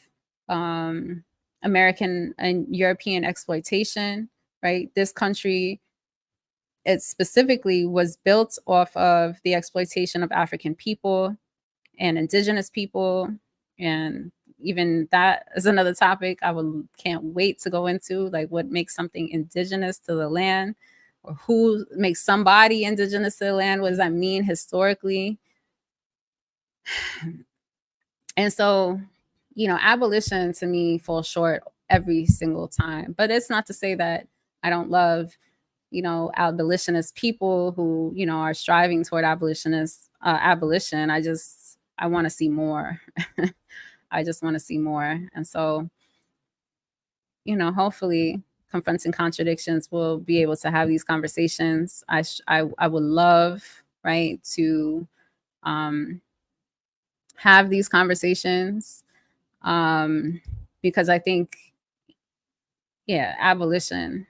American and European exploitation, right? This country, it specifically was built off of the exploitation of African people and indigenous people. And even that is another topic can't wait to go into, like what makes something indigenous to the land, or who makes somebody indigenous to the land. What does that mean historically? And so, abolition to me falls short every single time. But it's not to say that I don't love, abolitionist people who, are striving toward abolition. I want to see more. I just want to see more. And so, hopefully Confronting Contradictions will be able to have these conversations. I would love, right, to have these conversations because I think, abolition.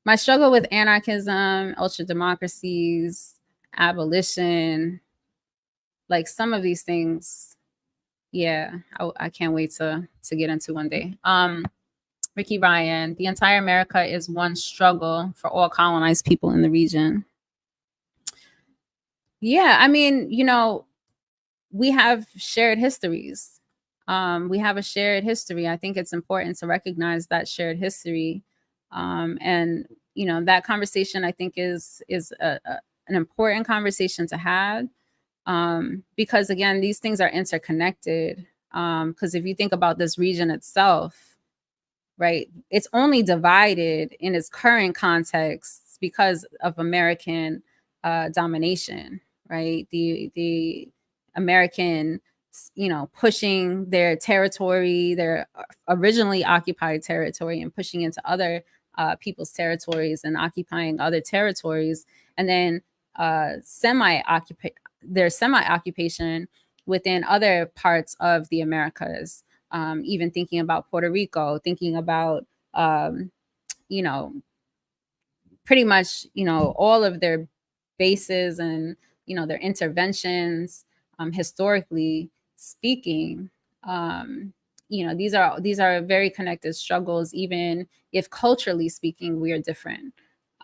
My struggle with anarchism, ultra democracies, abolition, like some of these things, I can't wait to get into one day. Ricky Ryan, the entire America is one struggle for all colonized people in the region. Yeah, I mean, we have shared histories. We have a shared history. I think it's important to recognize that shared history. And, that conversation, I think, is an important conversation to have. Because, again, these things are interconnected. Because if you think about this region itself, right, it's only divided in its current context because of American domination, right? The American, pushing their territory, their originally occupied territory, and pushing into other people's territories and occupying other territories, and then their semi-occupation within other parts of the Americas. Even thinking about Puerto Rico, thinking about, pretty much, all of their bases and, their interventions, historically speaking. These are very connected struggles, even if culturally speaking, we are different.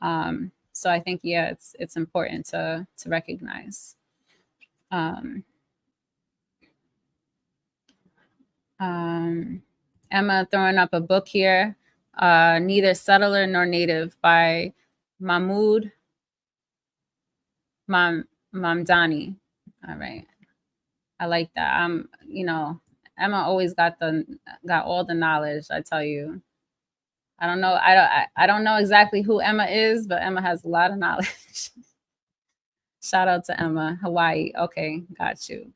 So I think, it's important to recognize. Emma throwing up a book here, Neither Settler Nor Native by Mahmoud Mamdani. All right. I like that. Emma always got all the knowledge, I tell you. I don't know. I don't know exactly who Emma is, but Emma has a lot of knowledge. Shout out to Emma. Hawaii. Okay, got you.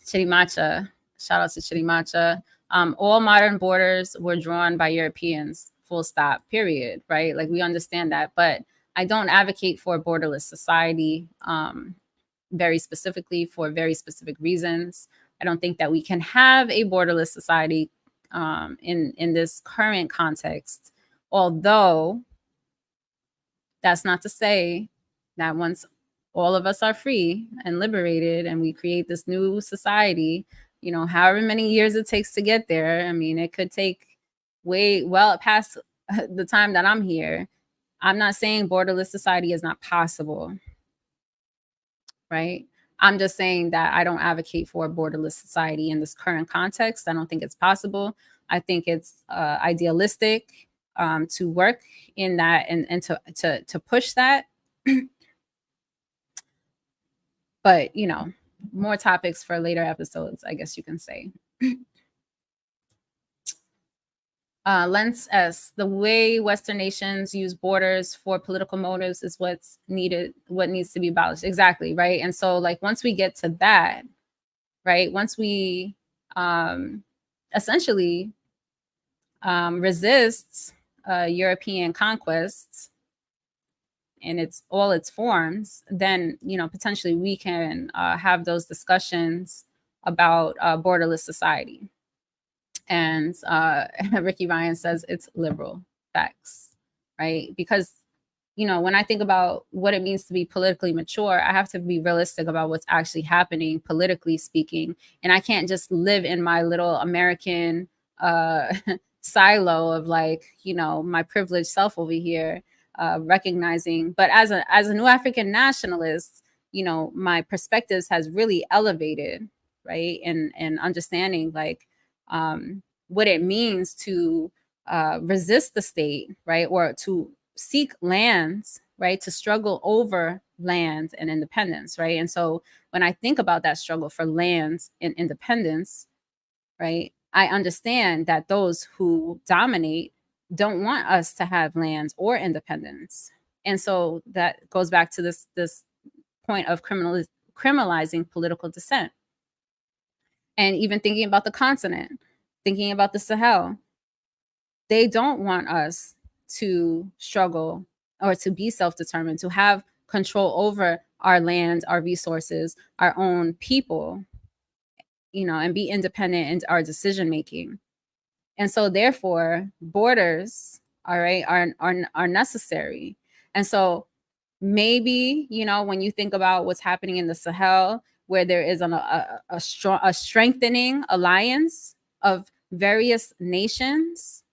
Chirimacha. Shout out to Chirimacha. All modern borders were drawn by Europeans, full stop, period, right? Like, we understand that, but I don't advocate for a borderless society, very specifically for very specific reasons. I don't think that we can have a borderless society in this current context, although that's not to say that once all of us are free and liberated and we create this new society, however many years it takes to get there. I mean, it could take well past the time that I'm here. I'm not saying borderless society is not possible, right? I'm just saying that I don't advocate for a borderless society in this current context. I don't think it's possible. I think it's idealistic. to work in that and to push that. But more topics for later episodes, I guess you can say. Lens S, the way Western nations use borders for political motives is what needs to be abolished. Exactly, right? And so like once we get to that, right, once we essentially resist European conquests in all its forms, then potentially we can have those discussions about borderless society. And Ricky Ryan says it's liberal facts, right? Because when I think about what it means to be politically mature, I have to be realistic about what's actually happening politically speaking, and I can't just live in my little American silo of like my privileged self over here, recognizing. But as a new African nationalist, my perspectives has really elevated, right? And understanding like what it means to resist the state, right? Or to seek lands, right? To struggle over lands and independence, right? And so when I think about that struggle for lands and independence, right, I understand that those who dominate don't want us to have lands or independence. And so that goes back to this point of criminalizing political dissent. And even thinking about the continent, thinking about the Sahel, they don't want us to struggle or to be self-determined, to have control over our land, our resources, our own people, and be independent in our decision making. And so therefore borders, all right, are necessary. And so maybe, when you think about what's happening in the Sahel, where there is a strengthening alliance of various nations,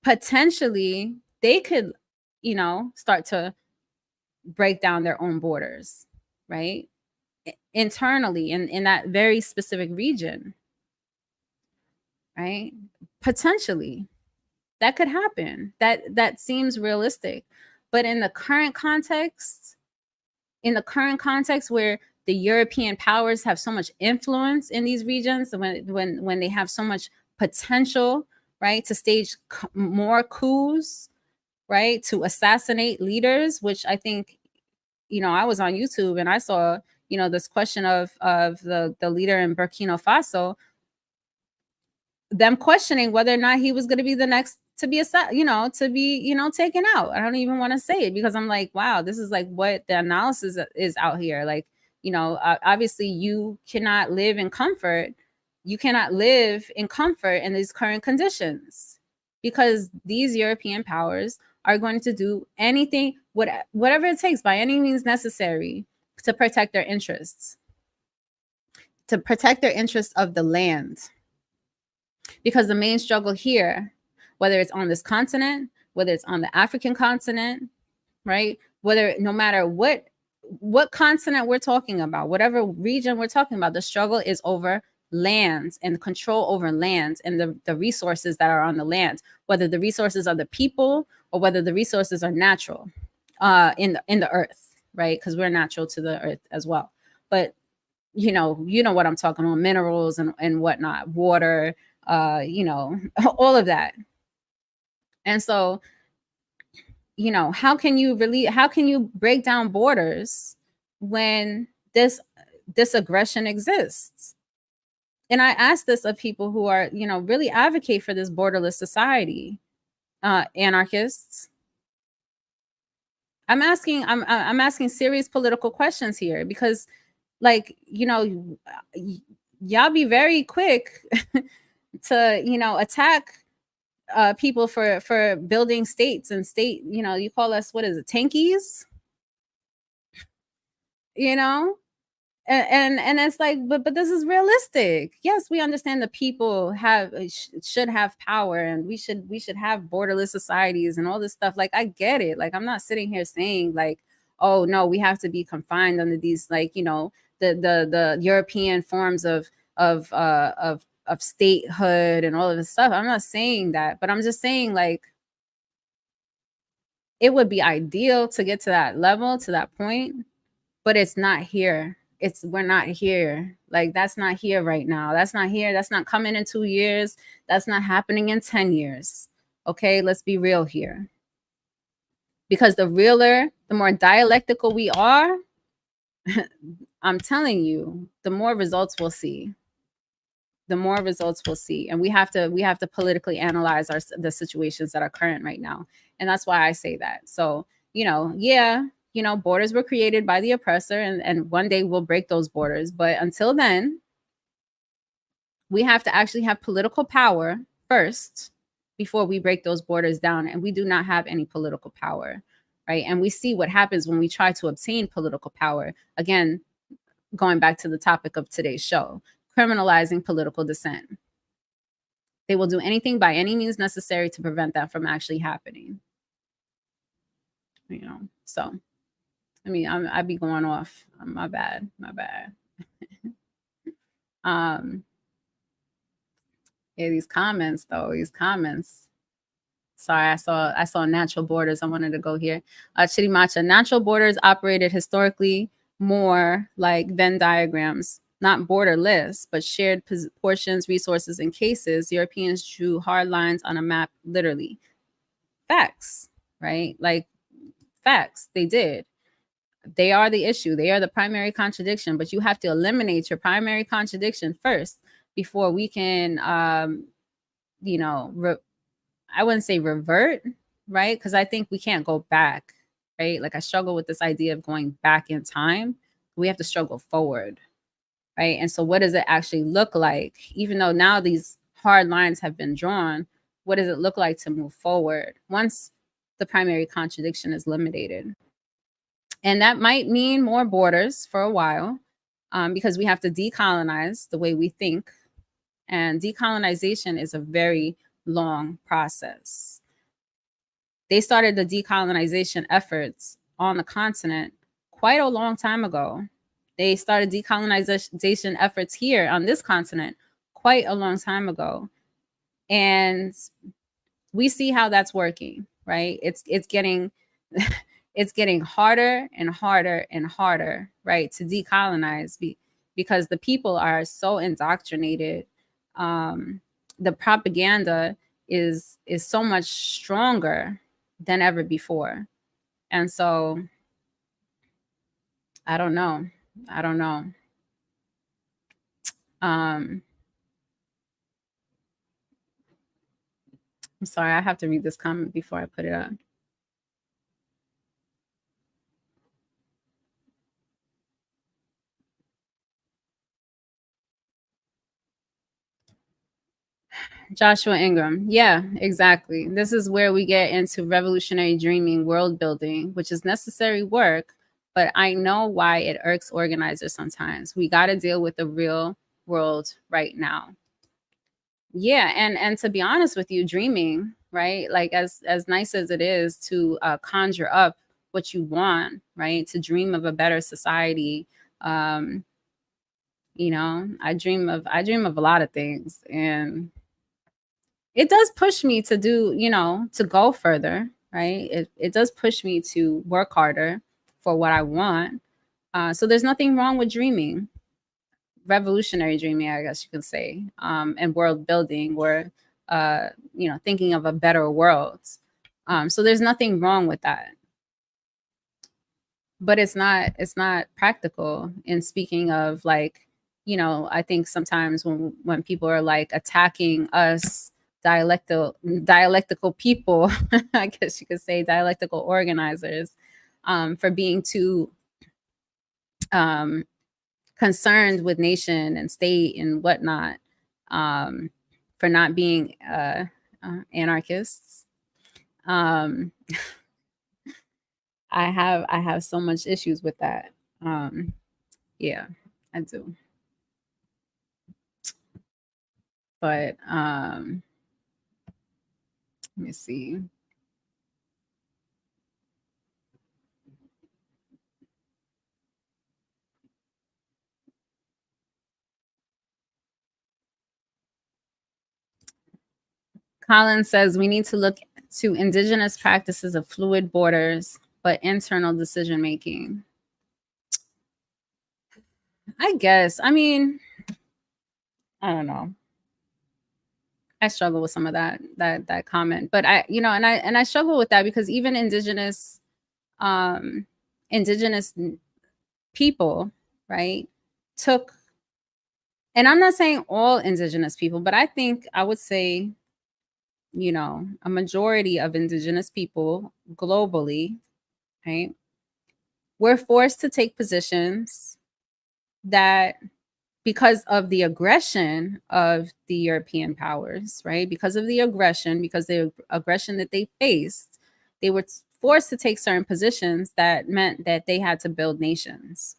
potentially they could, start to break down their own borders, right? Internally in that very specific region, right? Potentially that could happen. That seems realistic. But in the current context where the European powers have so much influence in these regions, when they have so much potential, right, to stage more coups, right, to assassinate leaders, which I think, I was on YouTube and I saw, this question of the leader in Burkina Faso, them questioning whether or not he was going to be the next to be taken out. I don't even want to say it because I'm like, wow, this is like what the analysis is out here. Like, obviously you cannot live in comfort. You cannot live in comfort in these current conditions because these European powers are going to do anything, whatever it takes by any means necessary to protect their interests, of the land. Because the main struggle here, whether it's on this continent, whether it's on the African continent, right? No matter what continent we're talking about, whatever region we're talking about, the struggle is over lands and control over lands and the resources that are on the land, whether the resources are the people or whether the resources are natural in the earth, right? Because we're natural to the earth as well. But you know what I'm talking about, minerals and whatnot, water, all of that. And so, how can you break down borders when this aggression exists? And I ask this of people who are, really advocate for this borderless society, anarchists. I'm asking serious political questions here because, like, y'all be very quick to, attack people for building states and state, you call us, what is it, tankies? And it's like, but this is realistic. Yes, we understand the people should have power and we should have borderless societies and all this stuff. Like, I get it. Like, I'm not sitting here saying like, oh no, we have to be confined under these, like, the European forms of statehood and all of this stuff. I'm not saying that, but I'm just saying, like, it would be ideal to get to that level, to that point, but it's not here. We're not here. Like, that's not here right now. That's not here. That's not coming in 2 years. That's not happening in 10 years. Okay, let's be real here. Because the realer, the more dialectical we are, I'm telling you, the more results we'll see. The more results we'll see. And we have to politically analyze the situations that are current right now. And that's why I say that. So, yeah, borders were created by the oppressor, and one day we'll break those borders. But until then, we have to actually have political power first before we break those borders down. And we do not have any political power, right? And we see what happens when we try to obtain political power. Again, going back to the topic of today's show, criminalizing political dissent. They will do anything by any means necessary to prevent that from actually happening. So, I mean, I'd be going off. My bad. Yeah, these comments though. Sorry, I saw natural borders. I wanted to go here. Chirimacha, natural borders operated historically more like Venn diagrams, not borderless, but shared portions, resources, and cases. Europeans drew hard lines on a map, literally. Facts, right? Like, facts. They did. They are the issue. They are the primary contradiction, but you have to eliminate your primary contradiction first before we can, I wouldn't say revert, right? Because I think we can't go back, right? Like, I struggle with this idea of going back in time. We have to struggle forward, right? And so what does it actually look like? Even though now these hard lines have been drawn, what does it look like to move forward once the primary contradiction is eliminated? And that might mean more borders for a while, because we have to decolonize the way we think. And decolonization is a very long process. They started the decolonization efforts on the continent quite a long time ago. They started decolonization efforts here on this continent quite a long time ago. And we see how that's working, right? It's getting it's getting harder and harder and harder, right, to decolonize because the people are so indoctrinated. The propaganda is so much stronger than ever before. And so I don't know. I'm sorry, I have to read this comment before I put it up. Joshua Ingram. Yeah, exactly. This is where we get into revolutionary dreaming, world building, which is necessary work, but I know why it irks organizers sometimes. We got to deal with the real world right now. Yeah, and to be honest with you, dreaming, right? Like, as nice as it is to conjure up what you want, right? To dream of a better society. I dream of a lot of things, and it does push me to do, to go further, right? It does push me to work harder for what I want. So there's nothing wrong with dreaming, revolutionary dreaming, I guess you could say, and world building, or thinking of a better world. So there's nothing wrong with that. But it's not practical. In speaking of, like, I think sometimes when people are like attacking us dialectical people, I guess you could say dialectical organizers, for being too concerned with nation and state and whatnot, for not being anarchists. I have so much issues with that. Yeah, I do. But let me see. Colin says we need to look to indigenous practices of fluid borders, but internal decision making. I guess, I mean, I don't know. I struggle with some of that comment, but I struggle with that because even indigenous indigenous people, right, took, and I'm not saying all indigenous people, but I would say, a majority of indigenous people globally, right, were forced to take positions that, because of the aggression of the European powers, right? Because of the aggression, because the aggression that they faced, they were forced to take certain positions that meant that they had to build nations.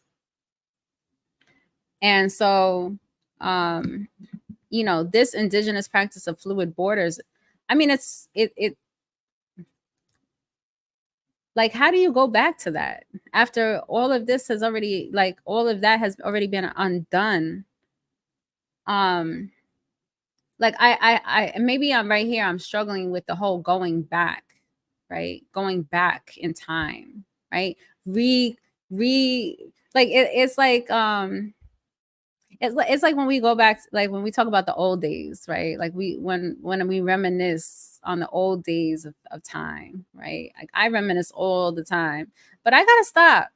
And so, this indigenous practice of fluid borders, I mean, it like, how do you go back to that after all of this has already, like, all of that has already been undone? Like, I maybe I'm right here, I'm struggling with the whole going back, right? Going back in time, right? Re like, it's like when we go back, like when we talk about the old days, right? Like when we reminisce on the old days of time, right? Like, I reminisce all the time, but I gotta stop.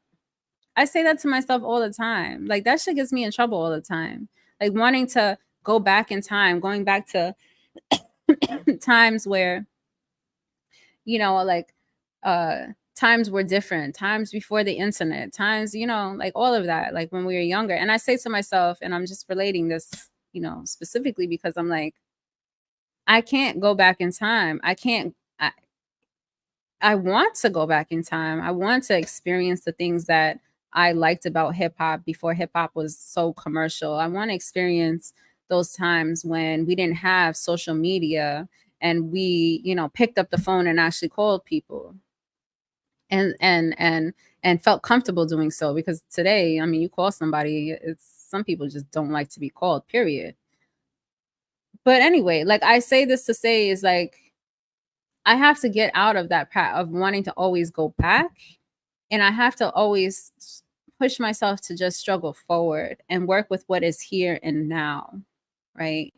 I say that to myself all the time. Like, that shit gets me in trouble all the time. Like, wanting to go back in time, going back to times where, like, times were different, times before the internet, times, like, all of that, like when we were younger. And I say to myself, and I'm just relating this, specifically because I'm like, I can't go back in time. I want to go back in time. I want to experience the things that I liked about hip hop before hip hop was so commercial. I want to experience those times when we didn't have social media and we, picked up the phone and actually called people and felt comfortable doing so. Because today, I mean, you call somebody, some people just don't like to be called, period. But anyway, like, I say this to say is, like, I have to get out of that path of wanting to always go back. And I have to always push myself to just struggle forward and work with what is here and now, right?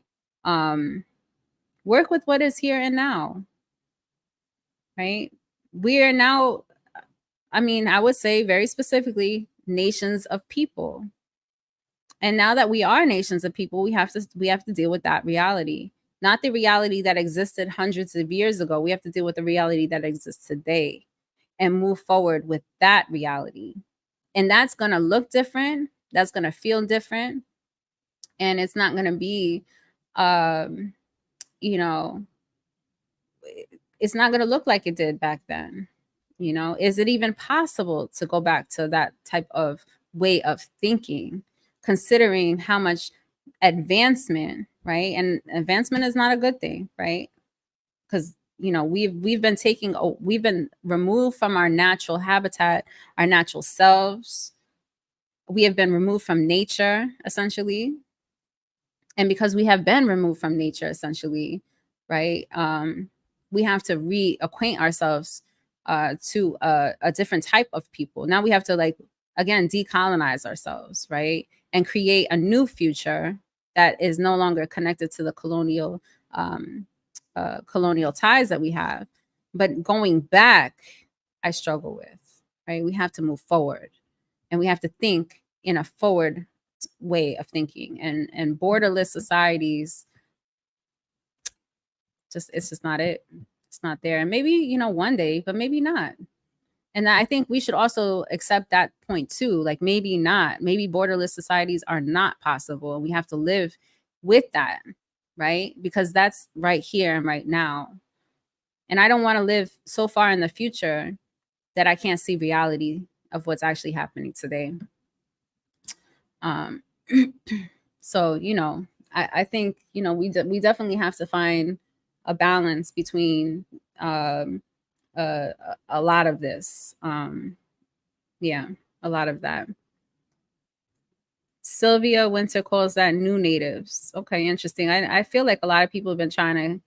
Work with what is here and now, right? We are now, I mean, I would say very specifically, nations of people. And now that we are nations of people, we have to deal with that reality. Not the reality that existed hundreds of years ago. We have to deal with the reality that exists today and move forward with that reality. And that's going to look different. That's going to feel different. And it's not going to be, it's not going to look like it did back then. Is it even possible to go back to that type of way of thinking, considering how much advancement, right? And advancement is not a good thing, right? Because we've been removed from our natural habitat, our natural selves. We have been removed from nature, essentially. And because we have been removed from nature, essentially, right, we have to reacquaint ourselves to a different type of people. Now we have to, like, again, decolonize ourselves, right, and create a new future that is no longer connected to the colonial ties that we have. But going back, I struggle with, right? We have to move forward, and we have to think in a forward way of thinking. And borderless societies, it's just not it. It's not there. And maybe, one day, but maybe not. And I think we should also accept that point too. Like, maybe not. Maybe borderless societies are not possible, and we have to live with that, right? Because that's right here and right now. And I don't want to live so far in the future that I can't see reality of what's actually happening today. Um, so, I think, we definitely have to find a balance between a lot of this. Yeah, a lot of that. Sylvia Winter calls that new natives. Okay, interesting. I feel like a lot of people have been trying to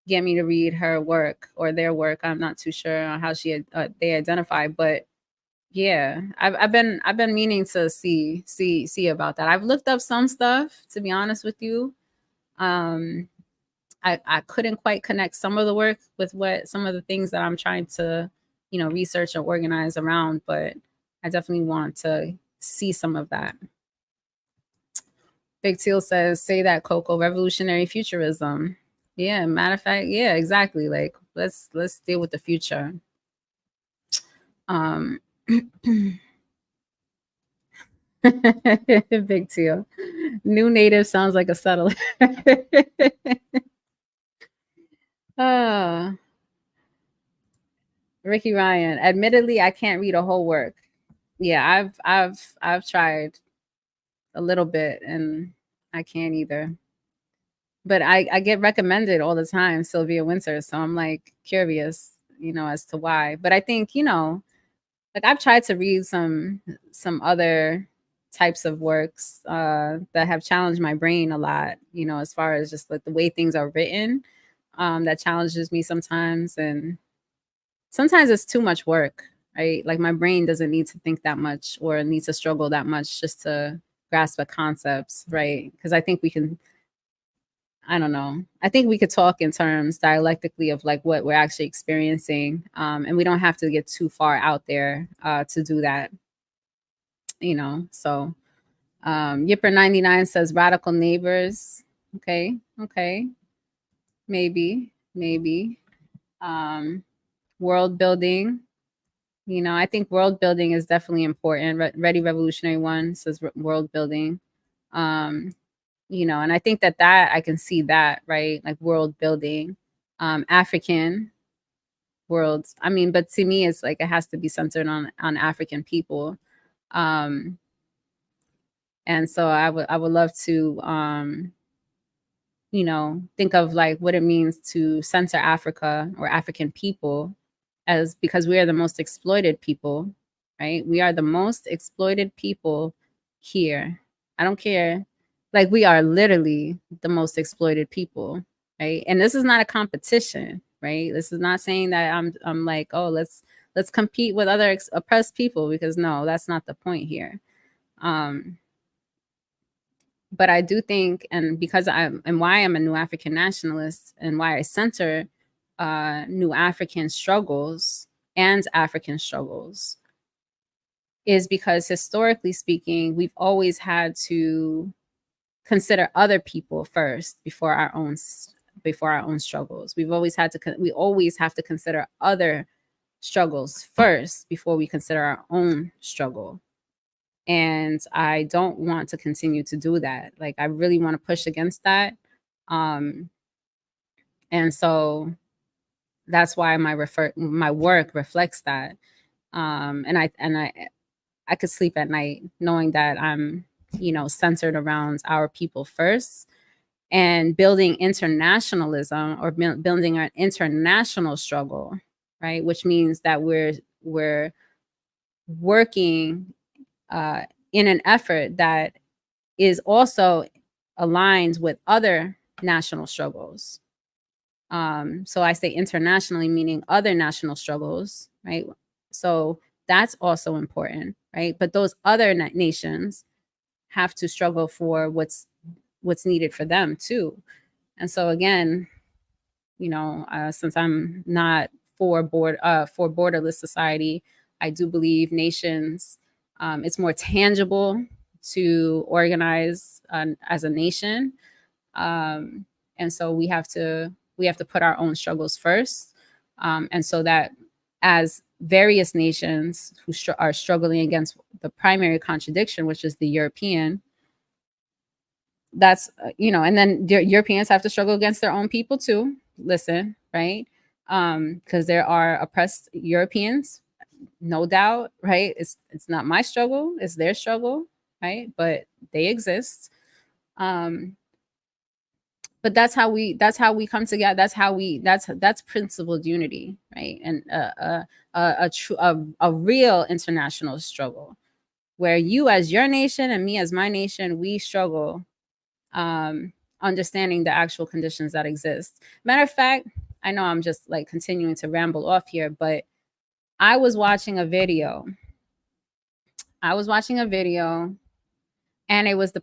get me to read her work or their work. I'm not too sure on how they identify, but yeah, I've been meaning to see about that. I've looked up some stuff, to be honest with you. Um, I couldn't quite connect some of the work with what some of the things that I'm trying to, research and organize around, but I definitely want to see some of that. Big Teal says, say that, Coco, revolutionary futurism. Yeah, matter of fact, yeah, exactly. Like let's deal with the future. Um Big Teal. New native sounds like a settler. uh, Ricky Ryan. Admittedly, I can't read a whole work. Yeah, I've tried a little bit and I can't either. But I get recommended all the time Sylvia Winter, so I'm like curious, as to why. But I think, like I've tried to read some other types of works that have challenged my brain a lot, as far as just like the way things are written. That challenges me sometimes, and sometimes it's too much work, right? Like my brain doesn't need to think that much or need to struggle that much just to grasp a concepts, right? Because I think we can, I don't know. I think we could talk in terms dialectically of like what we're actually experiencing, and we don't have to get too far out there to do that. So Yipper99 says radical neighbors. Okay, okay, maybe. World building. I think world building is definitely important. Ready Revolutionary One says world building. And I think that I can see that, right? Like world building, African worlds. I mean, but to me, it's like it has to be centered on African people. Um, and so I would love to, think of like what it means to center Africa or African people, as because we are the most exploited people, right? We are the most exploited people here. I don't care. Like we are literally the most exploited people, right? And this is not a competition, right? This is not saying that I'm like, oh, let's compete with other oppressed people, because no, that's not the point here. But I do think, and because why I'm a New African nationalist and why I center New African struggles and African struggles, is because historically speaking, we've always had to consider other people first before our own struggles. We always have to consider other struggles first before we consider our own struggle. And I don't want to continue to do that. Like I really want to push against that. And so that's why my work reflects that. And I could sleep at night knowing that I'm, centered around our people first, and building internationalism, or building an international struggle, right? Which means that we're working in an effort that is also aligned with other national struggles. So I say internationally, meaning other national struggles, right? So that's also important, right? But those other nations have to struggle for what's needed for them too. And so again, since I'm not for borderless society, I do believe nations. It's more tangible to organize as a nation, and so we have to put our own struggles first, and so that as various nations who are struggling against the primary contradiction, which is the European, and then Europeans have to struggle against their own people too. Listen, right? Because there are oppressed Europeans, no doubt, right? It's not my struggle, it's their struggle, right? But they exist. But that's how we come together. That's principled unity, right? And a real international struggle, where you as your nation and me as my nation, we struggle understanding the actual conditions that exist. Matter of fact, I know I'm just like continuing to ramble off here, but I was watching a video. And it was the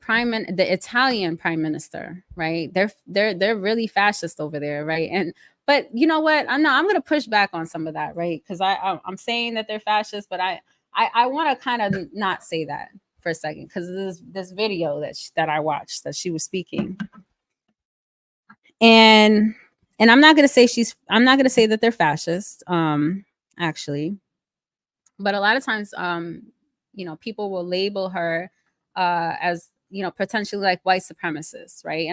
Italian prime minister, right? They're really fascist over there, right? But you know what? I'm going to push back on some of that, right? Because I'm saying that they're fascist, but I want to kind of not say that for a second, because this video that I watched that she was speaking, and I'm not going to say that they're fascist, actually, but a lot of times, people will label her as, potentially like white supremacists, right?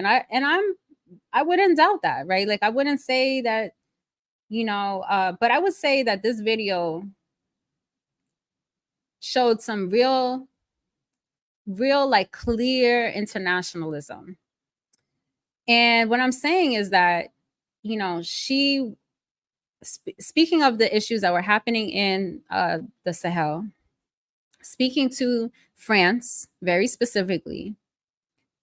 I wouldn't doubt that, right? Like I wouldn't say that, but I would say that this video showed some real like clear internationalism. And what I'm saying is that, she speaking of the issues that were happening in the Sahel, speaking to France very specifically,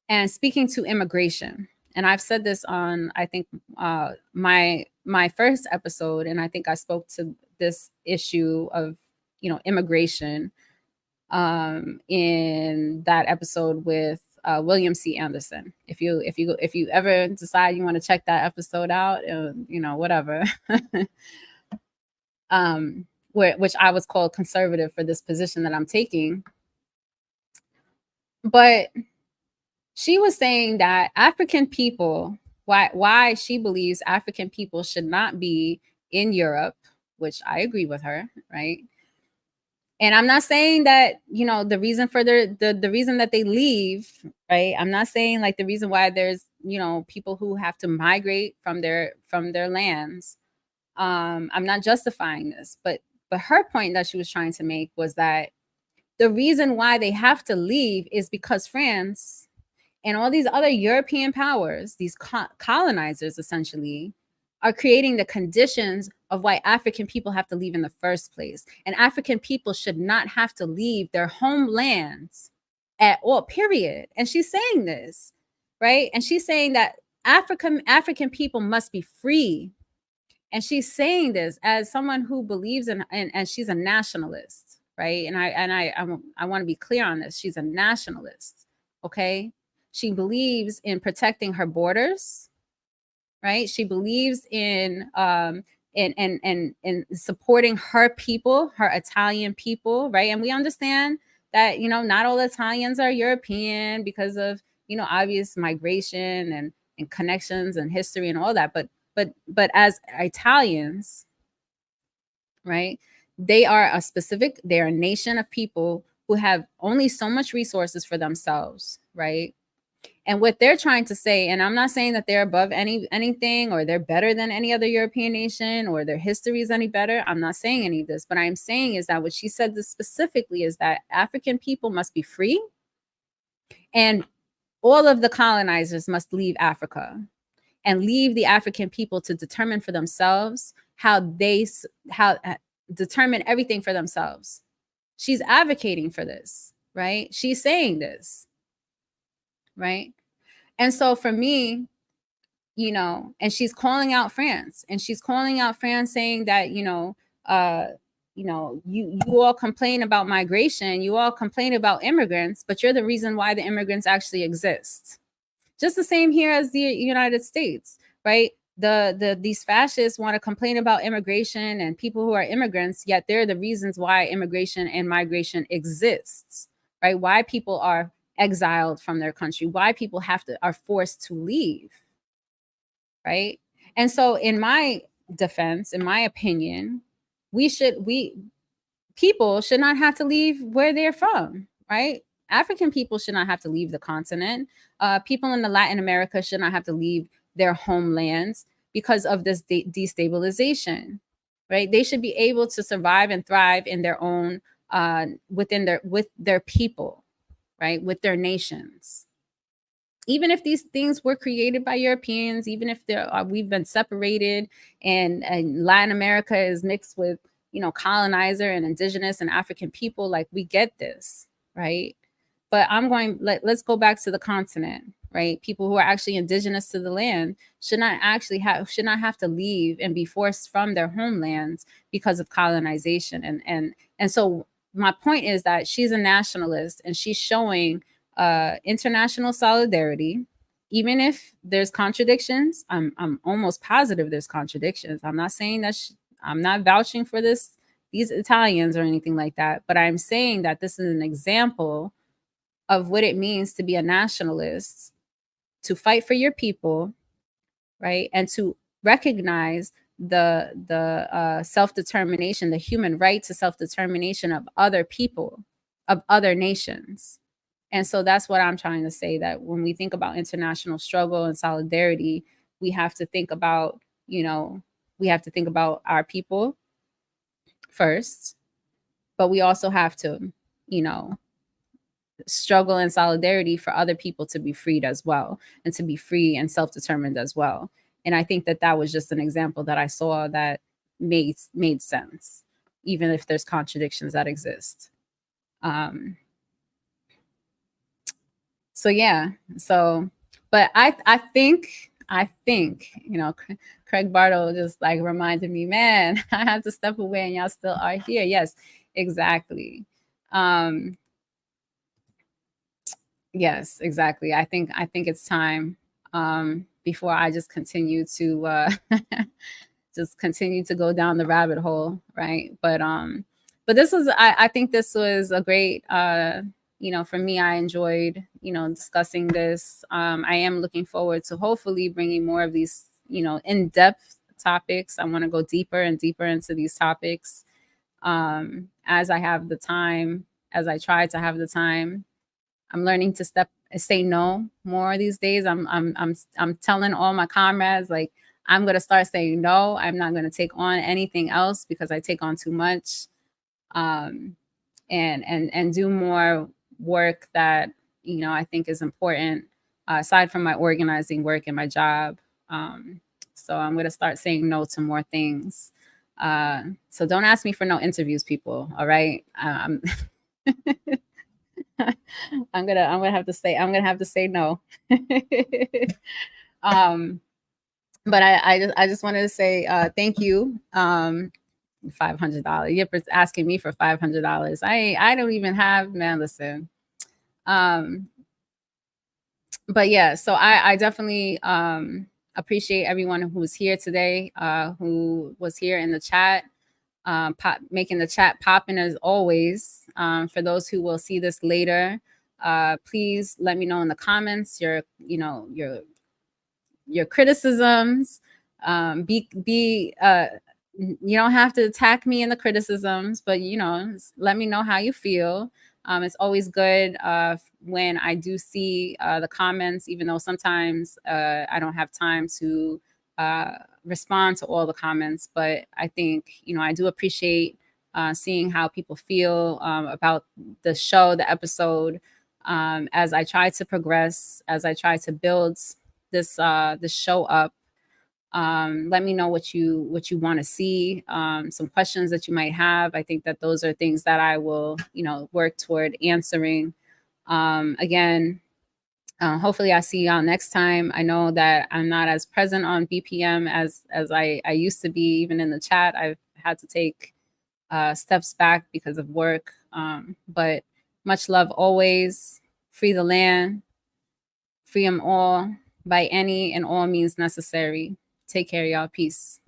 and speaking to immigration. And I've said this on, I think, my first episode, and I think I spoke to this issue of, immigration in that episode with William C. Anderson. If you ever decide you want to check that episode out, whatever. Which I was called conservative for this position that I'm taking. But she was saying that African people, why she believes African people should not be in Europe, which I agree with her, right? And I'm not saying that, the reason for the reason that they leave, right? I'm not saying like the reason why there's, people who have to migrate from their lands. I'm not justifying this, but her point that she was trying to make was that the reason why they have to leave is because France and all these other European powers, these colonizers essentially, are creating the conditions of why African people have to leave in the first place. And African people should not have to leave their homelands at all, period. And she's saying this, right? And she's saying that African people must be free. And she's saying this as someone who believes in, and she's a nationalist, right? And I want to be clear on this. She's a nationalist, okay? She believes in protecting her borders, right? She believes in supporting her people, her Italian people, right? And we understand that, not all Italians are European because of, obvious migration and connections and history and all that. But as Italians, right, they're a nation of people who have only so much resources for themselves, right? And what they're trying to say, and I'm not saying that they're above anything or they're better than any other European nation or their history is any better. I'm not saying any of this. But I'm saying is that what she said this specifically is that African people must be free and all of the colonizers must leave Africa and leave the African people to determine for themselves how determine everything for themselves. She's advocating for this, right? She's saying this, right? And so for me, and she's calling out France, saying that, you all complain about migration, you all complain about immigrants, but you're the reason why the immigrants actually exist. Just the same here as the United States, right? These fascists want to complain about immigration and people who are immigrants, yet they're the reasons why immigration and migration exists, right? Why people are exiled from their country, why people are forced to leave, right? And so in my defense, in my opinion, people should not have to leave where they're from, right? African people should not have to leave the continent. People in Latin America should not have to leave their homelands because of this destabilization, right? They should be able to survive and thrive in their own, with their people, right? With their nations. Even if these things were created by Europeans, even if we've been separated and Latin America is mixed with, colonizer and indigenous and African people, like we get this, right? But let's go back to the continent, right? People who are actually indigenous to the land should not have to leave and be forced from their homelands because of colonization. And so my point is that she's a nationalist and she's showing international solidarity, even if there's contradictions. I'm almost positive there's contradictions. I'm not saying that I'm not vouching for these Italians or anything like that, but I'm saying that this is an example of what it means to be a nationalist, to fight for your people, right? And to recognize the self-determination, the human right to self-determination of other people, of other nations. And so that's what I'm trying to say, that when we think about international struggle and solidarity, we have to think about, we have to think about our people first, but we also have to, you know, struggle in solidarity for other people to be freed as well, and to be free and self-determined as well. And I think that that was just an example that I saw that made sense, even if there's contradictions that exist. So yeah, so, but I think, Craig Bartle just like reminded me, man, I had to step away and y'all still are here. Yes, exactly. Yes, exactly. I think it's time, before I just continue to just continue to go down the rabbit hole, right? But this was, I think this was a great, for me, I enjoyed, discussing this. I am looking forward to hopefully bringing more of these, in-depth topics. I want to go deeper and deeper into these topics, as I have the time, as I try to have the time. I'm learning to say no more these days. I'm telling all my comrades, like, I'm gonna start saying no. I'm not gonna take on anything else because I take on too much, and do more work that I think is important, aside from my organizing work and my job. So I'm gonna start saying no to more things. So don't ask me for no interviews, people. All right. I'm gonna have to say no. um, but I just wanted to say thank you. $500. You're asking me for $500. I don't even have, man. Listen. Um, but yeah, so I definitely appreciate everyone who's here today, who was here in the chat, making the chat popping as always. For those who will see this later, please let me know in the comments your criticisms. Be you don't have to attack me in the criticisms, but let me know how you feel. It's always good when I do see the comments, even though sometimes I don't have time to respond to all the comments. But I think I do appreciate seeing how people feel about the show, the episode, as I try to progress, as I try to build this show up. Let me know what you want to see, some questions that you might have. I think that those are things that I will work toward answering. Again, hopefully I see y'all next time. I know that I'm not as present on BPM as I used to be. Even in the chat, I've had to take steps back because of work. But much love always. Free the land, free them all, by any and all means necessary. Take care, y'all. Peace.